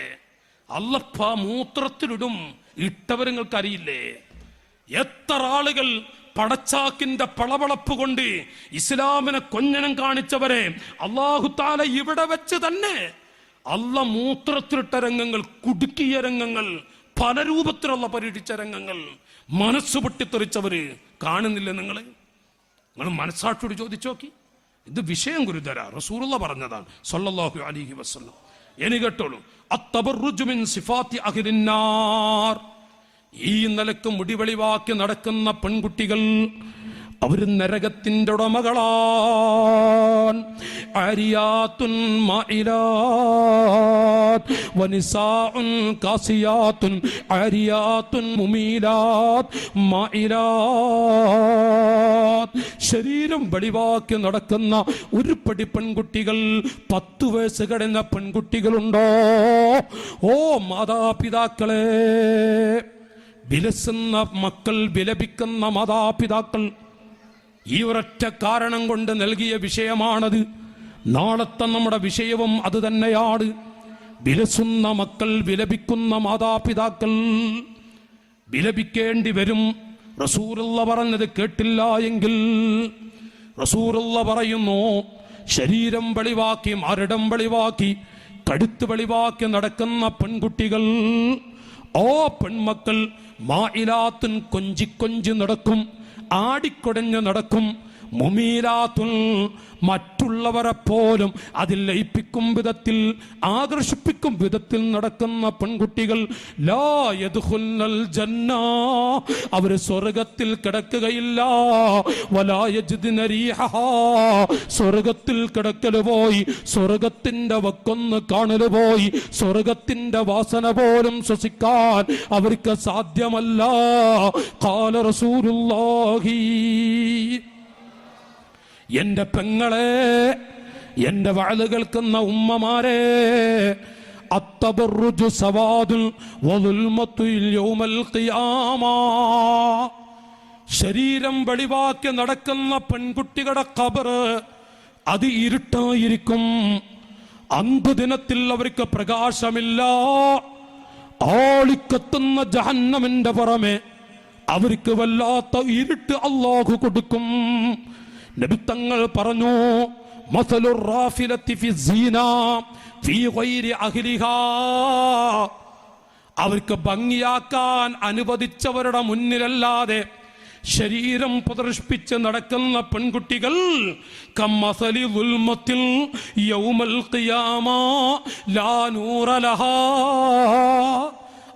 അല്ലപ്പ മൂത്രത്തിലിടും. ഇട്ടവരുങ്ങൾക്ക് അറിയില്ലേ എത്ര ആളുകൾ പടച്ചാക്കിന്റെ പളപളപ്പ് കൊണ്ട് ഇസ്ലാമിനെ കൊഞ്ഞനം കാണിച്ചവരെ അല്ലാഹു തആല ഇവിടെ വെച്ച് തന്നെ അല്ല മൂത്രത്തിലിട്ട രംഗങ്ങൾ, കുടുക്കിയ രംഗങ്ങൾ, പല രൂപത്തിലുള്ള പരീക്ഷിച്ച രംഗങ്ങൾ, മനസ്സ് പൊട്ടിത്തെറിച്ചവര് കാണുന്നില്ല. നിങ്ങൾ മനസ്സാക്ഷിയോട് ചോദിച്ചു നോക്കി. ഇത് വിഷയം ഗുരുതര, റസൂലുള്ള പറഞ്ഞതാണ് സല്ലല്ലാഹു അലൈഹി വസല്ലം. ഇനി കേട്ടോളൂ, അത്തബറുജു മിൻ സിഫാത്തി അഹ്ലിന്നാർ. ഈ നിലക്ക് മുടിവെളിവാക്കി നടക്കുന്ന പെൺകുട്ടികൾ അവർ നരകത്തിന്റെ ഉടമകളാണ്. ആരിയാത്തുൻ മാഇലാത്ത് വനിസാഉൻ കാസിയാത്തുൻ ആരിയാത്തുൻ മുമീലാത്ത് മാഇലാത്ത്. ശരീരം വെളിവാക്കി നടക്കുന്ന ഒരു പടി പെൺകുട്ടികൾ, 10 വയസ്സ് കഴിഞ്ഞ പെൺകുട്ടികളുണ്ടോ? ഓ മാതാപിതാക്കളെ, വിലസുന്ന മക്കൾ, വിലപിക്കുന്ന മാതാപിതാക്കൾ, ഈ ഒരൊറ്റ കാരണം കൊണ്ട് നൽകിയ വിഷയമാണത്. നാളത്തെ നമ്മുടെ വിഷയവും അത് തന്നെയാണ്. വിലസുന്ന മക്കൾ, വിലപിക്കുന്ന മാതാപിതാക്കൾ. വിലപിക്കേണ്ടി വരും. റസൂലുള്ള പറഞ്ഞത് കേട്ടില്ല എങ്കിൽ റസൂലുള്ള പറയുന്നു, ശരീരം വെളിവാക്കി, മാറിടം വെളിവാക്കി, കഴുത്ത് വെളിവാക്കി നടക്കുന്ന പെൺകുട്ടികൾ, ഓ പെൺമക്കൾ, മായിലാത്തുൻ കൊഞ്ചി നടക്കും, ആടിക്കൊടഞ്ഞു നടക്കും, മുമീലാത്തുൻ മറ്റുള്ളവരെ പോലും അതിൽ ലയിപ്പിക്കും വിധത്തിൽ, ആകർഷിപ്പിക്കും വിധത്തിൽ നടക്കുന്ന പെൺകുട്ടികൾ. ലാ യദ്ഖുൽനൽ ജന്ന, അവർ സ്വർഗത്തിൽ കിടക്കുകയില്ല. വലാ യജ്ദിന റീഹഹാ, സ്വർഗത്തിൽ കിടക്കൽ പോയി, സ്വർഗത്തിന്റെ വക്കൊന്ന് കാണൽ പോയി, സ്വർഗത്തിന്റെ വാസന പോലും ശ്വസിക്കാൻ അവർക്ക് സാധ്യമല്ല. ഖാല റസൂലുള്ളാഹി. എന്റെ പെങ്ങളെ, എന്റെ വഅദ് കേൾക്കുന്ന ഉമ്മമാരെ, അത്തബറുജു സവാദുൽ വദുൽമത്തു യൗമൽ ഖിയാമ. ശരീരം വെളിവാക്കി നടക്കുന്ന പെൺകുട്ടികളുടെ ഖബർ അത് ഇരുട്ടായിരിക്കും. അന്ത്യദിനത്തിൽ അവർക്ക് പ്രകാശമില്ല. ആളിക്കത്തുന്ന ജഹന്നമിന്റെ പുറമെ അവർക്ക് വല്ലാത്ത ഇരുട്ട് അല്ലാഹു കൊടുക്കും. നബി തങ്ങൾ പറഞ്ഞു, മസലുർ റാഫിലത്തി ഫി സീന ഫീ ഗൈരി അഹ്ലിഹാ. അവർക്ക് ഭംഗിയാക്കാൻ അനുവദിച്ചവരുടെ മുന്നിലല്ലാതെ ശരീരം പ്രദർശിപ്പിച്ച് നടക്കുന്ന പെൺകുട്ടികൾ കമ്മസലി ദുൽമത്തിൽ യൗമൽ ഖിയാമ ലാ നൂറ ലഹാ.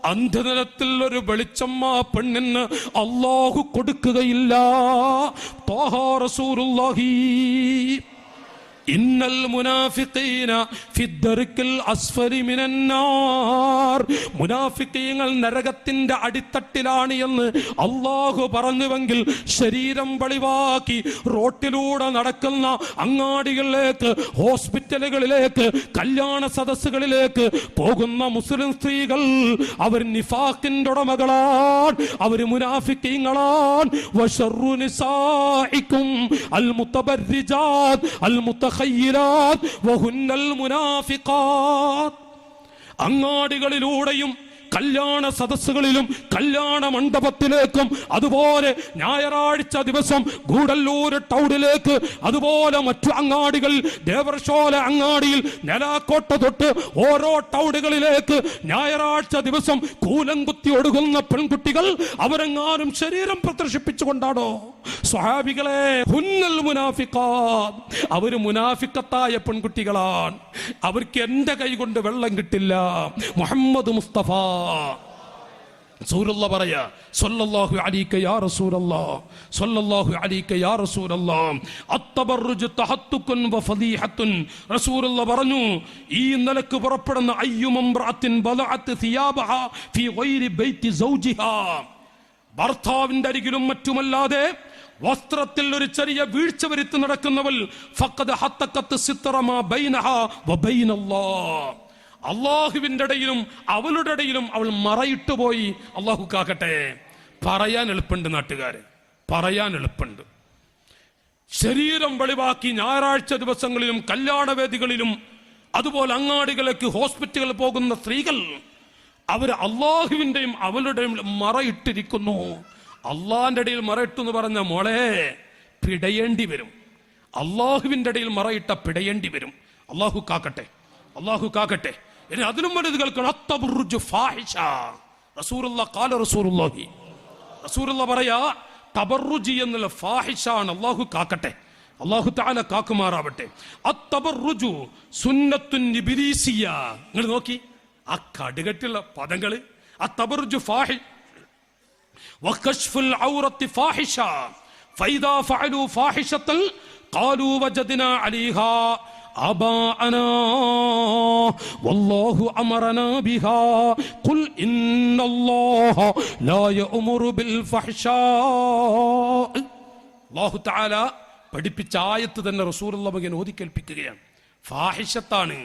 അന്ധനിലത്തിൽ ഒരു വെളിച്ചം ആ പെണ്ണിന് അല്ലാഹു കൊടുക്കുകയില്ല. ത്വാഹാ റസൂലുള്ളാഹി. ഇന്നൽ മുനാഫിഖീന ഫിദ്ദർക്കിൽ അസ്ഫലി മിനന്നാർ. മുനാഫിഖീങ്ങൾ നരകത്തിന്റെ അടിത്തട്ടിലാണ് എന്ന് അല്ലാഹു പറഞ്ഞുവെങ്കിൽ ശരീരം വെളിവാക്കി റോട്ടിലൂടെ നടക്കുന്ന അങ്ങാടികളിലേക്ക്, ഹോസ്പിറ്റലുകളിലേക്ക്, കല്യാണ സദസ്സുകളിലേക്ക് പോകുന്ന മുസ്ലിം സ്ത്രീകൾ അവർ നിഫാഖിന്റെ ഉടമകളാണ്, അവർ മുനാഫിഖീങ്ങളാണ്. വശർറു നിസാഇകും അൽ മുതബർരിജാത് അൽ മുതഖയ്യിലാത് വഹുന്നൽ മുനാഫിഖാത്ത്. അങ്ങാടികളിലൂടെയും കല്യാണ സദസ്സുകളിലും കല്യാണ മണ്ഡപത്തിലേക്കും, അതുപോലെ ഞായറാഴ്ച ദിവസം ഗൂഡല്ലൂർ ടൗണിലേക്ക്, അതുപോലെ മറ്റു അങ്ങാടികളിൽ, ദേവർശോല അങ്ങാടിയിൽ, നെലാക്കോട്ട തൊട്ട് ഓരോ ടൗണുകളിലേക്ക് ഞായറാഴ്ച ദിവസം കൂലം കുത്തി ഒടുകുന്ന പെൺകുട്ടികൾ അവരെങ്ങാനും ശരീരം പ്രദർശിപ്പിച്ചുകൊണ്ടാണോ? സ്വഹാബികളെ, ഹുന്നൽ മുനാഫിഖാത്ത്, അവര് മുനാഫിക്കത്തായ പെൺകുട്ടികളാണ്. അവർക്ക് എന്റെ കൈ കൊണ്ട് വെള്ളം കിട്ടില്ല. മുഹമ്മദ് മുസ്തഫ റസൂലുള്ളാഹി പറയാ, സല്ലല്ലാഹു അലൈക യാ റസൂലല്ലാഹ്, സല്ലല്ലാഹു അലൈക യാ റസൂലല്ലാഹ്, അത്തബറുജ് തഹത്തുകുൻ വഫദീഹത്തുൻ. റസൂലുള്ളാഹി പറഞ്ഞു, ഈ നിലക്ക് പുറപ്പെടുന്ന അയ്യുമംറഅത്തിൻ ബലഅത്ത് സിയാബഹാ ഫീ ഗൈരി ബൈതി സൗജിഹാ, ഭർത്താവിന്റെ അരികിലും മറ്റുമല്ലാതെ വസ്ത്രത്തിൽ ഒരു ചെറിയ വീഴ്ച വരുത്തി നടക്കുന്നവൾ, ഫഖദ് ഹത്തഖത്ത് സിത്ര മാ ബൈനഹാ വബൈനല്ലാഹ്, അള്ളാഹുവിന്റെ ഇടയിലും അവളുടെ ഇടയിലും അവൾ മറയിട്ടു പോയി. അള്ളാഹു കാക്കട്ടെ. പറയാൻ എളുപ്പമുണ്ട് നാട്ടുകാരെ, പറയാൻ എളുപ്പമുണ്ട്. ശരീരം വെളിവാക്കി ഞായറാഴ്ച ദിവസങ്ങളിലും കല്യാണവേദികളിലും അതുപോലെ അങ്ങാടികളിലേക്ക്, ഹോസ്പിറ്റലുകളിൽ പോകുന്ന സ്ത്രീകൾ അവർ അള്ളാഹുവിന്റെയും അവളുടെയും മറയിട്ടിരിക്കുന്നു. അള്ളാഹിന്റെ ഇടയിൽ മറയിട്ടു എന്ന് പറഞ്ഞ മോളെ പിടയേണ്ടി വരും. അള്ളാഹുവിന്റെ ഇടയിൽ മറയിട്ട പിടയേണ്ടി വരും. അള്ളാഹു കാക്കട്ടെ, അള്ളാഹു കാക്കട്ടെ. ഇനി അതിലും വലുത് കേൾക്കണം, അത്തബറുജ് ഫാഹിഷ. റസൂലുള്ളാഹി ഖാല റസൂലുള്ളാഹി, റസൂലുള്ളാഹി പറയാ, തബറുജ് എന്നുള്ള ഫാഹിഷാണ്. അള്ളാഹു കാക്കട്ടെ, അള്ളാഹു തആല കാക്കുമാറാവട്ടെ. അത്തബറുജു സുന്നത്തുൻ ഇബ്ലീസിയ. നിങ്ങൾ നോക്കി ആ കടുകട്ടുള്ള പദങ്ങള്. അത്തബറുജു ഫാഹി വകശ്ഫുൽ ഔറത്തി ഫാഹിഷ ഫൈദാ ഫഅലു ഫാഹിഷത്തൻ ഖാലു വജദ്നാ അലൈഹാ ആബാഅനാ വല്ലാഹു അമറനാ ബിഹാ ഖുൽ ഇന്നല്ലാഹ ലാ യഅ്മുറു ബിൽ ഫഹ്ശാ. അല്ലാഹു തആല പഠിപ്പിച്ച ആയത്ത് തന്നെ റസൂലുള്ളാഹി ഓതി കേൾപ്പിക്കുകയാണ്. ഫാഹിഷത്താണ്,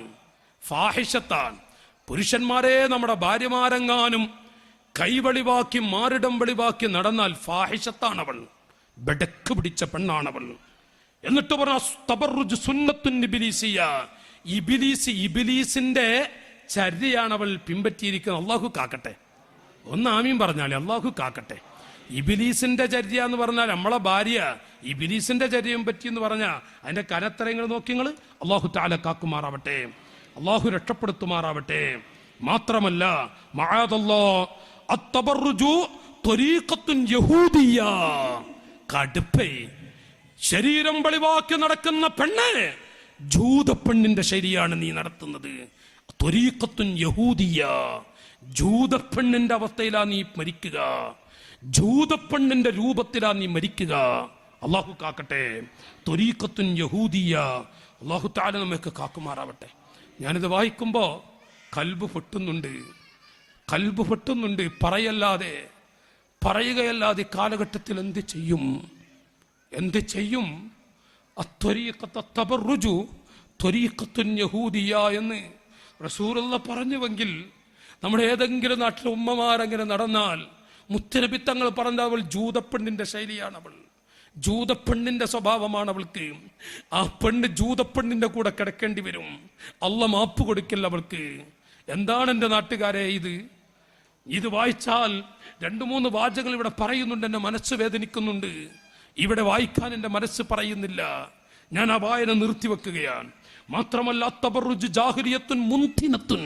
ഫാഹിഷത്താണ്. പുരുഷന്മാരെ, നമ്മുടെ ഭാര്യമാരെങ്ങാനും കൈവെളിവാക്കി മാറിടം വെളിവാക്കി നടന്നാൽ ഫാഹിഷത്താണവൾ, ബെടക്ക് പിടിച്ച പെണ്ണാണവൾ. എന്നിട്ട് പറഞ്ഞു സുന്നത്തുൻ ഇബ്ലീസിയ, ഇബ്ലീസിന്റെ ചര്യയാണവൾ പിൻപറ്റിയിരിക്കുന്നത്. അള്ളാഹു കാക്കട്ടെ. ഒന്ന് ആമീൻ പറഞ്ഞാലേ, അള്ളാഹു കാക്കട്ടെ. ഇബ്ലീസിന്റെ ചര്യ എന്ന് പറഞ്ഞാൽ നമ്മളെ ഭാര്യ ഇബ്ലീസിന്റെ ചര്യയും പറ്റി എന്ന് പറഞ്ഞാൽ അതിന്റെ കനത്തരങ്ങൾ നോക്കിങ്ങൾ. അള്ളാഹു തആല കാക്കുമാറാവട്ടെ, അള്ളാഹു രക്ഷപ്പെടുത്തുമാറാവട്ടെ. മാത്രമല്ല, മഅദല്ലാഹ് അത്തബറുജു ത്വരീഖത്തുൻ യഹൂദിയ്യ, കടുപ്പേ ശരീരം വെളിവാക്കി നടക്കുന്ന പെണ്ണ്, ജൂതപ്പെണ്ണിന്റെ ശരിയാണ് നീ നടത്തുന്നത്. ത്വരീഖത്തുൻ യഹൂദിയ്യ, ജൂതപ്പെണ്ണിന്റെ അവസ്ഥയിലാ നീ മരിക്കുക, ജൂതപ്പെണ്ണിന്റെ രൂപത്തിലാ നീ മരിക്കുക. അള്ളാഹു കാക്കട്ടെ. ത്വരീഖത്തുൻ യഹൂദിയ്യ. അള്ളാഹു തആല നമ്മൾക്ക് കാക്കുമാറാവട്ടെ. ഞാനിത് വായിക്കുമ്പോ കൽബ് പൊട്ടുന്നുണ്ട്, കൽബ് പൊട്ടുന്നുണ്ട്. പറയുകയല്ലാതെ കാലഘട്ടത്തിൽ എന്ത് ചെയ്യും, എന്ത് ചെയ്യും? അത്വരീഖത്തുൻ യഹൂദിയ എന്ന് റസൂലുള്ളാഹി പറഞ്ഞുവെങ്കിൽ, നമ്മുടെ ഏതെങ്കിലും നാട്ടിലെ ഉമ്മമാരങ്ങനെ നടന്നാൽ മുത്തനബി തങ്ങൾ പറഞ്ഞ അവൾ ജൂതപ്പെണ്ണിന്റെ ശൈലിയാണ്, അവൾ ജൂതപ്പെണ്ണിന്റെ സ്വഭാവമാണ് അവൾക്ക്. ആ പെണ്ണ് ജൂതപ്പെണ്ണിന്റെ കൂടെ കിടക്കേണ്ടി വരും. അള്ളാഹ് മാപ്പ് കൊടുക്കില്ല അവൾക്ക്. എന്താണ് എൻ്റെ നാട്ടുകാരെ ഇത് വായിച്ചാൽ 2-3 വാചകങ്ങൾ ഇവിടെ പറയുന്നുണ്ട്. എൻ്റെ മനസ്സ് വേദനിക്കുന്നുണ്ട്. ഇവിടെ വായിക്കാൻ എൻ്റെ മനസ്സ് പറയുന്നില്ല. ഞാൻ ആ വായന നിർത്തിവെക്കുകയാണ്. മാത്രമല്ല, തബറുജ് ജാഹിലിയത്തുൻ മുൻതിനത്തുൻ,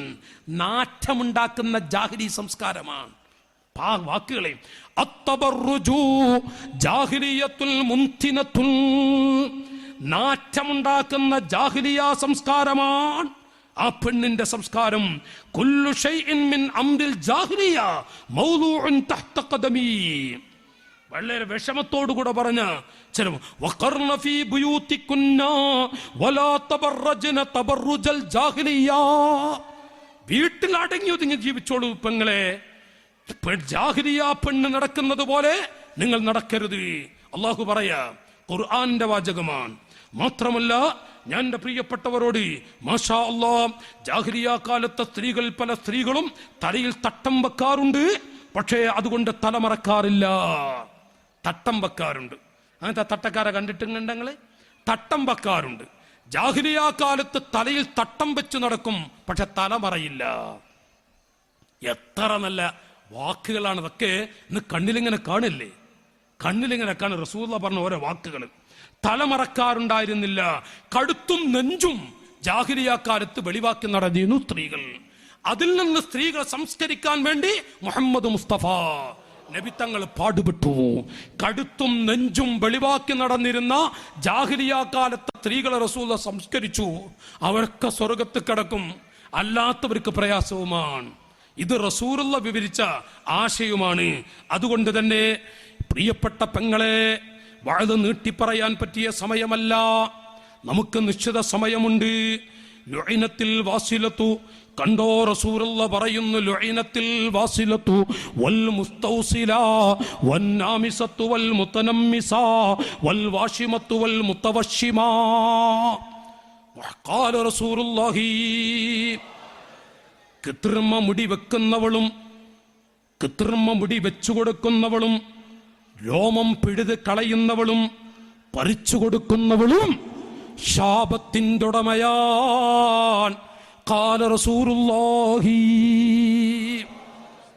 നാറ്റമുണ്ടാക്കുന്ന ജാഹിലി സംസ്കാരമാണ്. വാക്കുകളെ, അത്തബറുജു ജാഹിലിയത്തുൽ മുൻതിനത്തുൻ, നാറ്റമുണ്ടാക്കുന്ന ജാഹിലിയ സംസ്കാരമാണ് ആ പെണ്ണിന്റെ സംസ്കാരം. കുല്ലു ഷൈഇൻ മിൻ അംരിൽ ജാഹിലിയ മൗദൂഉൻ തഹ്ത ഖദമി, വളരെ വിഷമത്തോടുകൂടെ പറഞ്ഞ ചില വീട്ടിൽ അടങ്ങി ഒതുങ്ങി ജീവിച്ചോളൂ പെങ്ങളെ. ജാഹിലിയ പെണ്ണ് നടക്കുന്നത് പോലെ നിങ്ങൾ നടക്കരുത്. അള്ളാഹു പറയാ, ഖുർആന്റെ വാചകമാണ്. മാത്രമല്ല, ഞാൻ എന്റെ പ്രിയപ്പെട്ടവരോട് മാഷാ അല്ലാഹ്, ജാഹിലിയ കാലത്തെ സ്ത്രീകൾ, പല സ്ത്രീകളും തലയിൽ തട്ടം വെക്കാറുണ്ട്, പക്ഷേ അതുകൊണ്ട് തലമറക്കാറില്ല. തട്ടം വെക്കാറുണ്ട്. അങ്ങനത്തെ തട്ടക്കാരെ കണ്ടിട്ടുണ്ടെങ്കിൽ തട്ടം വെക്കാറുണ്ട്. ജാഹിലിയ കാലത്ത് തലയിൽ തട്ടം വെച്ച് നടക്കും, പക്ഷെ തലമറയില്ല. എത്ര നല്ല വാക്കുകളാണ് ഇതൊക്കെ. ഇന്ന് കണ്ണിലിങ്ങനെ കാണില്ലേ, കണ്ണിലിങ്ങനെ കാണും റസൂലുള്ളാഹി പറഞ്ഞ ഓരോ വാക്കുകൾ. തലമറക്കാറുണ്ടായിരുന്നില്ല. കടുത്തും നെഞ്ചും ജാഹിലിയ കാലത്ത് വെളിവാക്കി നടന്നിരുന്നു സ്ത്രീകൾ. അതിൽ നിന്ന് സ്ത്രീകളെ സംസ്കരിക്കാൻ വേണ്ടി മുഹമ്മദ് മുസ്തഫ നബി തങ്ങൾ പാടുപെട്ടു. കടുത്തും നെഞ്ചും വെളിവാക്കി നടന്നിരുന്ന ജാഹിലിയ കാലത്തെ സ്ത്രീകളെ റസൂലുള്ളാഹി സംസ്കരിച്ചു. അവർക്ക് സ്വർഗത്ത് കിടക്കും, അല്ലാത്തവർക്ക് പ്രയാസവുമാണ്. ഇത് റസൂലുള്ളാഹി വിവരിച്ച ആശയമാണ്. അതുകൊണ്ട് തന്നെ പ്രിയപ്പെട്ട പെങ്ങളെ, വഅദ് നീട്ടിപ്പറയാൻ പറ്റിയ സമയമല്ല, നമുക്ക് നിശ്ചിത സമയമുണ്ട്. ലുഇനത്തിൽ വാസിലത്തു, കണ്ടോ റസൂലുള്ളാഹി പറയുന്നു, ലുഇനത്തിൽ വാസിലത്തു വൽ മുസ്തൗസില വന്നാമിസത്തു വൽ മുതനമ്മിസ വൽ വാഷിമത്തു വൽ മുതവശ്ശിമ. വഖാല റസൂലുള്ളാഹി, കൃത്രിമ മുടി വെക്കുന്നവളും കൃത്രിമ മുടി വെച്ചു കൊടുക്കുന്നവളും രോമം പിഴുത് കളയുന്നവളും പറിച്ചു കൊടുക്കുന്നവളും ശാപത്തിൻ്റെ ഉടമയാൻ. ഖാല റസൂലുള്ളാഹി.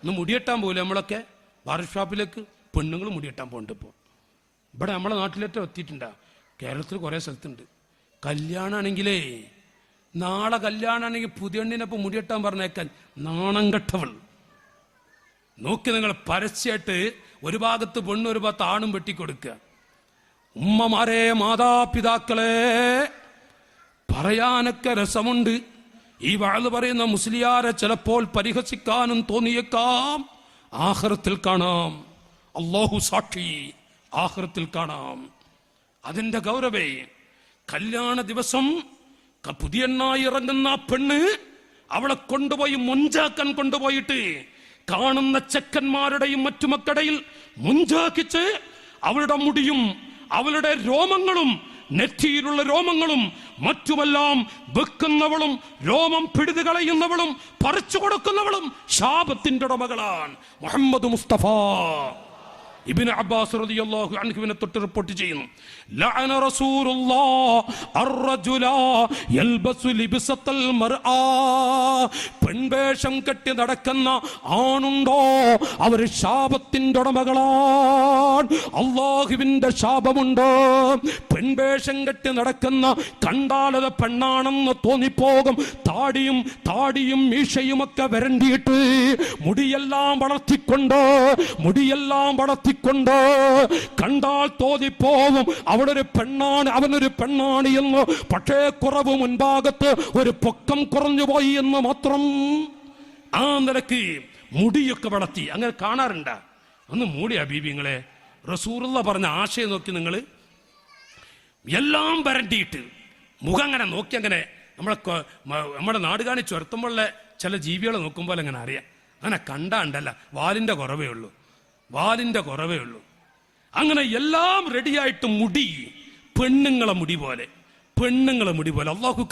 ഇന്ന് മുടിയെട്ടാൻ പോലെ നമ്മളൊക്കെ ബാർബർ ഷോപ്പിലേക്ക് പെണ്ണുങ്ങൾ മുടിയെട്ടാൻ പോകുന്നുണ്ട്. ഇപ്പോൾ ഇവിടെ നമ്മളെ നാട്ടിലേറ്റം എത്തിയിട്ടുണ്ടാ, കേരളത്തിൽ കുറേ സ്ഥലത്തുണ്ട്. കല്യാണമാണെങ്കിലേ, നാളെ കല്യാണമാണെങ്കിൽ പുതിയണ്ണിനൊപ്പം മുടിയെട്ടാൻ പറഞ്ഞേക്കാൻ നാണം കെട്ടവൾ. നോക്കി നിങ്ങൾ പരസ്യമായിട്ട് ഒരു ഭാഗത്ത് പെണ്ണും ഒരു ഭാഗത്ത് ആണും വെട്ടിക്കൊടുക്കുക. ഉമ്മമാരെ, മാതാപിതാക്കളെ, പറയാനൊക്കെ രസമുണ്ട്. ഈ വഅദ് പറയുന്ന മുസ്ലിയാരെ ചിലപ്പോൾ പരിഹസിക്കാനും തോന്നിയേക്കാം. ആഖിറത്തിൽ കാണാം, അല്ലാഹു സാക്ഷി, ആഖിറത്തിൽ കാണാം. അതിന്റെ ഗൗരവേ, കല്യാണ ദിവസം പുതിയണ്ണായി ഇറങ്ങുന്ന പെണ്ണ് അവളെ കൊണ്ടുപോയി മുഞ്ചാക്കാൻ കൊണ്ടുപോയിട്ട് കാണുന്ന ചെക്കന്മാരുടെയും മറ്റുമക്കടയിൽ മുഞ്ചാക്കിച്ച് അവളുടെ മുടിയും അവളുടെ രോമങ്ങളും നെറ്റിയിലുള്ള രോമങ്ങളും മറ്റുമെല്ലാം വെക്കുന്നവളും രോമം പിടിതു കളയുന്നവളും പറിച്ചു കൊടുക്കുന്നവളും ശാപത്തിന്റെ ഉടമകളാണ്. മുഹമ്മദ് മുസ്തഫ ഇബ്നു അബ്ബാസ് റളിയല്ലാഹു അൻഹുവിനെ തൊട്ട് റിപ്പോർട്ട് ചെയ്യുന്നു, ലഅന റസൂലുള്ളാഹ് അർറജുല യൽബസു ലിബ്സത്തൽ മർആ. പെൺവേഷം കെട്ടി നടക്കുന്ന ആണുണ്ടോ, അവർ ശാപത്തിന്റെ ഉടമകളാണ്. അല്ലാഹുവിന്റെ ശാപമുണ്ട്. പെൺവേഷം കെട്ടി നടക്കുന്ന, കണ്ടാലത് പെണ്ണാണെന്ന് തോന്നിപ്പോകും. താടിയും മീശയുമൊക്കെ വരണ്ടിയിട്ട് മുടിയെല്ലാം വളർത്തിക്കൊണ്ട് കണ്ടാൽ തോന്നിപ്പോവും അവളൊരു പെണ്ണാണ്, അവനൊരു പെണ്ണാണ് എന്ന്. പക്ഷേ കുറവ് മുൻഭാഗത്ത് ഒരു പൊക്കം കുറഞ്ഞു പോയി എന്ന് മാത്രം. ആ നിലക്ക് മുടിയൊക്കെ വളർത്തി അങ്ങനെ കാണാറുണ്ട്. ഒന്ന് മൂടി ഹബീബിങ്ങളെ, റസൂലുള്ളാഹി പറഞ്ഞ ആശയം നോക്കി നിങ്ങൾ. എല്ലാം വരണ്ടിയിട്ട് മുഖം അങ്ങനെ നോക്കി, അങ്ങനെ നമ്മുടെ നാട് കാണി ചുരത്തുമ്പോഴുള്ള ചില ജീവികളെ നോക്കുമ്പോൾ അങ്ങനെ അറിയാം. അങ്ങനെ കണ്ടാണ്ടല്ല, വാലിന്റെ കുറവേ ഉള്ളൂ. അങ്ങനെ എല്ലാം റെഡിയായിട്ട് മുടി പെണ്ണുങ്ങളെ മുടി പോലെ. അള്ളാഹു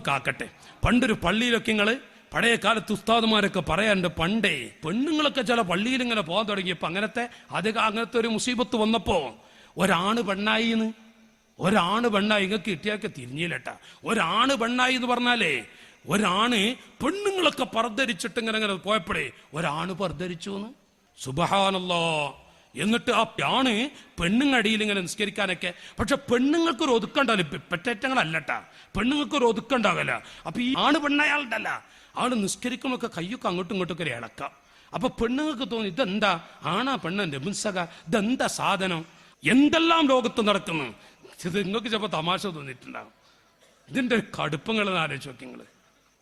കാക്കട്ടെ. പണ്ടൊരു പള്ളിയിലൊക്കെ നിങ്ങള് പഴയ കാലത്ത് ഉസ്താദുമാരൊക്കെ പറയാറുണ്ട്, പണ്ടേ പെണ്ണുങ്ങളൊക്കെ ചില പള്ളിയിൽ ഇങ്ങനെ പോകാൻ തുടങ്ങിയപ്പോ അങ്ങനത്തെ ഒരു മുസീബത്ത് വന്നപ്പോ ഒരാണ് പെണ്ണായി ഇങ്ങക്ക് കിട്ടിയൊക്കെ തിരിഞ്ഞില്ലട്ടാ. ഒരാണ് പെണ്ണായി എന്ന് പറഞ്ഞാലേ, ഒരാണ് പെണ്ണുങ്ങളൊക്കെ പർദ്ധരിച്ചിട്ട് ഇങ്ങനെ പോയപ്പോഴേ ഒരാണ് പർദ്ധരിച്ചു എന്ന്. സുബ്ഹാനല്ലാഹ്. എന്നിട്ട് ആ ആണ് പെണ്ണുങ്ങടിയിൽ ഇങ്ങനെ നിസ്കരിക്കാനൊക്കെ. പക്ഷെ പെണ്ണുങ്ങൾക്കൊരു ഒതുക്കണ്ടാവില്ല, പെറ്റേറ്റങ്ങളല്ലട്ടാ, പെണ്ണുങ്ങൾക്കൊരു ഒതുക്കണ്ടാവില്ല. അപ്പൊ ഈ ആണ് പെണ്ണയാളുണ്ടല്ല, ആള് നിസ്കരിക്കുമ്പൊക്കെ കയ്യൊക്കെ അങ്ങോട്ടും ഇങ്ങോട്ടൊക്കെ ഇളക്കാം. അപ്പൊ പെണ്ണുങ്ങൾക്ക് തോന്നി, ഇതെന്താ ആണാ പെണ്ണന്റെ മുൻസക, ഇതെന്താ സാധനം, എന്തെല്ലാം ലോകത്ത് നടക്കുന്നു. ഇത് നിങ്ങൾക്ക് ചിലപ്പോൾ തമാശ തോന്നിയിട്ടുണ്ടാകും. ഇതിന്റെ കടുപ്പങ്ങൾ ആലോചിച്ച് നോക്കി നിങ്ങൾ,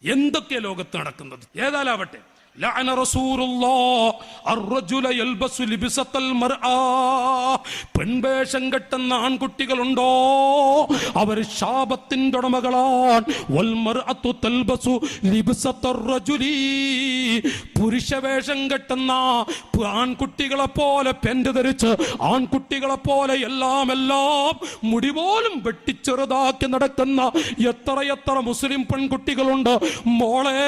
എന്തൊക്കെയാ ലോകത്ത് നടക്കുന്നത്. ഏതായാലാവട്ടെ, ലഅന റസൂലുള്ളാഹ് അർറജുല യൽബസു ലിബ്സത്തൽ മർആ. പെൺവേഷം കെട്ടുന്ന ആൺകുട്ടികളുണ്ടോ അവർ ശാപത്തിന്റെ ഉടമകളാണ്. വൽ മർഅതു തൽബസു ലിബ്സത്തർ റജുലി. പുരുഷവേഷം കെട്ടുന്ന ആൺകുട്ടികളെ പോലെ പെന്റ് ധരിച്ച് ആൺകുട്ടികളെ പോലെ എല്ലാം മുടി പോലും വെട്ടിച്ചെറുതാക്കി നടക്കുന്ന എത്ര മുസ്ലിം പെൺകുട്ടികളുണ്ട്. മോളെ,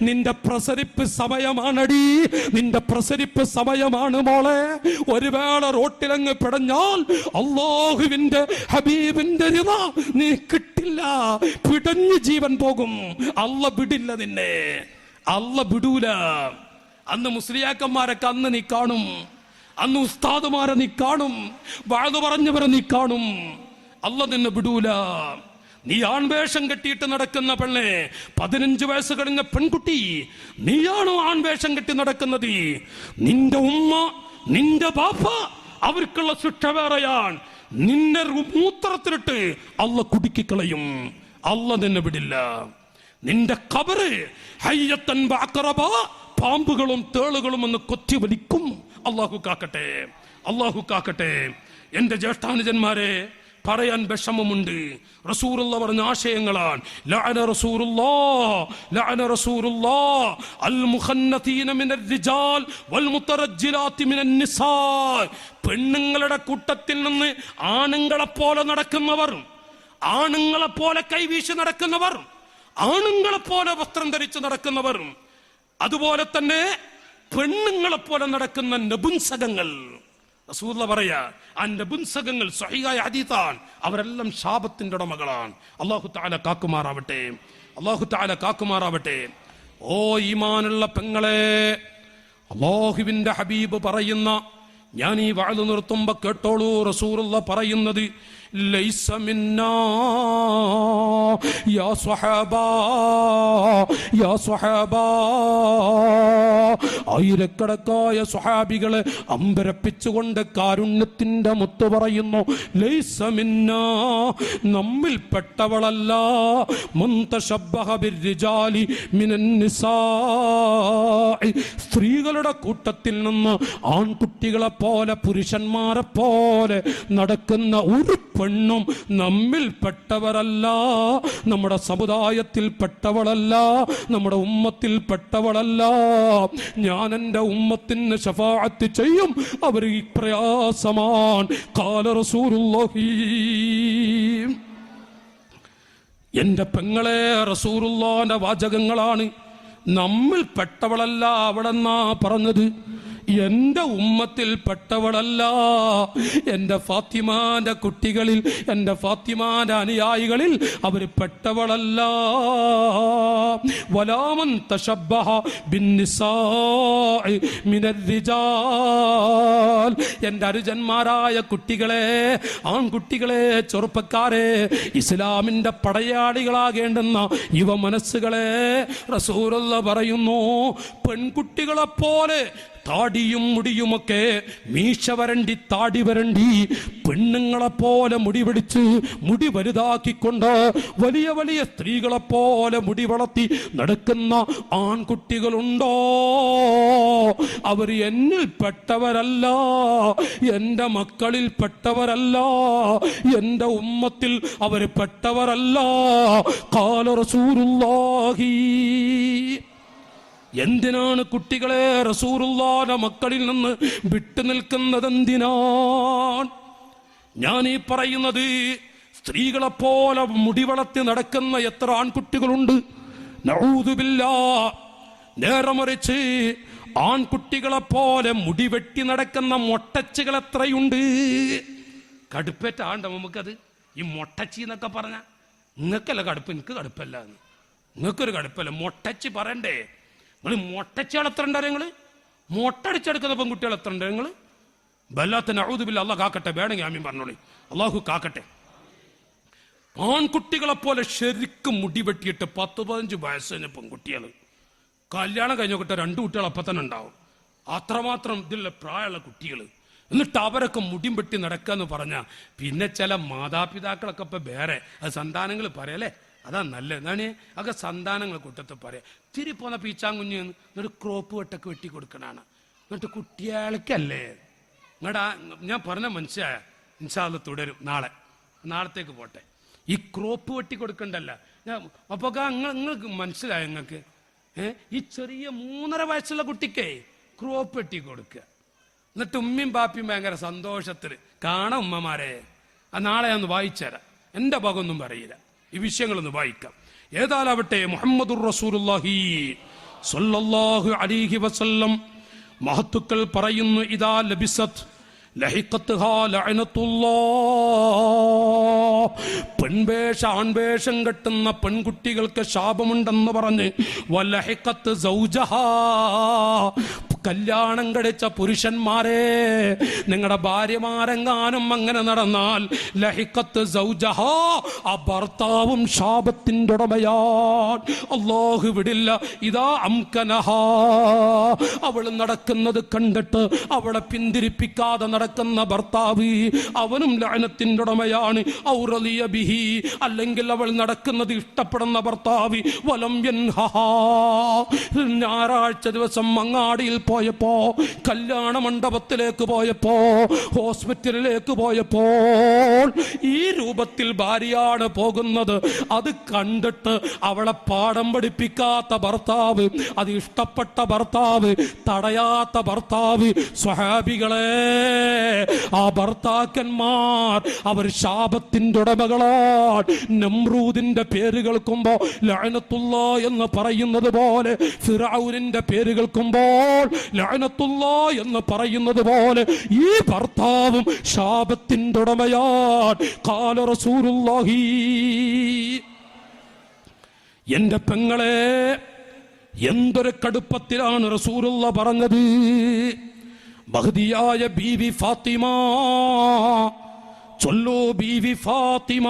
നിന്റെ പ്രസരിപ്പ് സമയമാണടി, നിന്റെ പ്രസരിപ്പ് സമയമാണ് മോളെ. ഒരു വേള റോട്ടിലങ്ങ് പിടഞ്ഞാൽ അല്ലാഹുവിന്റെ ഹബീബിന്റെ റിള നീ കിട്ടില്ല, പിടഞ്ഞ് ജീവൻ പോകും. അല്ല വിടില്ല നിന്നെ, അല്ല വിടൂല. അന്ന് മുസ്ലിയാക്കന്മാരൊക്കെ അന്ന് നീ കാണും, അന്ന് ഉസ്താദുമാരെ നീ കാണും, വാഴ പറഞ്ഞവരെ നീ കാണും. അല്ല നിന്നെ വിടൂല. നീ ആൺവേഷം കെട്ടിയിട്ട് നടക്കുന്ന പെണ്ണെ, 15 വയസ്സ് കഴിഞ്ഞ പെൺകുട്ടി, നീയാണോ ആൺവേഷം കെട്ടി നടക്കുന്നത്? നിന്റെ ഉമ്മ, നിന്റെ ബാപ്പ, അവർക്കുള്ള ശിക്ഷ വേറെയാണ്. നിന്നെ മൂത്രത്തിലിട്ട് അല്ല കുടുക്കിക്കളയും. അല്ല നിന്നെ വിടില്ല. നിന്റെ ഖബറ് ഹയ്യത്തൻ ബഅഖറബ, പാമ്പുകളും തേളുകളും എന്ന് കൊത്തി വലിക്കും. അല്ലാഹു കാക്കട്ടെ, അല്ലാഹു കാക്കട്ടെ. എന്റെ ജ്യേഷ്ഠാനുജന്മാരെ, പറയാൻ വിഷമമുണ്ട്. റസൂലുള്ളാഹി പറഞ്ഞ ആശയങ്ങളാണ്. ലഅന റസൂലുള്ളാഹ്, ലഅന റസൂലുള്ളാഹ് അൽ മുഖന്നതീന മിനർ റിജാൽ വൽ മുതറജ്ജിലാത്തി മിനൻ നിസാ. പെണ്ണുങ്ങളുടെ കൂട്ടത്തിൽ നിന്ന് ആണുങ്ങളെ പോലെ നടക്കുന്നവർ, ആണുങ്ങളെ പോലെ കൈവീശി നടക്കുന്നവർ, ആണുങ്ങളെ പോലെ വസ്ത്രം ധരിച്ച് നടക്കുന്നവർ, അതുപോലെ തന്നെ പെണ്ണുങ്ങളെ പോലെ നടക്കുന്ന നപുംസകങ്ങൾ. റസൂലുള്ളാഹി പറയാ, ആ നപുംസകങ്ങൾ സ്വഹീഹായ ഹദീസാണ്, അവരെല്ലാം ശാപത്തിന്റെ ഉടമകളാണ്. അല്ലാഹു തആല കാക്കുമാറാവട്ടെ, അല്ലാഹു തആല കാക്കുമാറാവട്ടെ. ഓ ഈമാനുള്ള പെങ്ങളെ, അല്ലാഹുവിന്റെ ഹബീബ് പറയുന്ന, ഞാൻ ഈ വഅദ് നിർത്തുമ്പോ കേട്ടോളൂ. റസൂലുള്ളാഹി പറയുന്നത്, ലൈസ മിന്നാ യാ സ്വഹാബാ, യാ സ്വഹാബാ. ആയിരക്കണക്കായ സ്വഹാബികളെ അമ്പരപ്പിച്ചുകൊണ്ട് കാരുണ്യത്തിന്റെ മുത്ത് പറയുന്നു, ലൈസ മിന്നാ, നമ്മിൽപ്പെട്ടവളല്ല. മൻ തശബ്ബഹ ബിർരിജാലി മിനൻ നിസാ, സ്ത്രീകളുടെ കൂട്ടത്തിൽ നിന്ന് ആൺകുട്ടികളെ പോലെ പുരുഷന്മാരെ പോലെ നടക്കുന്ന ഒരു പെണ്ണും നമ്മിൽപ്പെട്ടവരല്ല, നമ്മുടെ സമുദായത്തിൽ പെട്ടവളല്ല, നമ്മുടെ ഉമ്മത്തിൽ പെട്ടവളല്ല. ഞാൻ എൻ്റെ ഉമ്മത്തിന് ശഫാഅത്ത് ചെയ്യും, അവർ ഈ പ്രയാസമാണ്. ഖാല റസൂലുള്ളാഹി. എന്റെ പെങ്ങളെ, റസൂലുള്ളാഹിന്റെ വാചകങ്ങളാണ്. നമ്മിൽ പെട്ടവളല്ല അവളെന്നാ പറഞ്ഞത്. എന്റെ ഉമ്മത്തിൽ പെട്ടവളല്ല, എന്റെ ഫാത്തിമാന്റെ കുട്ടികളിൽ, എന്റെ ഫാത്തിമാന്റെ അനുയായികളിൽ അവർ പെട്ടവളല്ല. വലാമൻ തശബ്ബഹ ബിന്നിസാഇ മിനർ റിജാൽ. എന്റെ അനുജന്മാരായ കുട്ടികളെ, ആൺകുട്ടികളെ, ചെറുപ്പക്കാരെ, ഇസ്ലാമിന്റെ പടയാളികളാകേണ്ടുന്ന യുവ മനസ്സുകളെ, റസൂലുള്ളാഹി പറയുന്നു, പെൺകുട്ടികളെ പോലെ താടിയും മുടിയുമൊക്കെ മീശ വരണ്ടി, താടി വരണ്ടി, പെണ്ണുങ്ങളെ പോലെ മുടി പിടിച്ച് മുടി വലുതാക്കിക്കൊണ്ട് വലിയ വലിയ സ്ത്രീകളെ പോലെ മുടി വളർത്തി നടക്കുന്ന ആൺകുട്ടികളുണ്ടോ? അവർ എന്നിൽ പെട്ടവരല്ല, എൻ്റെ മക്കളിൽ പെട്ടവരല്ല, എൻ്റെ ഉമ്മത്തിൽ അവർ പെട്ടവരല്ല. ഖാല റസൂലുള്ളാഹി. എന്തിനാണ് കുട്ടികളെ റസൂലുള്ളാഹിന്റെ മക്കളിൽ നിന്ന് വിട്ടു നിൽക്കുന്നത്? എന്തിനാണ് ഞാൻ ഈ പറയുന്നത്? സ്ത്രീകളെ പോലെ മുടി വളർത്തി നടക്കുന്ന എത്ര ആൺകുട്ടികളുണ്ട്, നഊദു ബില്ലാഹ്. നേരെ മറിച്ച് ആൺകുട്ടികളെ പോലെ മുടി വെട്ടി നടക്കുന്ന മൊട്ടച്ചികൾ എത്രയുണ്ട്. കടുപ്പേറ്റാണ്ട് നമുക്കത്. ഈ മൊട്ടച്ചി എന്നൊക്കെ പറഞ്ഞ നിങ്ങൾക്കല്ല കടുപ്പ്, എനിക്ക് കടുപ്പല്ല. നിങ്ങൾക്കൊരു കടുപ്പല്ല, മൊട്ടച്ചി പറയണ്ടേ? നിങ്ങൾ മൊട്ടച്ചികൾ എത്ര ഉണ്ടാ? നിങ്ങൾ മൊട്ടടിച്ചെടുക്കുന്ന പെൺകുട്ടികൾ എത്ര ഉണ്ട്? നിങ്ങൾ വല്ലാത്ത നഊദു ബില്ലാഹ്. അല്ലാഹ് കാക്കട്ടെ. വേണമെങ്കിൽ ആമീൻ പറഞ്ഞോളി. അല്ലാഹു കാക്കട്ടെ. ആൺകുട്ടികളെ പോലെ ശരിക്കും മുടി വെട്ടിയിട്ട് 10-15 വയസ്സ് കഴിഞ്ഞ പെൺകുട്ടികൾ കല്യാണം കഴിഞ്ഞോട്ടെ 2 കുട്ടികൾ അപ്പം തന്നെ ഉണ്ടാവും. അത്രമാത്രം ഇതിലുള്ള പ്രായമുള്ള കുട്ടികൾ. എന്നിട്ട് അവരൊക്കെ മുടിയും വെട്ടി നടക്കുക എന്ന് പറഞ്ഞാൽ പിന്നെ ചില മാതാപിതാക്കളൊക്കെ ഇപ്പം വേറെ, അത് സന്താനങ്ങൾ പറയല്ലേ, അതാ നല്ല എന്താണ് ഒക്കെ സന്താനങ്ങൾ കൂട്ടത്തിൽ പറയാം. തിരി പോന്ന പീച്ചാങ്കുഞ്ഞ് എന്നിട്ട് ക്രോപ്പ് വെട്ടൊക്കെ വെട്ടി കൊടുക്കണാണ്. എന്നിട്ട് കുട്ടികൾക്കല്ലേ നിങ്ങളുടെ ഞാൻ പറഞ്ഞ മനസ്സിലായ ഇൻഷാ അല്ലാഹ് തുടരും. നാളത്തേക്ക് പോട്ടെ. ഈ ക്രോപ്പ് വെട്ടി കൊടുക്കണ്ടല്ല ഞാൻ അപ്പൊ നിങ്ങൾക്ക് മനസ്സിലായ നിങ്ങൾക്ക് ഈ ചെറിയ 3.5 വയസ്സുള്ള കുട്ടിക്കേ ക്രോപ്പ് വെട്ടി കൊടുക്കുക. എന്നിട്ട് ഉമ്മയും ബാപ്പിയും ഭയങ്കര സന്തോഷത്തിൽ കാണാം ഉമ്മമാരെ. നാളെ ഞാൻ വായിച്ചുതരാം, എൻ്റെ ഭാഗമൊന്നും പറയില്ല, ഈ വിഷയങ്ങളൊന്ന് വായിക്കാം. ഏതാലാവട്ടെ മുഹമ്മദുർ റസൂലുള്ളാഹി സ്വല്ലല്ലാഹു അലൈഹി വസല്ലം മഹത്തുക്കൾ പറയുന്നു, ഇദാ ലബിസത് ലഹിഖത്ഹാ ലഅനത്തുല്ലാഹ്. പെൺവേഷ ആൺവേഷം കെട്ടുന്ന പെൺകുട്ടികൾക്ക് ശാപമുണ്ടെന്ന് പറഞ്ഞ് വലഹിഖത്ത് സൗജഹാ. കല്യാണം കഴിച്ച പുരുഷന്മാരെ, നിങ്ങളുടെ ഭാര്യമാരെങ്ങാനും അങ്ങനെ നടന്നാൽ ലഹിഖത്ത് സൗജഹാ, ആ ഭർത്താവും ശാപത്തിൻ്റെ ഉടമയാൻ. അല്ലാഹു വിടില്ല. ഇദാ അംകനഹാ, അവൾ നടക്കുന്നത് കണ്ടിട്ട് അവളെ പിന്തിരിപ്പിക്കാതെ നടക്കുന്ന ഭർത്താവ്, അവനും ലഅനത്തിൻ്റെ ഉടമയാണ്. ഔ റളിയ ബിഹി, അല്ലെങ്കിൽ അവൾ നടക്കുന്നത് ഇഷ്ടപ്പെടുന്ന ഭർത്താവ്. വലം യൻഹഹാ, ഞായറാഴ്ച ദിവസം അങ്ങാടിയിൽ പോയപ്പോ, കല്യാണ മണ്ഡപത്തിലേക്ക് പോയപ്പോ, ഹോസ്പിറ്റലിലേക്ക് പോയപ്പോൾ ഈ രൂപത്തിൽ ഭാര്യയാണ് പോകുന്നത്. അത് കണ്ടിട്ട് അവളെ പാഠം പഠിപ്പിക്കാത്ത ഭർത്താവ്, അത് ഇഷ്ടപ്പെട്ട ഭർത്താവ്, തടയാത്ത ഭർത്താവ്, സ്വഹാബികളെ, ആ ഭർത്താക്കന്മാർ അവർ ശാപത്തിന്റെ ഉടമകളാണ്. നമ്രൂദിന്റെ പേര് കേൾക്കുമ്പോ ലഅനത്തുല്ലാ എന്ന് പറയുന്നത് പോലെ, ഫിറഔനിന്റെ പേര് കേൾക്കുമ്പോൾ ലഅനത്തുല്ലാ എന്ന് പറയുന്നത് പോലെ ഈ ഭർത്താവും ശാപത്തിന്റെ ഉടമയാൻ. ഖാല റസൂലുള്ളാഹി, എന്റെ പെങ്ങളെ, എന്തൊരു കടുപ്പത്തിലാണ് റസൂലുള്ള പറഞ്ഞത്. മഹ്ദിയായ ബീവി ഫാത്തിമ, ചൊല്ലൂ ബീവി ഫാത്തിമ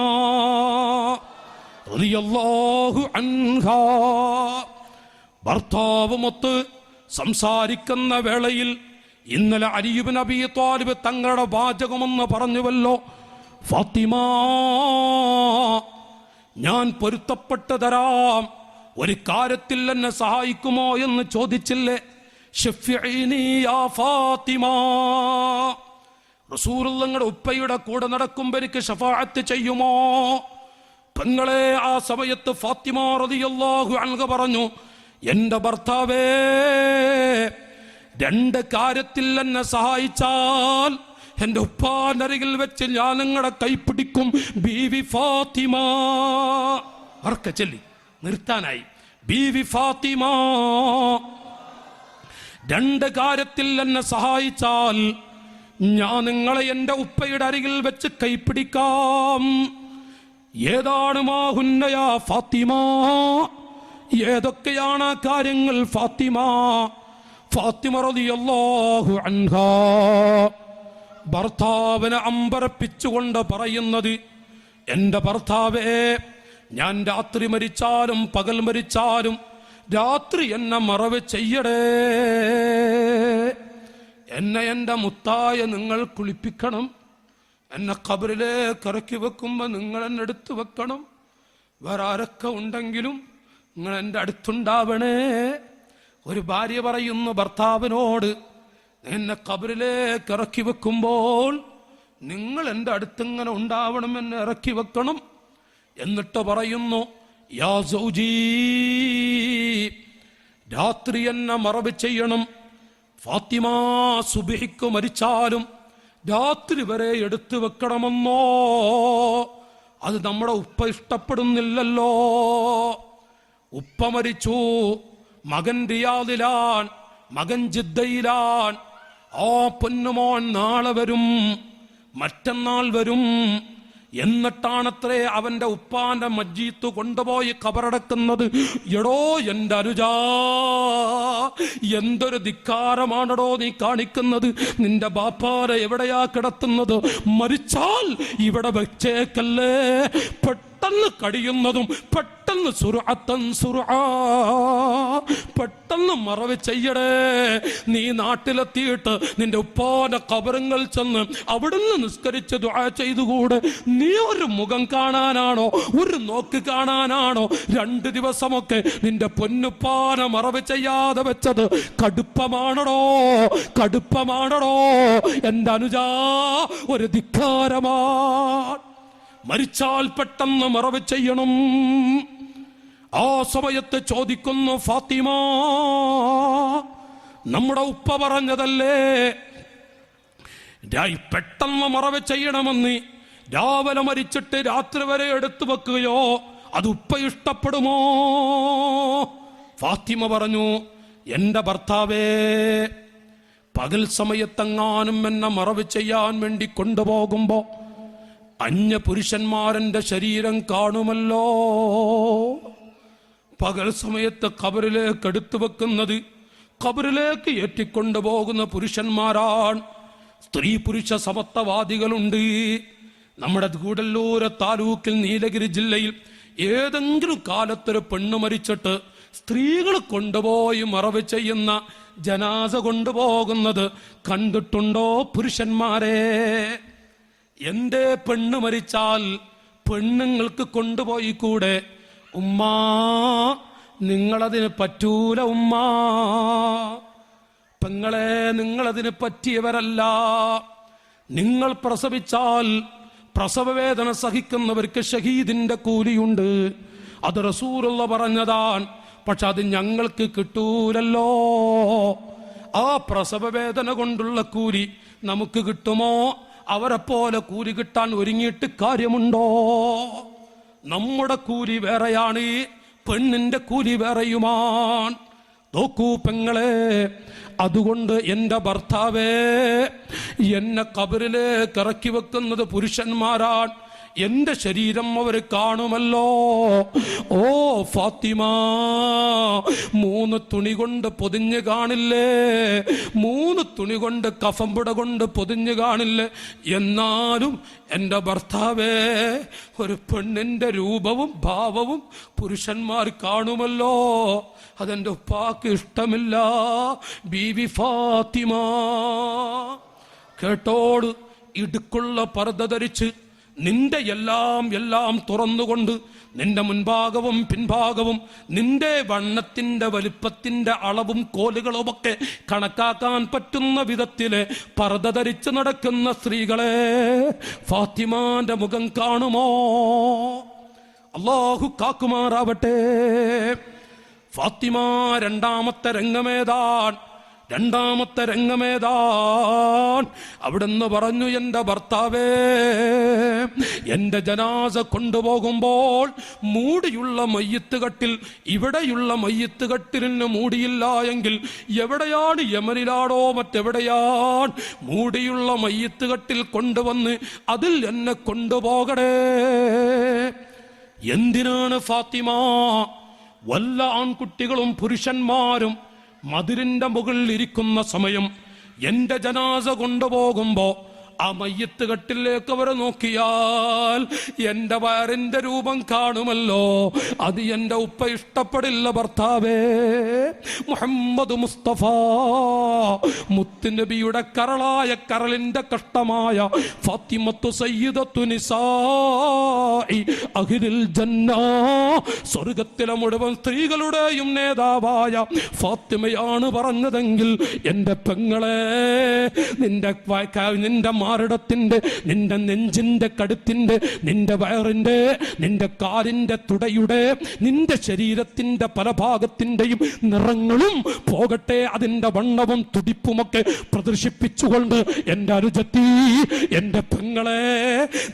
റളിയല്ലാഹു അൻഹാ, ഭർത്താവുമൊത്ത് സംസാരിക്കുന്ന വേളയിൽ ഇന്നലെ അലി ഇബ്നു അബീ ത്വാലിബ് തങ്ങളുടെ വാചകമെന്ന് പറഞ്ഞുവല്ലോ, ഫാത്തിമ ഞാൻ പൊരുത്തപ്പെട്ടു തരാം, ഒരു കാര്യത്തിൽ എന്നെ സഹായിക്കുമോ എന്ന് ചോദിച്ചില്ലേ? ഷഫീഇനി യാ ഫാത്തിമ, റസൂലുള്ളാഹിയുടെ ഉപ്പയുടെ കൂടെ നടക്കുമ്പോൾ എനിക്ക് ശഫാഅത്ത് ചെയ്യുമോ? പെങ്ങളെ, ആ സമയത്ത് ഫാത്തിമ റളിയല്ലാഹു അൻഹ പറഞ്ഞു, എന്റെ ഭർത്താവേ, 2 കാര്യത്തിൽ എന്നെ സഹായിച്ചാൽ എന്റെ ഉപ്പാനരികിൽ വെച്ച് ഞാൻ നിങ്ങളുടെ കൈപ്പിടിക്കും. ബീവി ഫാത്തിമ, അർക്ക ചൊല്ലി നിർത്താനായി. ബീവി ഫാത്തിമ, 2 കാര്യത്തിൽ എന്നെ സഹായിച്ചാൽ ഞാൻ നിങ്ങളെ എന്റെ ഉപ്പയുടെ അരികിൽ വെച്ച് കൈപ്പിടിക്കാം. ഏതാണ് മാഹുന്നയാ ഫാത്തിമ? ഏതൊക്കെയാണ് ആ കാര്യങ്ങൾ ഫാത്തിമ? ഫാത്തിമ റളിയല്ലാഹു അൻഹാ ഭർത്താവിനെ അമ്പരപ്പിച്ചുകൊണ്ട് പറയുന്നത്, എന്റെ ഭർത്താവേ, ഞാൻ രാത്രി മരിച്ചാലും പകൽ മരിച്ചാലും രാത്രി എന്നെ മറവ് ചെയ്യടേ. എന്നെ എന്റെ മുത്തായ നിങ്ങൾ കുളിപ്പിക്കണം. എന്നെ ഖബറിലേക്ക് ഇറക്കി വെക്കുമ്പോ നിങ്ങൾ എന്നെ എടുത്തു വെക്കണം. വേറെ ആരൊക്കെ ഉണ്ടെങ്കിലും നിങ്ങൾ എൻ്റെ അടുത്തുണ്ടാവണേ. ഒരു ഭാര്യ പറയുന്നു ഭർത്താവിനോട്, എന്നെ ഖബറിലേക്ക് ഇറക്കി വെക്കുമ്പോൾ നിങ്ങൾ എൻ്റെ അടുത്തിങ്ങനെ ഉണ്ടാവണം, എന്നെ ഇറക്കി വെക്കണം. എന്നിട്ട് പറയുന്നു, യാ സൗജീ, രാത്രി എന്നെ മറവ് ചെയ്യണം. ഫാത്തിമ സുബ്ഹിക്ക് മരിച്ചാലും രാത്രി വരെ എടുത്തു വെക്കണമെന്നോ? അത് നമ്മുടെ ഉപ്പ ഇഷ്ടപ്പെടുന്നില്ലല്ലോ. ഉപ്പ മരിച്ചു, മകൻ റിയാദിലാൻ, മകൻ ജിദ്ദയിലാൻ. ആ പൊന്നുമോൻ നാളെ വരും, മറ്റന്നാൾ വരും. എന്നിട്ടാണത്രേ അവന്റെ ഉപ്പാന്റെ മജ്ജീത്ത് കൊണ്ടുപോയി ഖബറടക്കുന്നത്. എടോ എന്റെ അനുജാ, എന്തൊരു ധിക്കാരമാണടോ നീ കാണിക്കുന്നത്. നിന്റെ ബാപ്പാരെ എവിടെയാ കിടത്തുന്നത്? മരിച്ചാൽ ഇവിടെ വെച്ചേക്കല്ലേ. പെട്ടെന്ന് കഴിയുന്നതും പെട്ടെന്ന് സുർഅത്തൻ സുർആ, പെട്ടെന്ന് പെട്ടെന്ന് മറവ് ചെയ്യടേ. നീ നാട്ടിലെത്തിയിട്ട് നിന്റെ ഉപ്പാന്റെ ഖബറുകൾ ചെന്ന് അവിടുന്ന് നിസ്കരിച്ച് ദുആ ചെയ്തുകൂടെ? നീ ഒരു മുഖം കാണാനാണോ, ഒരു നോക്ക് കാണാനാണോ 2 ദിവസമൊക്കെ നിന്റെ പൊന്നുപ്പാനെ മറവ് ചെയ്യാതെ വെച്ചത്? കടുപ്പമാണടോ, കടുപ്പമാണടോ എന്റെ അനുജാ, ഒരു ധിക്കാരമാണ്. മരിച്ചാൽ പെട്ടെന്ന് മറവ് ചെയ്യണം. ആ സമയത്ത് ചോദിക്കുന്നു, ഫാത്തിമ, നമ്മുടെ ഉപ്പ പറഞ്ഞതല്ലേ പെട്ടെന്ന് മറവ് ചെയ്യണമെന്ന്? രാവിലെ മരിച്ചിട്ട് രാത്രി വരെ എടുത്തു വെക്കുകയോ? അത് ഉപ്പ ഇഷ്ടപ്പെടുമോ? ഫാത്തിമ പറഞ്ഞു, എന്റെ ഭർത്താവേ, പകൽ സമയത്തെങ്ങാനും എന്നെ മറവ് ചെയ്യാൻ വേണ്ടി കൊണ്ടുപോകുമ്പോ അന്യ പുരുഷന്മാരെന്റെ ശരീരം കാണുമല്ലോ. പകൽ സമയത്ത് ഖബറിലേക്ക് എടുത്തു വെക്കുന്നത്, ഖബറിലേക്ക് ഏറ്റിക്കൊണ്ടുപോകുന്ന പുരുഷന്മാരാണ്. സ്ത്രീ പുരുഷ സമത്വവാദികളുണ്ട്. നമ്മുടെ ഗൂഡല്ലൂർ താലൂക്കിൽ നീലഗിരി ജില്ലയിൽ ഏതെങ്കിലും കാലത്തൊരു പെണ്ണ് മരിച്ചിട്ട് സ്ത്രീകൾ കൊണ്ടുപോയി മറവ് ചെയ്യുന്ന ജനാസ കൊണ്ടുപോകുന്നത് കണ്ടിട്ടുണ്ടോ പുരുഷന്മാരെ? എന്റെ പെണ്ണ് മരിച്ചാൽ പെണ്ണുങ്ങൾക്ക് കൊണ്ടുപോയി കൂടെ? ഉമ്മാ, നിങ്ങളതിന് പറ്റൂല ഉമ്മാ. പെങ്ങളെ, നിങ്ങളതിന് പറ്റിയവരല്ല. നിങ്ങൾ പ്രസവിച്ചാൽ പ്രസവവേദന സഹിക്കുന്നവർക്ക് ഷഹീദിന്റെ കൂലിയുണ്ട്. അത് റസൂലുള്ള പറഞ്ഞതാണ്. പക്ഷെ അത് ഞങ്ങൾക്ക് കിട്ടൂലല്ലോ. ആ പ്രസവവേദന കൊണ്ടുള്ള കൂലി നമുക്ക് കിട്ടുമോ? അവരെ പോലെ കൂലി കിട്ടാൻ ഒരുങ്ങിയിട്ട് കാര്യമുണ്ടോ? നമ്മുടെ കൂലി വേറെയാണ്, പെണ്ണിന്റെ കൂലി വേറെയുമാണ്. നോക്കൂ പെങ്ങളെ, അതുകൊണ്ട് എന്റെ ഭർത്താവേ, എന്നെ ഖബറിലേക്ക് ഇറക്കി വെക്കുന്നത് പുരുഷന്മാരാണ്. എന്റെ ശരീരം അവർ കാണുമല്ലോ. ഓ ഫാത്തിമ, 3 തുണി കൊണ്ട് പൊതിഞ്ഞ് കാണില്ലേ? 3 തുണി കൊണ്ട് കഫംപുട കൊണ്ട് പൊതിഞ്ഞ് കാണില്ലേ? എന്നാലും എൻ്റെ ഭർത്താവേ, ഒരു പെണ്ണിന്റെ രൂപവും ഭാവവും പുരുഷന്മാർ കാണുമല്ലോ. അതെന്റെ ഉപ്പാക്ക് ഇഷ്ടമില്ല. ബീവി ഫാത്തിമ, കേട്ടോട്, ഇടുക്കുള്ള പർദ്ദ ധരിച്ച് നിന്റെ എല്ലാം തുറന്നുകൊണ്ട് നിന്റെ മുൻഭാഗവും പിൻഭാഗവും നിന്റെ വണ്ണത്തിന്റെ വലിപ്പത്തിന്റെ അളവും കോലുകളുമൊക്കെ കണക്കാക്കാൻ പറ്റുന്ന വിധത്തില് പർദ്ദ ധരിച്ച് നടക്കുന്ന സ്ത്രീകളെ ഫാത്തിമാന്റെ മുഖം കാണുമോ? അല്ലാഹു കാക്കുമാറാവട്ടെ. ഫാത്തിമ രണ്ടാമത്തെ രംഗമേതാൻ അവിടുന്ന് പറഞ്ഞു, എൻ്റെ ഭർത്താവേ, എൻ്റെ ജനാസ കൊണ്ടുപോകുമ്പോൾ മൂടിയുള്ള മയ്യിത്ത് കട്ടിൽ, ഇവിടെയുള്ള മയ്യിത്ത് കട്ടിലിന് മൂടിയില്ല എങ്കിൽ എവിടെയാണ്? യമനിലാണോ മറ്റെവിടെയാണ്? മൂടിയുള്ള മയ്യിത്ത് കട്ടിൽ കൊണ്ടുവന്ന് അതിൽ എന്നെ കൊണ്ടുപോകണേ. എന്തിനാണ് ഫാത്തിമ? വല്ല ആൺകുട്ടികളും പുരുഷന്മാരും മതിലിന്റെ മുകളിൽ ഇരിക്കുന്ന സമയം എന്റെ ജനാസ കൊണ്ടുപോകുമ്പോ ആ മയ്യത്ത് കട്ടിലേക്ക് അവർ നോക്കിയാൽ എന്റെ വയറിന്റെ രൂപം കാണുമല്ലോ. അത് എന്റെ ഉപ്പ ഇഷ്ടപ്പെടില്ല ഭർത്താവേ. മുഹമ്മദ് മുസ്തഫ മുത്തുനബിയുടെ കരളായ കരളിന്റെ കഷ്ടമായ ഫാത്തിമത്തു സയ്യിദത്തു നിസാഇ അഹ്ലിൽ ജന്ന, സ്വർഗത്തിലെ മുഴുവൻ സ്ത്രീകളുടെയും നേതാവായ ഫാത്തിമയാണ് പറഞ്ഞതെങ്കിൽ എന്റെ പെങ്ങളെ, നിന്റെ മാറിടത്തിന്റെ, നിന്റെ നെഞ്ചിന്റെ കടുത്തിന്റെ, നിന്റെ വയറിന്റെ, നിന്റെ കാലിന്റെ തുടയുടെ, നിന്റെ ശരീരത്തിന്റെ പല ഭാഗത്തിന്റെയും നിറങ്ങളും പോകട്ടെ, അതിന്റെ വണ്ണവും തുടിപ്പുമൊക്കെ പ്രദർശിപ്പിച്ചുകൊണ്ട് എന്റെ അനുജത്തി, എന്റെ പെങ്ങളെ,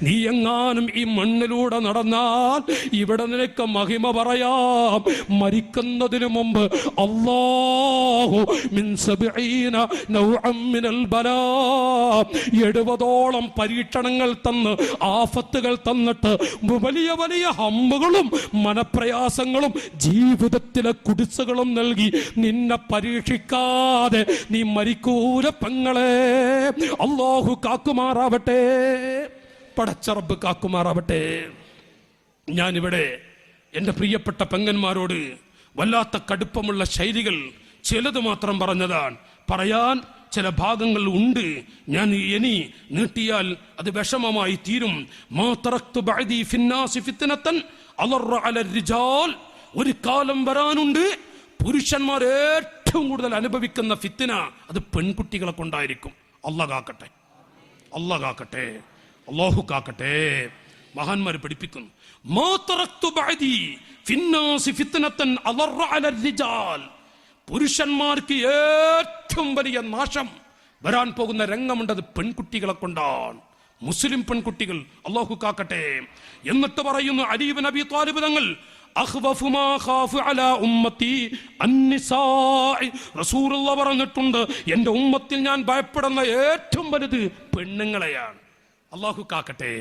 നീ എങ്ങാനും ഈ മണ്ണിലൂടെ നടന്നാൽ ഇവിടെ നിനക്ക് മഹിമ പറയാം. മരിക്കുന്നതിന് മുമ്പ് അല്ലാഹു മിൻ സബഈന നൗഅൻ മിനൽ ബലാ, 70ഓളം പരീക്ഷണങ്ങൾ തന്ന്, ആഫത്തുകൾ തന്നിട്ട്, വലിയ വലിയ ഹമ്പുകളും മനപ്രയാസങ്ങളും ജീവിതത്തിലെ കുടിസുകളും നൽകി നിന്നെ പരീക്ഷിക്കാതെ നീ മരിക്കൂല പെങ്ങളെ. അല്ലാഹു കാക്കുമാറാവട്ടെ, പടച്ചറബ് കാക്കുമാറാവട്ടെ. ഞാനിവിടെ എൻ്റെ പ്രിയപ്പെട്ട പെങ്ങന്മാരോട് വല്ലാത്ത കടുപ്പമുള്ള ശൈലികൾ ചിലത് മാത്രം പറഞ്ഞതാണ്. പറയാൻ ചില ഭാഗങ്ങൾ ഉണ്ട്, ഞാൻ ഇനി നീട്ടിയാൽ അത് വിഷമമായി തീരും. മാ തറക്തു ബഅദി ഫിന്നാസി ഫിത്നതൻ അളറ അലർ റിജാൽ. ഒരു കാലം വരാനുണ്ട് പുരുഷന്മാർ ഏറ്റവും കൂടുതൽ അനുഭവിക്കുന്ന ഫിത്ന അത് പെൺകുട്ടികളെ കൊണ്ടായിരിക്കും. അല്ലാഹു കാക്കട്ടെ, അല്ലാഹു കാക്കട്ടെ, അല്ലാഹു കാക്കട്ടെ. മഹാന്മാർ പഠിപ്പിക്കുന്നു, മാ തറക്തു ബഅദി ഫിന്നാസി ഫിത്നതൻ അളറ അലർ റിജാൽ. പുരുഷന്മാർക്ക് ഏറ്റവും വലിയ നാശം വരാൻ പോകുന്ന രംഗമുണ്ടത് പെൺകുട്ടികളെ കൊണ്ടാണ്, മുസ്ലിം പെൺകുട്ടികൾ. അല്ലാഹു കാക്കട്ടെ. എന്നിട്ട് പറയുന്നു അലി ഇബ്നു അബീ ത്വാലിബ് തങ്ങൾ, അഖ്വഫു മാ ഖാഫു അലാ ഉമ്മത്തി അന്നിസാ. റസൂലുള്ളാഹി പറഞ്ഞിട്ടുണ്ട്, എൻ്റെ ഉമ്മത്തിൽ ഞാൻ ഭയപ്പെടുന്ന ഏറ്റവും വലുത് പെണ്ണുങ്ങളെയാണ്. അല്ലാഹു കാക്കട്ടെ,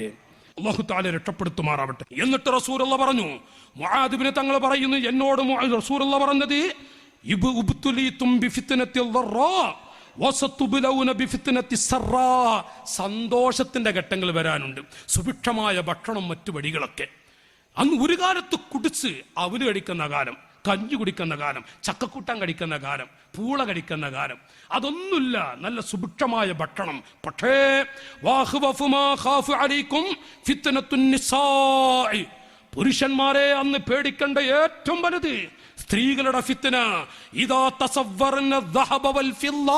അല്ലാഹു തആല രക്ഷപ്പെടുത്തുമാറാവട്ടെ. എന്നിട്ട് റസൂലുള്ളാഹി പറഞ്ഞു, മുആദ് ഇബ്നു തങ്ങൾ പറയുന്നു, എന്നോട് റസൂലുള്ളാഹി പറഞ്ഞത്, സന്തോഷത്തിന്റെ ഘട്ടങ്ങൾ വരാനുണ്ട്, സുഭിക്ഷമായ ഭക്ഷണം, മറ്റു വഴികളൊക്കെ. അന്ന് ഒരു കാലത്ത് കുടിച്ച് അവല് കഴിക്കുന്ന കാലം, കഞ്ഞി കുടിക്കുന്ന കാലം, ചക്കക്കൂട്ടാൻ കഴിക്കുന്ന കാലം, പൂള കഴിക്കുന്ന കാലം, അതൊന്നുമില്ല. നല്ല സുഭിക്ഷമായ ഭക്ഷണം. പക്ഷേ പുരുഷന്മാരെ അന്ന് പേടിക്കേണ്ട ഏറ്റവും വലുത് സ്ത്രീകളുടെ ഫിത്ന. ഇദാ തസവ്വറന ദഹബ വൽ ഫിദ്ദ.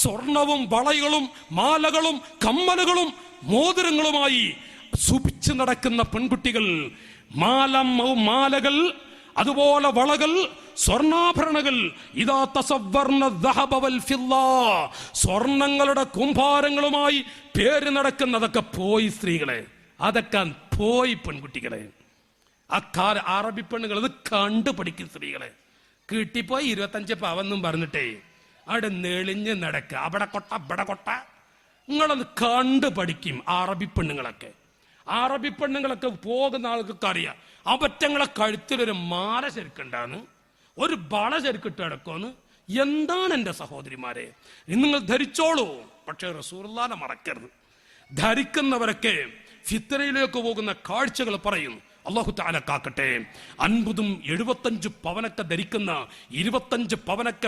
സ്വർണവും വളകളും മാലകളും കമ്മലുകളും മോതിരങ്ങളുമായി സുഭിച്ച് നടക്കുന്ന പെൺകുട്ടികൾ, മാലകൾ, അതുപോലെ വളകൾ, സ്വർണ്ണാഭരണങ്ങൾ. ഇദാ തസവ്വറന ദഹബ വൽ ഫിദ്ദ. സ്വർണങ്ങളുടെ കുംഭാരങ്ങളുമായി പേര് നടക്കുന്നതൊക്കെ പോയി സ്ത്രീകളെ, അതൊക്കെ പോയി പെൺകുട്ടികളെ. അക്കാല അറബി പെണ്ണുങ്ങൾ അത് കണ്ടു പഠിക്കും സ്ത്രീകളെ. കിട്ടിപ്പോയി 25 പവെന്നും പറഞ്ഞിട്ടേ അവിടെ നെളിഞ്ഞ് നടക്കുക, അവിടെ കൊട്ട. നിങ്ങളത് കണ്ടു പഠിക്കും അറബി പെണ്ണുങ്ങളൊക്കെ. അറബി പെണ്ണുങ്ങളൊക്കെ പോകുന്ന ആൾക്കൊക്കെ അറിയാം, അവറ്റങ്ങളെ കഴുത്തിലൊരു മാല ശരിക്കുണ്ടാന്ന്, ഒരു വള ശരിക്കിട്ട് കിടക്കുമെന്ന്. എന്താണ് എൻ്റെ സഹോദരിമാരെ, നിങ്ങൾ ധരിച്ചോളൂ, പക്ഷെ റസൂലുള്ളാഹിനെ മറക്കരുത്. ധരിക്കുന്നവരൊക്കെ ഫിത്നയിലേക്ക് പോകുന്ന കാഴ്ചകൾ പറയുന്നു. അല്ലാഹു തആല കാക്കട്ടെ. 50ഉം 75 പവനൊക്കെ ധരിക്കുന്ന, 25 പവനൊക്കെ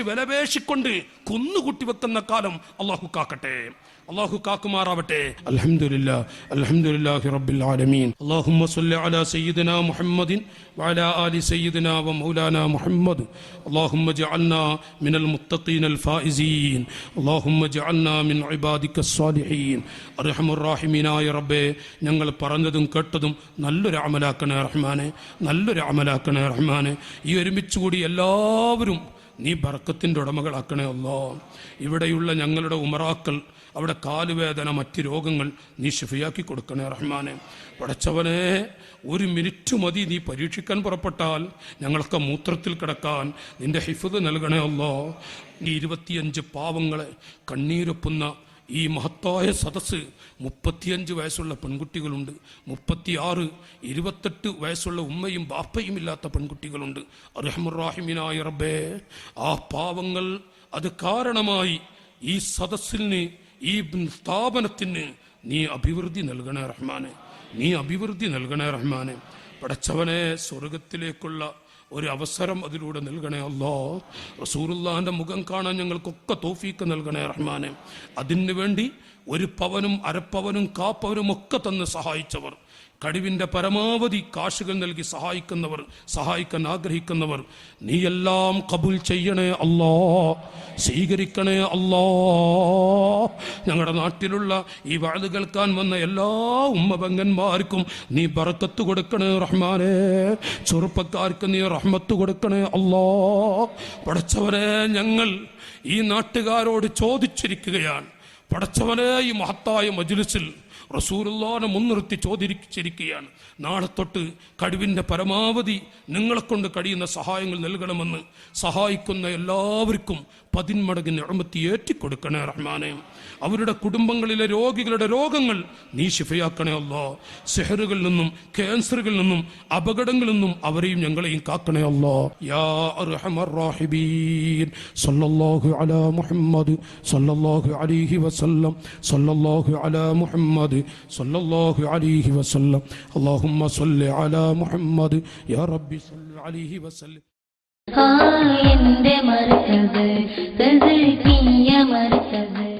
വിലപേശിക്കൊണ്ട് കുന്നുകൂട്ടി വെക്കുന്ന കാലം അല്ലാഹു കാക്കട്ടെ, അല്ലാഹു കാക്കുമാറാവട്ടെ. അൽഹംദുലില്ലാഹി റബ്ബിൽ ആലമീൻ. അല്ലാഹുമ്മ സ്വല്ലി അലാ സയ്യിദിനാ മുഹമ്മദിൻ വഅലാ ആലി സയ്യിദിനാ വമൗലാനാ മുഹമ്മദ്. അല്ലാഹുമ്മ ജഅൽനാ മിനൽ മുത്തഖീനൽ ഫായിസീൻ. അല്ലാഹുമ്മ ജഅൽനാ മിൻ ഇബാദിക്കസ് സ്വാലിഹീൻ. അർഹമുർ റഹീമീനായ റബ്ബേ, ഞങ്ങൾ പറഞ്ഞതും കേട്ടതും നല്ലൊരു അമലാക്കണേ റഹ്മാനെ, നല്ലൊരു അമലാക്കണേ റഹ്മാനെ. ഈ ഒരുമിച്ച് കൂടി എല്ലാവരും നീ ബർക്കത്തിൻ്റെ ഉടമകളാക്കണേ അല്ലാഹ്. ഇവിടെയുള്ള ഞങ്ങളുടെ ഉമറാക്കൾ, അവിടെ കാലുവേദന, മറ്റ് രോഗങ്ങൾ നീ ശിഫയാക്കി കൊടുക്കണേ റഹ്മാനെ. പടച്ചവനെ, 1 മിനിറ്റ് മതി നീ പരീക്ഷിക്കാൻ പുറപ്പെട്ടാൽ ഞങ്ങളൊക്കെ മൂത്രത്തിൽ കിടക്കാൻ. നിന്റെ ഹിഫ്ദ് നൽകണേ അല്ലാഹ്. ഈ 25 പാവങ്ങളെ കണ്ണീരൊപ്പുന്ന ഈ മഹത്തായ സദസ്സ്, 35 വയസ്സുള്ള പെൺകുട്ടികളുണ്ട്, 36, 28 വയസ്സുള്ള ഉമ്മയും ബാപ്പയും ഇല്ലാത്ത പെൺകുട്ടികളുണ്ട്. അർഹമുർ റഹീമീനായ റബ്ബേ, ആ പാവങ്ങൾ അത് കാരണമായി ഈ സദസ്സിന്, ഈ സ്ഥാപനത്തിന് നീ അഭിവൃദ്ധി നൽകണേ റഹ്മാനെ, നീ അഭിവൃദ്ധി നൽകണേ റഹ്മാനെ. പടച്ചവനെ, സ്വർഗത്തിലേക്കുള്ള ഒരു അവസരം അതിലൂടെ നൽകണേ അല്ലാഹ്. റസൂലുള്ളാഹിന്റെ മുഖം കാണാൻ ഞങ്ങൾക്കൊക്കെ തൗഫീക്ക് നൽകണേ റഹ്മാനെ. അതിനു വേണ്ടി 1 പവനും 1/2 പവനും 1/4 പവനും ഒക്കെ തന്ന് സഹായിച്ചവർ, കഴിവിൻ്റെ പരമാവധി കാശുകൾ നൽകി സഹായിക്കുന്നവർ, സഹായിക്കാൻ ആഗ്രഹിക്കുന്നവർ, നീ എല്ലാം കബൂൽ ചെയ്യണേ അല്ലാ, സ്വീകരിക്കണേ അല്ലാ. ഞങ്ങളുടെ നാട്ടിലുള്ള ഈ വഅദ് കേൾക്കാൻ വന്ന എല്ലാ ഉമ്മപെങ്ങന്മാർക്കും നീ ബറക്കത്ത് കൊടുക്കണേ റഹ്മാനെ. ചെറുപ്പക്കാർക്ക് നീ റഹ്മത്ത് കൊടുക്കണേ അല്ലാ. പടച്ചവനെ, ഞങ്ങൾ ഈ നാട്ടുകാരോട് ചോദിച്ചിരിക്കുകയാണ്. പടച്ചവനെ, ഈ മഹത്തായ മജ്ലിസിൽ റസൂലുള്ളാഹിനെ മുൻനിർത്തി ചോദിച്ചിരിക്കുകയാണ്. നാളെ തൊട്ട് കഴിവിൻ്റെ പരമാവധി നിങ്ങളെക്കൊണ്ട് കഴിയുന്ന സഹായങ്ങൾ നൽകണമെന്ന് സഹായിക്കുന്ന എല്ലാവർക്കും 10 മടങ്ങ് നിഅമത്ത് ഏറ്റിക്കൊടുക്കണേ റഹ്മാനെ. അവരുടെ കുടുംബങ്ങളിലെ രോഗികളുടെ രോഗങ്ങൾ നീ ശിഫയാക്കണേ അല്ലാഹ്. സിഹറുകളിൽ നിന്നും, ക്യാൻസറുകളിൽ നിന്നും, അപകടങ്ങളിൽ നിന്നും അവരെയും ഞങ്ങളെയും കാക്കണേ അല്ലാഹ്. യാ അർഹമർ റഹീമീൻ. സല്ലല്ലാഹു അലാ മുഹമ്മദ് സല്ലല്ലാഹു അലൈഹി വസല്ലം. സല്ലല്ലാഹു അലാ മുഹമ്മദ് സല്ലല്ലാഹു അലൈഹി വസല്ലം. അല്ലാഹുമ്മ സ്വല്ലി അലാ മുഹമ്മദ് യാ റബ്ബി സ്വല്ലി അലൈഹി വസല്ലം. എന്റെ മർക്കസ് തസ്കിയ മർക്കസ്